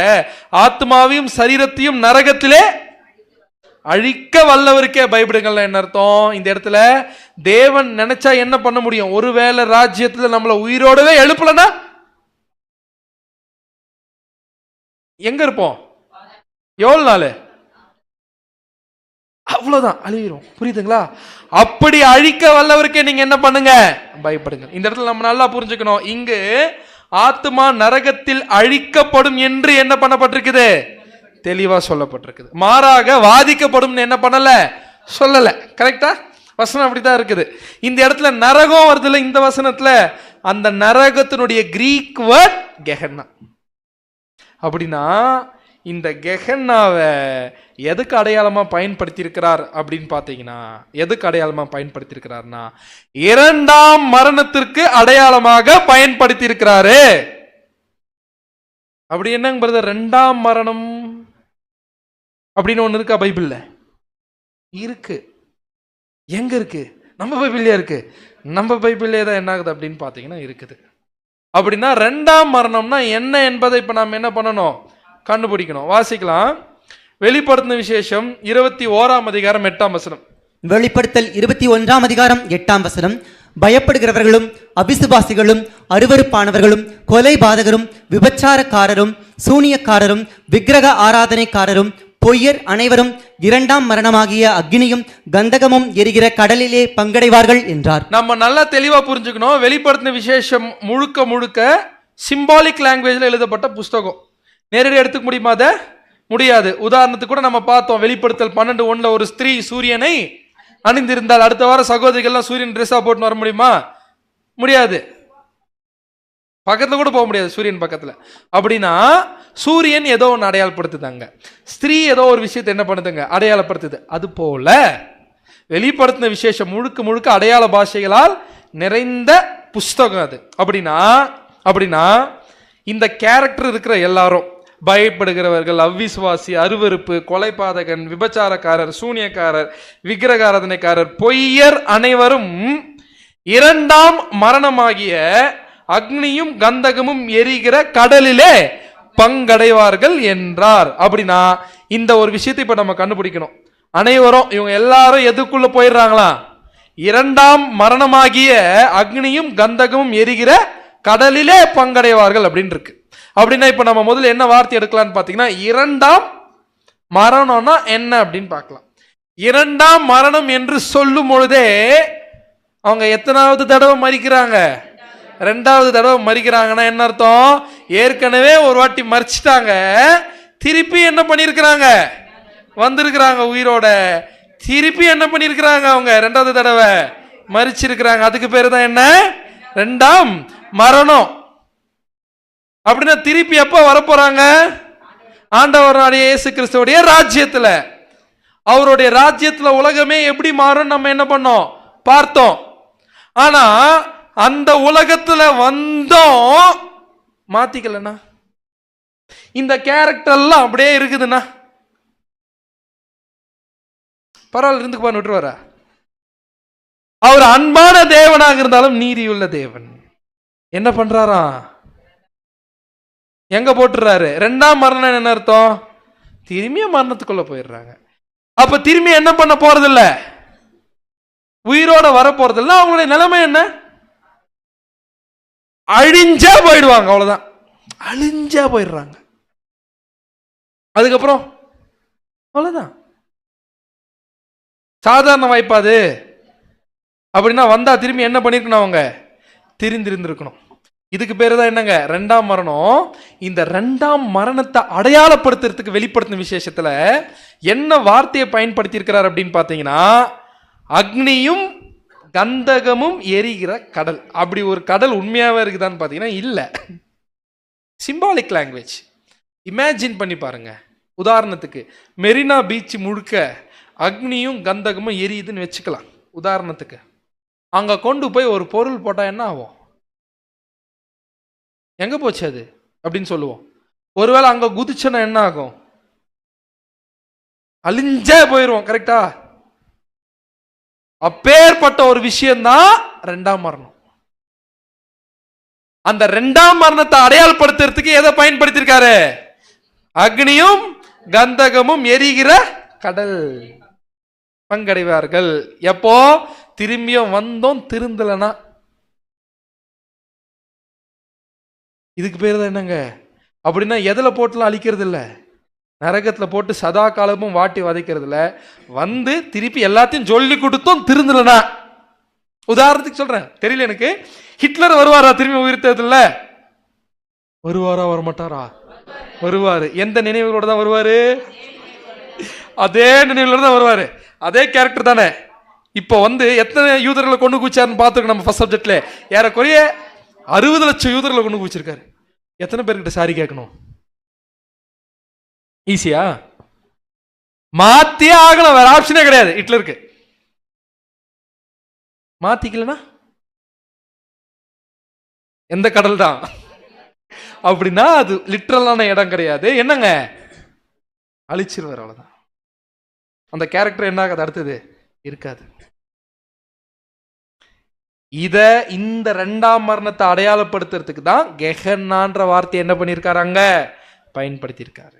A: ஆத்மாவையும் சரீரத்தையும் நரகத்திலே அழிக்க வல்லவருக்கே பயப்படுங்கள். என்ன அர்த்தம்? இந்த இடத்துல தேவன் நினைச்சா என்ன பண்ண முடியும்? ஒருவேளை ராஜ்யத்துல நம்மள உயிரோடவே எழுப்பலனா எங்க இருப்போம்? எவ்வளவு நாள்? அவ்வளவுதான், அழிவிரும். புரியுதுங்களா? அப்படி அழிக்க வல்லவருக்கே நீங்க என்ன பண்ணுங்க? பயப்படுங்க. இந்த இடத்துல நம்ம நல்லா புரிஞ்சுக்கணும், இங்கு ஆத்மா நரகத்தில் அழிக்கப்படும் என்று என்ன பண்ணப்பட்டிருக்குது? தெளிவா சொல்லப்பட்டிருக்குது. மாறாக வாதிக்கப்படும் என்ன பண்ணல, சொல்லல. கரெக்டா? வசனம் அப்படித்தான் இருக்குது. இந்த இடத்துல நரகம் வருதுல, இந்த வசனத்துல அந்த நரகத்தினுடைய கிரீக் வேர்ட் கெஹன்னா. அப்படின்னா இந்த கெஹன்னாவை எதுக்கு அடையாளமா பயன்படுத்தி இருக்கிறார் அப்படின்னு பாத்தீங்கன்னா, எதுக்கு அடையாளமா பயன்படுத்தி இருக்கிறார்னா இரண்டாம் மரணத்திற்கு அடையாளமாக பயன்படுத்தி இருக்கிறாரு. அப்படி என்னங்க பிரதர், ரெண்டாம் மரணம் அப்படின்னு ஒண்ணு இருக்கா பைபிள்ல? இருக்கு. எங்க இருக்கு? நம்ம பைபிள்லயே இருக்கு. நம்ம பைபிள்லயே தான் என்ன ஆகுது அப்படின்னு பாத்தீங்கன்னா இருக்குது. அப்படின்னா ரெண்டாம் மரணம்னா என்ன என்பதை இப்ப நாம் என்ன பண்ணணும்? கண்டுபிடிக்கணும். வாசிக்கலாம். வெளிப்படுத்தின விசேஷம் 21ஆம் அதிகாரம் 8ஆம் வசனம்.
B: வெளிப்படுத்தல் 21ஆம் அதிகாரம் 8ஆம் வசனம். பயப்படுகிறவர்களும் அவிசுவாசிகளும் அருவருப்பானவர்களும் கொலைபாதகரும் விபச்சாரக்காரரும் சூனியக்காரரும் விக்கிரக ஆராதனைக்காரரும் பொய்யர் அனைவரும் இரண்டாம் மரணமாகிய அக்னியும் கந்தகமும் எரிகிற கடலிலே பங்கடைவார்கள் என்றார். நம்ம
A: நல்லா தெளிவா புரிஞ்சுக்கணும். வெளிப்படுத்தின விசேஷம் முழுக்க முழுக்க சிம்பாலிக் லாங்குவேஜ்ல எழுதப்பட்ட புஸ்தகம். நேரடி எடுத்துக்க முடியுமா? அதை முடியாது. உதாரணத்துக்கு கூட நம்ம பார்த்தோம், வெளிப்படுத்தல் 12:1 ஒரு ஸ்திரீ சூரியனை அணிந்திருந்தால், அடுத்த வாரம் சகோதரிகள்லாம் சூரியன் ட்ரெஸ்ஸா போட்டு வர முடியுமா? முடியாது. பக்கத்துல கூட போக முடியாது சூரியன் பக்கத்துல. அப்படின்னா சூரியன் ஏதோ ஒன்று அடையாளப்படுத்துதாங்க, ஸ்திரீ ஏதோ ஒரு விஷயத்தை என்ன பண்ணுதுங்க? அடையாளப்படுத்துது. அது போல வெளிப்படுத்தின விசேஷம் முழுக்க முழுக்க அடையாள பாஷைகளால் நிறைந்த புஸ்தகம் அது. அப்படின்னா இந்த கேரக்டர் இருக்கிற எல்லாரும், பயப்படுகிறவர்கள், அவ்விசுவாசி, அருவருப்பு, கொலைபாதகன், விபச்சாரக்காரர், சூனியக்காரர், விக்கிரகாராதனைக்காரர், பொய்யர் அனைவரும் இரண்டாம் மரணமாகிய அக்னியும் கந்தகமும் எரிகிற கடலிலே பங்கடைவார்கள் என்றார். அப்படின்னா இந்த ஒரு விஷயத்தை இப்ப நம்ம கண்டுபிடிக்கணும். அனைவரும், இவங்க எல்லாரும் எதுக்குள்ள போயிடுறாங்களா? இரண்டாம் மரணமாகிய அக்னியும் கந்தகமும் எரிகிற கடலிலே பங்கடைவார்கள் அப்படின்னு இருக்கு. அப்படின்னா இப்ப நம்ம முதல்ல என்ன வார்த்தை எடுக்கலாம்னு பாத்தீங்கன்னா, இரண்டாம் மரணம்னா என்ன அப்படின்னு பார்க்கலாம். இரண்டாம் மரணம் என்று சொல்லும் பொழுதே அவங்க எத்தனாவது தடவை மரிக்கிறாங்க? ரெண்டாவது தடவை மரிக்கிறாங்கன்னா என்ன அர்த்தம்? ஏற்கனவே ஒரு வாட்டி மரிச்சிட்டாங்க, திருப்பி என்ன பண்ணிருக்கிறாங்க? வந்திருக்கிறாங்க உயிரோட. திருப்பி என்ன பண்ணிருக்கிறாங்க? அவங்க ரெண்டாவது தடவை மரிச்சிருக்கிறாங்க. அதுக்கு பேரு தான் என்ன? ரெண்டாம் மரணம். அப்படின்னா திருப்பி எப்ப வரப்போறாங்க? ஆண்டவராகிய இயேசு கிறிஸ்துவுடைய ராஜ்யத்துல. அவருடைய ராஜ்யத்துல உலகமே எப்படி மாறும் நம்ம என்ன பண்ணோம்? பார்த்தோம். ஆனா அந்த உலகத்துல வந்தோம், மாத்திக்கலனா இந்த கேரக்டர் எல்லாம் அப்படியே இருக்குதுன்னா பரவாயில்ல, இருந்துக்கு பாரு விட்டுருவாரா? அவர் அன்பான தேவனாக இருந்தாலும் நீதியுள்ள தேவன். என்ன பண்றாராம்? எங்க போட்டுறாரு? ரெண்டாம் மரணம். என்ன அர்த்தம்? திரும்பிய மரணத்துக்குள்ள போயிடுறாங்க. அப்ப திரும்பி என்ன பண்ண போறதில்ல, உயிரோட வர போறதில்ல. அவங்களுடைய நிலைமை என்ன? அழிஞ்சா போயிடுவாங்க. அவ்வளவுதான், அழிஞ்சா போயிடுறாங்க. அதுக்கப்புறம் அவ்வளவுதான். சாதாரண வாய்ப்பாது அப்படின்னா வந்தா திரும்பி என்ன பண்ணிருக்கணும்? அவங்க திருந்திருந்திருக்கணும். இதுக்கு பேரு தான் என்னங்க? ரெண்டாம் மரணம். இந்த ரெண்டாம் மரணத்தை அடையாளப்படுத்துறதுக்கு வெளிப்படுத்தின விசேஷத்துல என்ன வார்த்தையை பயன்படுத்தி இருக்கிறார் அப்படின்னு பாத்தீங்கன்னா, அக்னியும் கந்தகமும் எரிகிற கடல். அப்படி ஒரு கடல் உண்மையாவே இருக்குதான்னு பாத்தீங்கன்னா இல்ல, சிம்பாலிக் லாங்குவேஜ். இமேஜின் பண்ணி பாருங்க. உதாரணத்துக்கு மெரினா பீச் முழுக்க அக்னியும் கந்தகமும் எரியுதுன்னு வச்சுக்கலாம். உதாரணத்துக்கு அங்க கொண்டு போய் ஒரு பொருள் போட்டா என்ன ஆகும்? எங்க போச்சு அது அப்படின்னு சொல்லுவோம். ஒருவேளை அங்க குதிச்சனா என்ன ஆகும்? அழிஞ்சே போயிருவோம். கரெக்டா? அப்பேற்பட்ட ஒரு விஷயம்தான் ரெண்டாம் மரணம். அந்த ரெண்டாம் மரணத்தை அடையாளப்படுத்துறதுக்கு எதை பயன்படுத்தியிருக்காரு? அக்னியும் கந்தகமும் எரிகிற கடல் பங்கடைவார்கள். எப்போ? திரும்பியும் வந்தோம் திருந்தலனா. இதுக்கு பேர் தான் என்னங்க? அப்படின்னா எதுல போட்டுலாம் அழிக்கிறது இல்ல, நரகத்துல போட்டு சதா காலமும் வாட்டி வதைக்கிறது இல்ல, வந்து திருப்பி எல்லாத்தையும் சொல்லி கொடுத்தோம் திருந்தலனா. உதாரணத்துக்கு சொல்றேன், தெரியல எனக்கு. ஹிட்லர் வருவாரா திரும்பி உயிர்த்ததுல? வருவாரா வரமாட்டாரா? வருவாரு. எந்த நினைவுகளோட தான் வருவாரு? அதே நினைவுகளோட தான் வருவாரு. அதே கேரக்டர் தானே. இப்போ வந்து எத்தனை யூதர்களை கொண்டு குவிச்சாருன்னு பார்த்துருக்கோம் நம்ம ஃபர்ஸ்ட் சப்ஜெக்ட்ல. ஏறக்குறைய 60 லட்சம் யூதர்களை கொண்டு குவிச்சிருக்காரு. எத்தனை பேர்கிட்ட சாரி கேட்கணும்? ஈஸியா? மாத்தியே ஆகணும், வேற ஆப்ஷனே கிடையாது ஹிட்லருக்கு. மாத்திக்கலனா எந்த கடல் தான். அப்படின்னா அது லிட்டரலான இடம் கிடையாது. என்னங்க? அழிச்சிருவார், அவ்வளவுதான். அந்த கேரக்டர் என்ன ஆகாது, அடுத்தது இருக்காது. இந்த 2ஆம் மரணத்தை அடையாளப்படுத்துறதுக்கு தான் கெஹன்னான்ற வார்த்தை என்ன பண்ணிருக்காரு, அங்க பயன்படுத்தி இருக்காரு.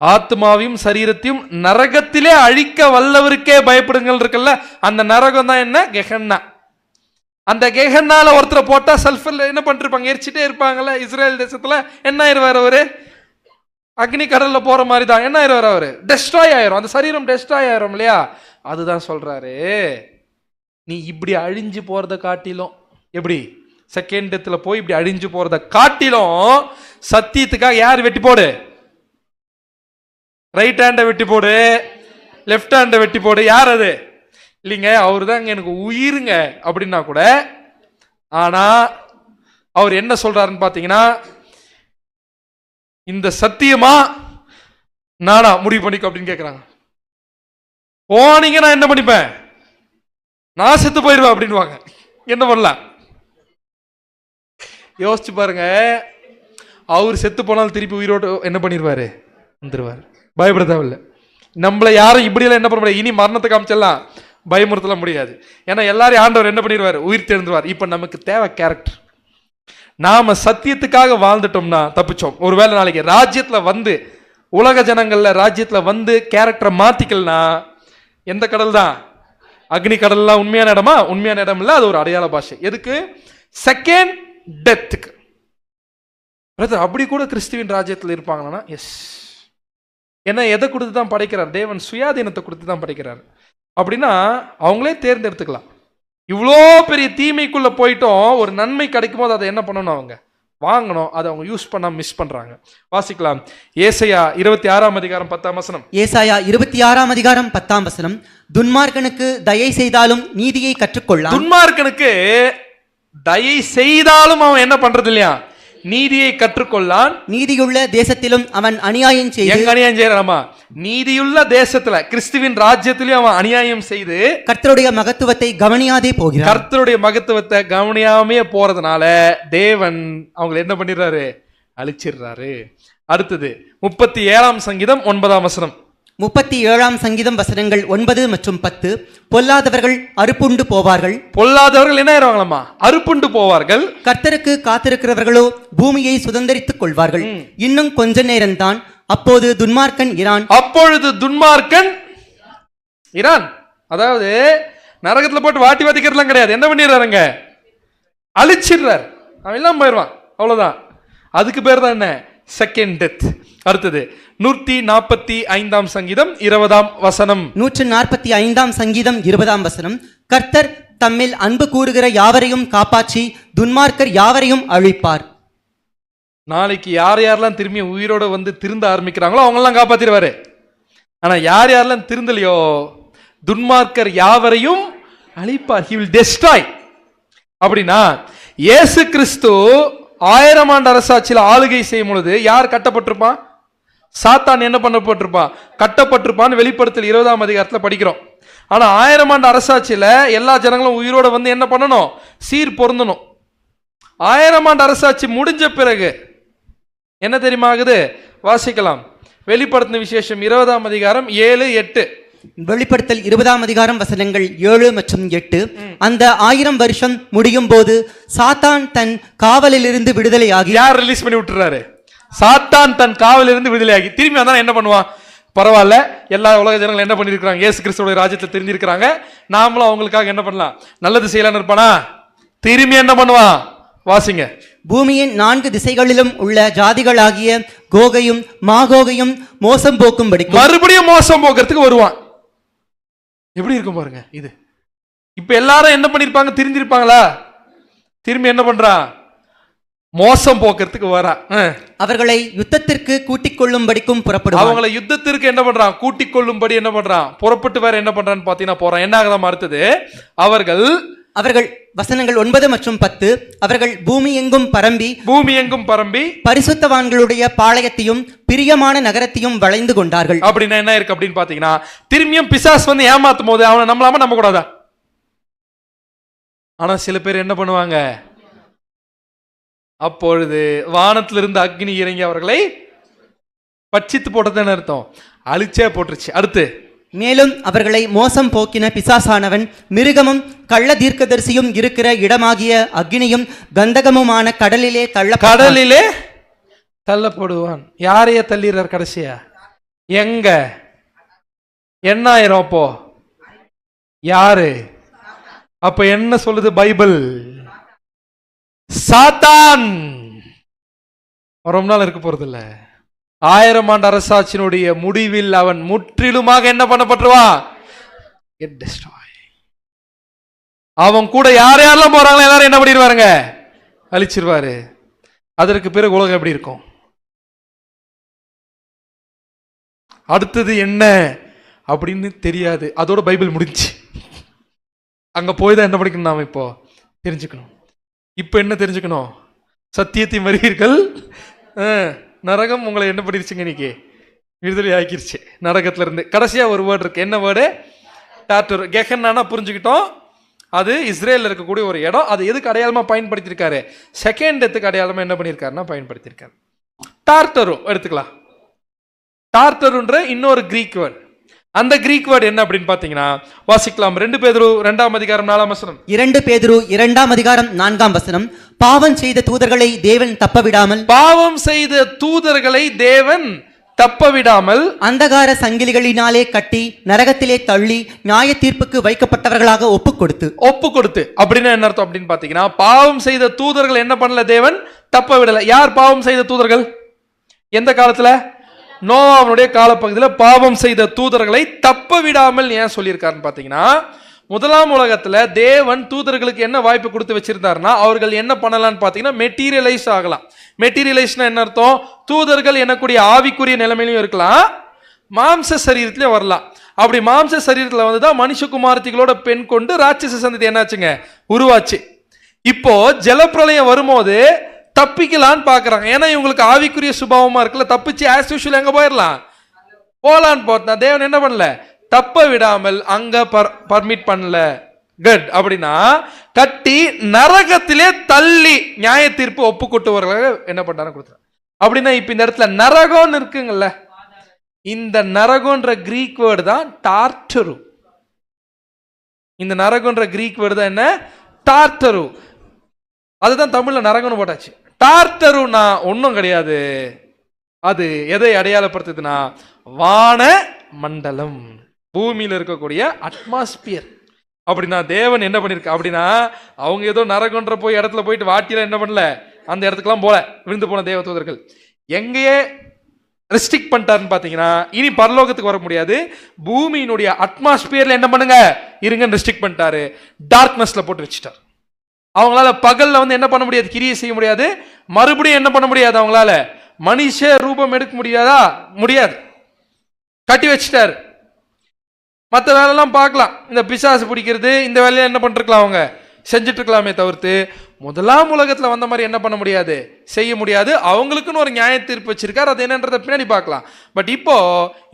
A: ஆத்மாவையும் சரீரத்தையும் நரகத்திலே அழிக்க வல்லவருக்கே பயப்படுங்கள் இருக்குல்ல, அந்த நரகம் தான் என்ன? கெஹன்னா. அந்த கெஹன்னால ஒருத்தரை போட்டா சல்ஃபர்ல என்ன பண்ணிருப்பாங்க, எரிச்சிட்டே இருப்பாங்கல்ல. இஸ்ரேல் தேசத்துல என்ன ஆயிருவார் அவரு? அக்னி கடல்ல போற மாதிரி தான். என்ன ஆயிருவார் அவரு? டெஸ்ட்ராய் ஆயிரும், அந்த சரீரம் டெஸ்ட்ராய் ஆயிரும் இல்லையா? அதுதான் சொல்றாரு, நீ இப்படி அழிஞ்சு போறத காட்டிலும், எப்படி செகண்ட் டெத்ல போய் இப்படி அழிஞ்சு போறத காட்டிலும் சத்தியத்துக்காக யார் வெட்டி போடு? ரைட் ஹேண்ட வெட்டி போடு, லெஃப்ட் ஹேண்ட வெட்டி போடு. யார் அது? இல்லைங்க, அவரு தான் எனக்கு உயிருங்க அப்படின்னா கூட. ஆனா அவர் என்ன சொல்றாருன்னு பாத்தீங்கன்னா, இந்த சத்தியமா நானா முடிவு பண்ணிக்கோ அப்படின்னு கேட்கிறாங்க. போனீங்க நான் என்ன பண்ணிப்பேன், நான் செத்து போயிடுவேன் அப்படின்வாங்க. என்ன பண்ணலாம் யோசிச்சு பாருங்க. அவர் செத்து போனாலும் திருப்பி உயிரோடு என்ன பண்ணிடுவாரு, வந்துருவாரு. பயப்பட தேவையில்ல. நம்மள யாரும் இப்படியெல்லாம் என்ன பண்ண முடியாது. இனி மரணத்தை காமிச்செல்லாம் பயமுறுத்தலாம் முடியாது. ஏன்னா எல்லாரையும் ஆண்டவர் என்ன பண்ணிடுவார், உயிர் தெரிந்துவார். இப்ப நமக்கு தேவை கேரக்டர். நாம சத்தியத்துக்காக வாழ்ந்துட்டோம்னா தப்பிச்சோம். ஒருவேளை நாளைக்கு ராஜ்யத்துல வந்து, உலக ஜனங்கள்ல ராஜ்யத்துல வந்து கேரக்டரை மாத்திக்கலனா எந்த கடல் தான்? அக்னி கடல்லாம் உண்மையான இடமா? உண்மையான இடம் இல்ல, அது ஒரு அடையாள பாஷை. எதுக்கு? செகண்ட் டெத்துக்கு. அப்படி கூட கிறிஸ்துவின் ராஜ்யத்தில் இருப்பாங்கன்னா எஸ். ஏன்னா எதை கொடுத்து தான் படைக்கிறார்? தேவன் சுயாதீனத்தை கொடுத்து தான் படைக்கிறார். அப்படின்னா அவங்களே தேர்ந்தெடுத்துக்கலாம். இவ்வளோ பெரிய தீமைக்குள்ள போயிட்டோம், ஒரு நன்மை கிடைக்கும் போது அதை என்ன பண்ணணும், அவங்க வாங்கணும். அதை அவங்க யூஸ் பண்ண மிஸ் பண்றாங்க. வாசிக்கலாம். ஏசாயா 26ஆம் அதிகாரம் 10ஆம் வசனம்.
B: ஏசாயா 26ஆம் அதிகாரம் 10ஆம் வசனம். துன்மார்க்கனுக்கு தயை செய்தாலும் நீதியை கற்றுக்கொள்ளான். துன்மார்க்கனுக்கு
A: தயை செய்தாலும் அவன் என்ன பண்றது இல்லையா, நீதியை கற்றுக்கொள்ளான்.
B: நீதியுள்ள தேசத்திலும் அவன் அநியாயம் செய்து.
A: எங்க அநியாயம் செய்யறாமா? நீதியுள்ள தேசத்துல, கிறிஸ்துவின் ராஜ்யத்திலும் அவன் அநியாயம் செய்து
B: கர்த்தருடைய மகத்துவத்தை கவனியாதே போகிறான்.
A: கர்த்தருடைய மகத்துவத்தை கவனியாமே போறதுனால தேவன் அவங்களை என்ன பண்ணிடுறாரு, அழிச்சிடுறாரு. அடுத்தது 37ஆம் சங்கீதம் 9ஆம் வசனம்.
B: 37ஆம் சங்கீதம் வசனங்கள் 9 மற்றும் 10. பொல்லாதவர்கள் அறுப்புண்டு போவார்கள்.
A: பொல்லாதவர்கள் என்ன ஆயிடுவாங்களாமா? அறுப்புண்டு போவார்கள்.
B: கர்த்தருக்கு காத்திருக்கிறவர்களோ பூமியை சுதந்தரித்துக் கொள்வார்கள். இன்னும் கொஞ்ச நேரம்தான், அப்போது துன்மார்க்கன் இரான்.
A: அப்பொழுது துன்மார்க்கன் இரான். அதாவது நரகத்துல போட்டு வாட்டி வாத்திக்கிறதுலாம் கிடையாது. என்ன பண்ணிடுறாருங்க, அழிச்சிடுறார். அவன் எல்லாம் போயிடுவான், அவ்வளவுதான். அதுக்கு பேர் தான் என்ன, செகண்ட் டெத். அடுத்தது 145ஆம் சங்கீதம் 20ஆம் வசனம்.
B: 145ஆம் சங்கீதம் 20ஆம் வசனம். கர்த்தர் தம்மில் அன்பு கூறுகிற யாவரையும் காப்பாற்றி துன்மார்க்கர் யாவரையும் அழிப்பார்.
A: நாளைக்கு யார் யாரெல்லாம் திரும்பி உயிரோட வந்து திருந்த ஆரம்பிக்கிறாங்களோ அவங்கெல்லாம் காப்பாத்திடுவாரு. ஆனா யார் யாரெல்லாம் திருந்தலையோ துன்மார்க்கர் யாவரையும் அழிப்பார். He will destroy. அப்படின்னா இயேசு கிறிஸ்து 1000 ஆண்டு அரசாட்சியில் ஆளுகை செய்யும் பொழுது யார் கட்டப்பட்டிருப்பான்? சாத்தான் என்ன பண்ணப்பட்டிருப்பான்? கட்டப்பட்டிருப்பான்னு வெளிப்படுத்தல் 20ஆம் அதிகாரத்தில் படிக்கிறோம். ஆனா 1000 ஆண்டு அரசாட்சியில எல்லா ஜனங்களும் உயிரோட வந்து என்ன பண்ணணும், சீர் பொருந்தணும். 1000 ஆண்டு அரசாட்சி முடிஞ்ச பிறகு என்ன தெரியுமா ஆகுது? வாசிக்கலாம். வெளிப்படுத்தின விசேஷம் 20ஆம் அதிகாரம் 7, 8.
B: வெளிப்படுத்தல் 20ஆம் அதிகாரம் வசனங்கள் 7 மற்றும் 8. அந்த 1000 வருஷம் முடியும் போது சாத்தான் தன் காவலிலிருந்து விடுதலையாகி.
A: யார் ரிலீஸ் பண்ணி விட்டுறாரு? சாத்தான் தன் காவலிலிருந்து விடுதலையாகி திரும்பி வந்தா என்ன பண்ணுவான்? பரவாயில்ல, எல்லா உலக ஜனங்களும் என்ன பண்ணிருக்காங்க, இயேசு கிறிஸ்துவோட ராஜ்யத்தை தெரிஞ்சிருக்கிறாங்க, நாமளும் அவங்களுக்காக என்ன பண்ணலாம், நல்லது செய்யலாம்னு இருப்பானா, திரும்பி என்ன பண்ணுவான், வாசிங்க.
B: பூமியின் 4 திசைகளிலும் உள்ள ஜாதிகளாகிய கோகையும் மாகோகையும் மோசம் போக்கும்படிக்கும்
A: மறுபடியும் மோசம் போக்குறதுக்கு வருவான். எப்படி இருக்கும் பாருங்க இது. இப்ப எல்லாரும் என்ன பண்ணிருப்பாங்க, தெரிஞ்சிருப்பாங்களா, திரும்பி என்ன பண்றான், மோசம் போக்குறதுக்கு வரா.
B: அவர்களை யுத்தத்திற்கு கூட்டிக் கொள்ளும்படிக்கும் புறப்படுவான்.
A: அவங்களை யுத்தத்திற்கு என்ன பண்றான், கூட்டிக் கொள்ளும்படி என்ன பண்றான், புறப்பட்டு வேற என்ன பண்றான்னு பாத்தீங்கன்னா போறான். என்ன ஆகுதா அடுத்தது, அவர்கள்
B: வசனங்கள் 9 மற்றும் 10, அவர்கள் பூமி எங்கும் பரம்பி பரிசுத்தவான்களுடைய பாளையத்தையும் பிரியமான நகரத்தையும் வளைந்து கொண்டார்கள்.
A: அப்படின்னா என்ன இருக்கு அப்படின்னு பாத்தீங்கன்னா, திரும்பியும் பிசாஸ் வந்து ஏமாத்தும் போது அவனை நம்பலாமா நம்ப கூடாதா? ஆனா சில பேர் என்ன பண்ணுவாங்க, அப்பொழுது வானத்திலிருந்து அக்னி இறங்கி அவர்களை பட்சித்து போட்டதுன்னு அர்த்தம், அழிச்சே போட்டுருச்சு. அடுத்து,
B: மேலும் அவர்களை மோசம் போக்கின பிசாசானவன் மிருகமும் கள்ள தீர்க்கதரிசியும் இருக்கிற இடமாகிய அக்னியும் கந்தகமுமான கடலிலே
A: தள்ளப்படுவான். யாரைய தள்ளிடுறார் கடைசியா, எங்க என்ன ஆயிரும் அப்போ, யாரு, அப்ப என்ன சொல்லுது பைபிள், சாத்தான் ரொம்ப நாள் இருக்க போறது இல்ல. 1000 ஆண்டு அரசாட்சியினுடைய முடிவில் அவன் முற்றிலுமாக என்ன பண்ணப்பட்டுருவான், அவன் கூட யார் யாரெல்லாம் போறாங்களோ எல்லாரும் என்ன பண்ணிடுவாருங்க, அழிச்சிருவாரு. அதற்கு பிறகு உலகம் எப்படி இருக்கும், அடுத்தது என்ன அப்படின்னு தெரியாது. அதோட பைபிள் முடிஞ்சு. அங்க போய் தான் என்ன படிக்கணும், நாம இப்போ தெரிஞ்சுக்கணும். இப்ப என்ன தெரிஞ்சுக்கணும், சத்தியத்தை மறியீர்கள், நரகம் உங்களை என்ன பண்ணிருச்சுங்க, இன்னைக்கு விடுதலை ஆக்கிருச்சு நரகத்துல இருந்து. கடைசியா ஒரு வேர்டு இருக்கு, என்ன வேர்டு, டார்டர். கெஹென்னா புரிஞ்சுக்கிட்டோம், அது இஸ்ரேல்ல இருக்கக்கூடிய ஒரு இடம். அது எதுக்கு அடையாளமா பயன்படுத்தியிருக்காரு, செகண்ட் டெத்துக்கு அடையாளமா என்ன பண்ணியிருக்காருன்னா பயன்படுத்தியிருக்காரு. டார்டரு எடுத்துக்கலாம். டார்டருன்ற இன்னொரு கிரீக் வேர்டு. அந்த கிரீக் வேர்டு என்ன அப்படின்னு பாத்தீங்கன்னா, வாசிக்கலாம். 2 பேதுரு 2ஆம் அதிகாரம் 4ஆம் வசனம்.
B: 2 பேதுரு 2ஆம் அதிகாரம் 4ஆம் வசனம். பாவம் செய்த தூதர்களை தேவன் தப்ப விடாமல் அந்தகார சங்கிலிகளினாலே கட்டி நரகத்திலே தள்ளி நியாய தீர்ப்புக்கு வைக்கப்பட்டவர்களாக ஒப்பு கொடுத்து.
A: அப்படின்னா என்ன அர்த்தம் அப்படின்னு பாத்தீங்கன்னா, பாவம் செய்த தூதர்கள் என்ன பண்ணல, தேவன் தப்ப விடல. யார் பாவம் செய்த தூதர்கள், எந்த காலத்துல, நோவாவுடைய காலப்பகுதியில் பாவம் செய்த தூதர்களை தப்ப விடாமல் ஏன் சொல்லியிருக்காருன்னு பாத்தீங்கன்னா, முதலாம் உலகத்துல தேவன் தூதர்களுக்கு என்ன வாய்ப்பு கொடுத்து வச்சிருந்தாருன்னா, அவர்கள் என்ன பண்ணலாம்னு பாத்தீங்கன்னா மெட்டீரியலைஸ் ஆகலாம். மெட்டீரியலைஸ்னா என்ன அர்த்தம், தூதர்கள் எனக்குரிய ஆவிக்குரிய நிலைமையிலும் இருக்கலாம், மாம்ச சரீரத்திலே வரலாம். அப்படி மாம்ச சரீரத்துல வந்துதான் மனுஷகுமாரத்திகளோட பெண் கொண்டு ராட்சச சந்ததி என்னாச்சுங்க, உருவாச்சு. இப்போ ஜலப்பிரளயம் வரும்போது தப்பிக்கலான்னு பாக்குறாங்க. ஏன்னா இவங்களுக்கு ஆவிக்குரிய சுபாவமா இருக்குல்ல, தப்பிச்சு ஆஸ் யூஷுவல் எங்க போலான்னு போத்தா தேவன் என்ன பண்ணல, தப்ப விடாமல் அங்க பர்மிட் பண்ணல. குட். அப்படின்னா கட்டி நரகத்திலே தள்ளி நியாய தீர்ப்பு ஒப்பு கொட்டுவர்களாக என்ன பண்ணாரு கொடுத்தாரு. அப்படின்னா இப்ப இந்த இடத்துல நரகம்னு இருக்குங்கல்ல, இந்த நரகம்ன்ற கிரீக் வேர்டு தான் டார்டரு. இந்த நரகம்ன்ற கிரீக் வேர்டு தான் என்ன, டார்டரு. அதுதான் தமிழ்ல நரகம்னு போட்டாச்சு. டார்டருனா ஒன்றும் கிடையாது. அது எதை அடையாளப்படுத்துதுன்னா, வான மண்டலம், பூமியில இருக்கக்கூடிய அட்மாஸ்பியர். அப்படின்னா தேவன் என்ன பண்ணிருக்க அப்படின்னா, அவங்க ஏதோ நரகன்ற போய் இடத்துல போயிட்டு வாட்டியில என்ன பண்ணல, அந்த இடத்துக்குலாம் போல விழுந்து போன தேவ தூதர்கள் எங்கேயே ரெஸ்ட்ரிக்ட் பண்ணிட்டாருன்னு பாத்தீங்கன்னா, இனி பரலோகத்துக்கு வர முடியாது, பூமியினுடைய அட்மாஸ்பியர்ல என்ன பண்ணுங்க இருங்கன்னு ரெஸ்ட்ரிக்ட் பண்ணிட்டாரு. டார்க்னஸ்ல போட்டு வச்சுட்டார். அவங்களால பகல்ல வந்து என்ன பண்ண முடியாது, கிரியை செய்ய முடியாது. மறுபடியும் என்ன பண்ண முடியாது, அவங்களால மனுஷ ரூபம் எடுக்க முடியாதா, முடியாது, கட்டி வச்சுட்டாரு. மற்ற வேலையெல்லாம் பார்க்கலாம், இந்த பிசாசு பிடிக்கிறது இந்த வேலையை என்ன பண்ணிருக்கலாம், அவங்க செஞ்சுட்டு இருக்கலாமே தவிர்த்து முதலாம் உலகத்துல வந்த மாதிரி என்ன பண்ண முடியாது, செய்ய முடியாது. அவங்களுக்குன்னு ஒரு நியாய தீர்ப்பு வச்சிருக்காரு, அது என்னன்றதை பின்னாடி பார்க்கலாம். பட் இப்போ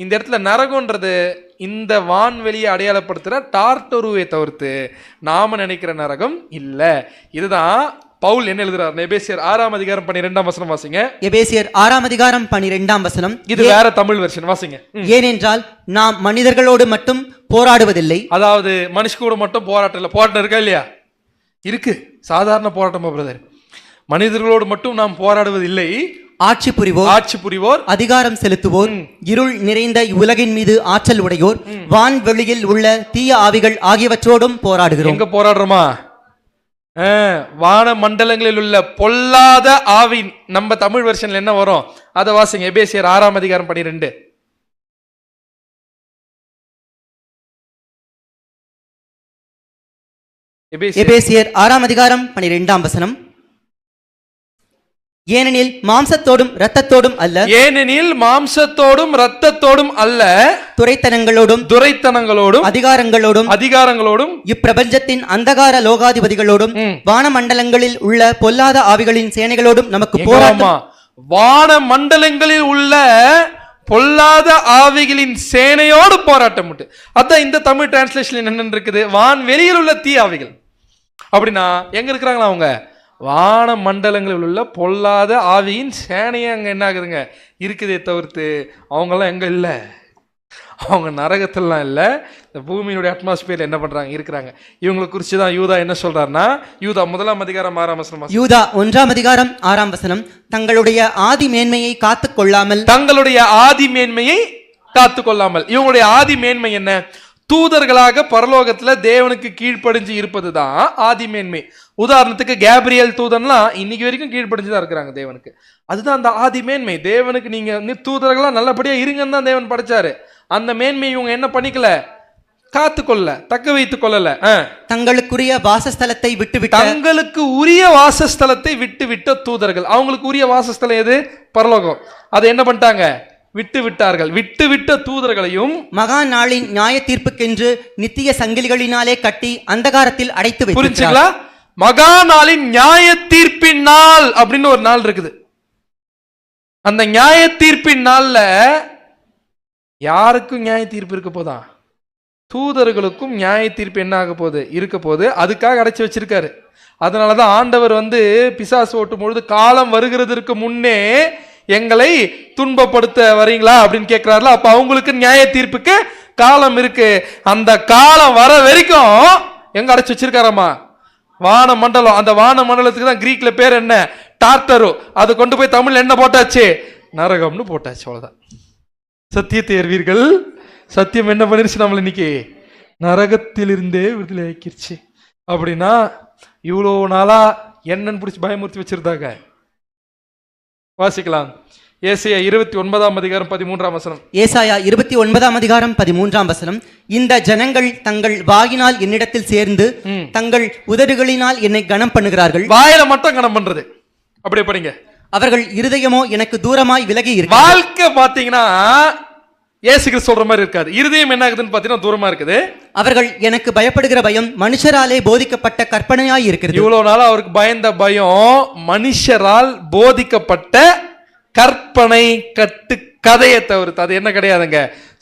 A: இந்த இடத்துல நரகம்ன்றது இந்த வான்வெளியை அடையாளப்படுத்துற டார்டருவை தவிர்த்து நாம நினைக்கிற நரகம் இல்ல. இதுதான் பவுல் என்ன எழுதுறார், எபேசியர் 6ஆம் அதிகாரம் 12ஆம் வசனம் வாசிங்க.
B: எபேசியர் 6ஆம் அதிகாரம் 12ஆம் வசனம்.
A: இது வேற தமிழ் வெர்ஷன் வாசிங்க.
B: ஏனென்றால் நாம் மனிதர்களோடு மட்டும் போராடுவதில்லை.
A: அதாவது மனுஷனோடு மட்டும் போராட்டம் இல்ல, போராட்டம் இருக்கா இல்லையா, இருக்கு. சாதாரண போராட்டம் பிரதர், மனிதர்களோடு மட்டும் நாம் போராடுவதில்லை,
B: ஆட்சி புரிவோர்,
A: ஆட்சி புரிவோர்,
B: அதிகாரம் செலுத்துவோர், இருள் நிறைந்த இவ்வுலகின் மீது ஆற்றல் உடையோர், வான்வெளியில் உள்ள தீய ஆவிகள் ஆகியவற்றோடும் போராடுகிறோம்.
A: எங்க போராடுறோமா? வான மண்டலங்களில் உள்ள பொல்லாத ஆவி. நம்ம தமிழ் வெர்ஷன்ல என்ன வரும் அதை வாசிங்க. எபேசியர் 6ஆம் அதிகாரம் 12.
B: எபேசியர் 6ஆம் அதிகாரம் 12ஆம் வசனம். ஏனெனில் மாம்சத்தோடும் இரத்தத்தோடும் அல்ல,
A: ஏனெனில் மாம்சத்தோடும் இரத்தத்தோடும் அல்ல,
B: துரைத்தனங்களோடும் அதிகாரங்களோடும் இப்பிரபஞ்சத்தின் அந்தகார லோகாதிபதிகளோடும் வானமண்டலங்களில் உள்ள பொல்லாத ஆவிகளின் சேனைகளோடும் நமக்கு போராட்டம்.
A: வான மண்டலங்களில் உள்ள பொல்லாத ஆவிகளின் சேனையோடு போராட்டம் உண்டு. அதான் இந்த தமிழ் டிரான்ஸ்லேஷன் என்ன இருக்குது? வான் வெளியில் உள்ள தீ ஆவிகள். அப்படின்னா எங்க இருக்கிறாங்களா அவங்க? வான மண்டலங்களில் உள்ள பொல்லாத ஆவியின் சேனையை அங்க என்ன ஆகுதுங்க இருக்குதே தவிர்த்து அவங்கெல்லாம் எங்க இல்ல, அவங்க நரகத்திலாம் இல்ல, இந்த பூமியினுடைய அட்மாஸ்பியர்ல என்ன பண்றாங்க இருக்கிறாங்க. இவங்களை குறித்து தான் யூதா என்ன சொல்றாருன்னா, யூதா 1ஆம் அதிகாரம் 6ஆம் வசனம்.
B: யூதா 1ஆம் அதிகாரம் 6ஆம் வசனம். தங்களுடைய ஆதி மேன்மையை காத்துக் கொள்ளாமல்,
A: தங்களுடைய ஆதி மேன்மையை காத்துக் கொள்ளாமல். இவங்களுடைய ஆதி மேன்மை என்ன? தூதர்களாக பரலோகத்துல தேவனுக்கு கீழ்ப்படிஞ்சு இருப்பதுதான் ஆதி மேன்மை. உதாரணத்துக்கு கேப்ரியல் தூதன்லாம் இன்னைக்கு வரைக்கும் கீழ்ப்படிஞ்சுதான் இருக்கிறாங்க தேவனுக்கு. அதுதான் அந்த ஆதி மேன்மை. தேவனுக்கு நீங்க தூதர்களா நல்லபடியா இருங்கன்னு தான் தேவன் படைச்சாரு. அந்த மேன்மை இவங்க என்ன பண்ணிக்கல, காத்துக்கொள்ள, தக்க வைத்துக் கொள்ளல.
B: தங்களுக்குரிய வாசஸ்தலத்தை விட்டுவிட்ட,
A: தங்களுக்கு உரிய வாசஸ்தலத்தை விட்டுவிட்ட தூதர்கள். அவங்களுக்கு உரிய வாசஸ்தலம் எது? பரலோகம். அதை என்ன பண்ணிட்டாங்க? விட்டு விட்டார்கள். விட்டுவிட்ட தூதர்களையும்
B: மகா நாளின் நியாய தீர்ப்புக்கென்று நித்திய சங்கிலிகளினாலே கட்டி அந்தகாரத்தில் அடைத்து வைத்தார்.
A: புரிஞ்சுங்களா? மகா நாளின் நியாய தீர்ப்பின் நாள் அப்படின்னு ஒரு நாள் இருக்குது. அந்த நியாய தீர்ப்பின் நாள்ல யாருக்கும் நியாய தீர்ப்பு இருக்க போதா? தூதர்களுக்கும் நியாய தீர்ப்பு என்ன ஆக போகுது? இருக்க போது. அதுக்காக அடைச்சு வச்சிருக்காரு. அதனாலதான் ஆண்டவர் பிசாசு ஓட்டும் பொழுது காலம் வருகிறதற்கு முன்னே எங்களை துன்பப்படுத்த வரீங்களா அப்படின்னு கேட்கிறாருல. அப்ப அவங்களுக்கு நியாய தீர்ப்புக்கு காலம் இருக்கு. அந்த காலம் வர வரைக்கும் எங்க அடைச்சு வச்சிருக்காரம்மா? வான மண்டலம். அந்த வான மண்டலத்துக்கு தான் கிரீக்ல பேர் என்ன? டார்டரு. அது கொண்டு போய் தமிழ் என்ன போட்டாச்சு? நரகம்னு போட்டாச்சு. அவ்வளவுதான். சத்தியத்தை அறிவீர்கள், சத்தியம் என்ன பண்ணிருச்சு நம்மள இன்னைக்கு? நரகத்திலிருந்தே விடுதலை ஆக்கிருச்சு. அப்படின்னா இவ்வளோ நாளா என்னன்னு பிடிச்சி பயமுறுத்தி வச்சிருந்தாங்க. வாசிக்கலாம். ஏசாயா 29ஆம் அதிகாரம் 13ஆம் வசனம்.
B: ஏசாயா 29ஆம் அதிகாரம் 13ஆம் வசனம். இந்த ஜனங்கள் தங்கள் வாயினால் என்னிடத்தில் சேர்ந்து தங்கள் உதடுகளினால் என்னை கனம் பண்ணுகிறார்கள்.
A: வாயில மட்டும் கனம் பண்றது. அப்படியே படிங்க.
B: அவர்கள் இருதயமோ எனக்கு தூரமாய் விலகி இருக்கு.
A: வாழ்க்கை பாத்தீங்கன்னா இயேசு கிறிஸ்து சொல்ற மாதிரி இருக்காது. இருதயம் என்ன ஆகுதுன்னு பாத்தீங்கன்னா தூரமா இருக்குது. அவர்கள்
B: எனக்கு பயப்படுகிற பயம் மனுஷராலே போதிக்கப்பட்ட கற்பனையாய் இருக்கிறது.
A: இவ்வளவு நாள் அவருக்கு பயந்த பயம் மனுஷரால் போதிக்கப்பட்ட கற்பனை, கட்டு கதையை தவிர்த்து அது என்ன கிடையாதுங்க?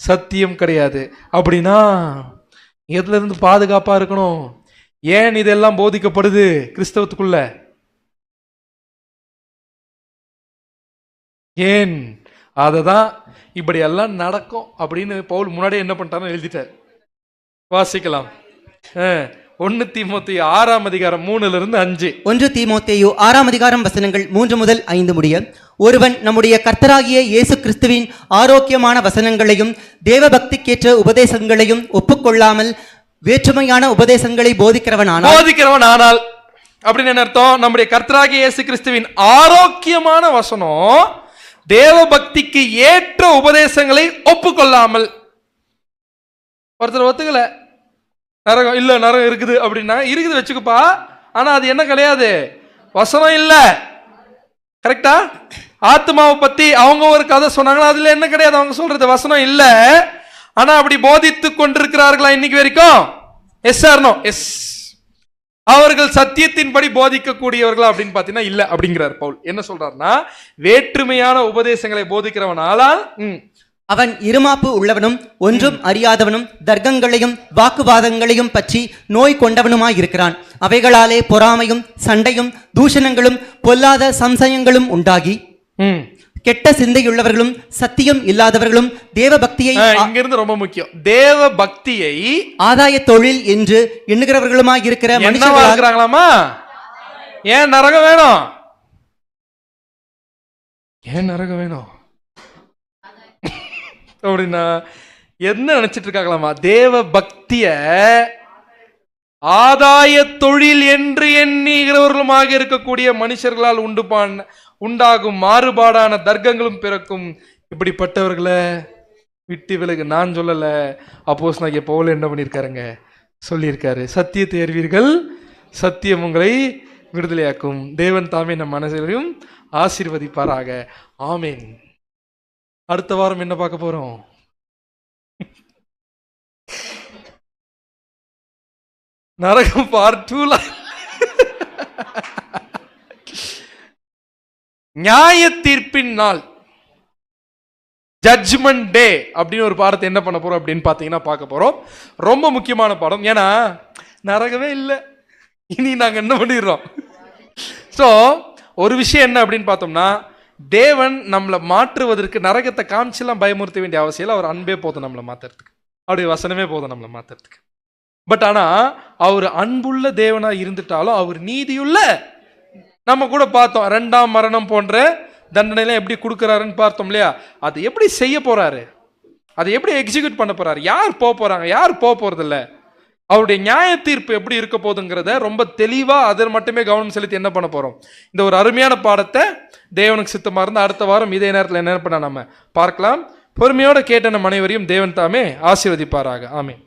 A: சத்தியம் கிடையாது. அப்படின்னா எதுல இருந்து பாதுகாப்பா இருக்கணும்? ஏன் இதெல்லாம் போதிக்கப்படுது கிறிஸ்தவத்துக்குள்ள? ஏன் அததான் இப்படி எல்லாம் நடக்கும் அப்படின்னு பவுல் முன்னாடியே என்ன பண்ணிட்டாருன்னு எழுதிட்டார். வாசிக்கலாம். 1 தீமோத்தேயு 6ஆம் அதிகாரம் 3-5.
B: 1 தீமோத்தேயு 6ஆம் அதிகாரம் வசனங்கள் 3 முதல் 5 முடிய. ஒருவன் நம்முடைய கர்த்தராகிய இயேசு கிறிஸ்துவின் ஆரோக்கியமான வசனங்களையும் தேவ பக்திக்கேற்ற உபதேசங்களையும் ஒப்புக்கொள்ளாமல் வேற்றுமையான உபதேசங்களை போதிக்கிறவனானால்
A: அப்படின்னு என்ன அர்த்தம்? நம்முடைய கர்த்தராகிய இயேசு கிறிஸ்துவின் ஆரோக்கியமான வசனம் தேவ பக்திக்கு ஏற்ற உபதேசங்களை ஒப்புக்கொள்ளாமல். ஒருத்தர் ஒத்துக்கல, நரகம் இல்ல, நரகம் இருக்குது அப்படின்னா இருக்குது வச்சுக்கப்பா, ஆனா அது என்ன கிடையாது? வசனம் இல்ல. கரெக்டா? ஆத்மாவை பத்தி அவங்க ஒரு கதை சொன்னாங்களா, அதுல என்ன கிடையாது? அவங்க சொல்றது வசனம் இல்ல. ஆனா அப்படி போதித்து கொண்டிருக்கிறார்களா இன்னைக்கு வரைக்கும்? Yes or no? எஸ். அவர்கள் சத்தியத்தின்படி போதிக்கக்கூடியவர்களா அப்படின்னு பாத்தீங்கன்னா இல்ல அப்படிங்கிறார் பவுல். என்ன சொல்றாருன்னா, வேற்றுமையான உபதேசங்களை போதிக்கிறவன் ஆளால்
B: அவன் இருமாப்பு உள்ளவனும் ஒன்றும் அறியாதவனும் தர்க்கங்களையும் வாக்குவாதங்களையும் பற்றி நோய் கொண்டவனுமாயிருக்கிறான். அவைகளாலே பொறாமையும் சண்டையும் தூஷணங்களும் பொல்லாத சம்சயங்களும் உண்டாகி கெட்ட சிந்தையுள்ளவர்களும் சத்தியம் இல்லாதவர்களும் தேவ பக்தியை,
A: இங்கிருந்து ரொம்ப முக்கியம், தேவ பக்தியை
B: ஆதாய தொழில் என்று எண்ணுகிறவர்களுமாய் இருக்கிற
A: மனுஷர்களாமா. ஏன் நரகம் வேணும்? ஏன் நரகம் வேணும் அப்படின்னா என்ன நினைச்சிட்டு இருக்காங்களாமா? தேவ பக்திய ஆதாய தொழில் என்று எண்ணுகிறவர்களுமாக இருக்கக்கூடிய மனுஷர்களால் உண்டாகும் மாறுபாடான தர்க்கங்களும் பிறக்கும். இப்படிப்பட்டவர்களை விட்டு விலகு. நான் சொல்லல, அப்போஸ்தலனாகிய பவுல் என்ன பண்ணியிருக்காருங்க, சொல்லியிருக்காரு. சத்தியத்தை அறிவீர்கள், சத்தியம் உங்களை விடுதலையாக்கும். தேவன் தாமே நம் மனதிலையும் ஆசீர்வதிப்பாராக. ஆமேன். அடுத்த வாரம் என்ன பார்க்க போறோம்? நரகம் பார்ட் 2. நியாய தீர்ப்பின் நாள், ஜட்ஜ்மெண்ட் டே அப்படின்னு ஒரு பாடத்தை என்ன பண்ண போறோம் அப்படின்னு பாத்தீங்கன்னா பார்க்க போறோம். ரொம்ப முக்கியமான பாடம். ஏன்னா நரகமே இல்லை, இனி நாங்க என்ன பண்ணிடுறோம். ஸோ ஒரு விஷயம் என்ன அப்படின்னு பார்த்தோம்னா, தேவன் நம்மளை மாற்றுவதற்கு நரகத்தை காமிச்செல்லாம் பயமுறுத்த வேண்டிய அவசியம் இல்லை. அவர் அன்பே போதும் நம்மளை மாத்துறதுக்கு, அவருடைய வசனமே போதும் நம்மளை மாத்துறதுக்கு. பட் ஆனா அவர் அன்புள்ள தேவனா இருந்துட்டாலும் அவர் நீதியுள்ள, நம்ம கூட பார்த்தோம் 2ஆம் மரணம் போன்ற தண்டனைலாம் எப்படி கொடுக்குறாருன்னு பார்த்தோம் இல்லையா? அது எப்படி செய்ய போறாரு, அதை எப்படி எக்ஸிக்யூட் பண்ண போறாரு, யார் போக போறாங்க, யார் போக போறது இல்லை, அவருடைய நியாய தீர்ப்பு எப்படி இருக்க போகுதுங்கிறத ரொம்ப தெளிவா அதில் மட்டுமே கவனம் செலுத்தி என்ன பண்ண போறோம். இந்த ஒரு அருமையான பாடத்தை தேவனுக்கு சித்தமா இருந்து அடுத்த வாரம் இதே நேரத்தில் என்ன பண்ண நம்ம பார்க்கலாம். பொறுமையோட கேட்ட நம் அனைவரையும் தேவன் தாமே ஆசீர்வதிப்பாராக. ஆமென்.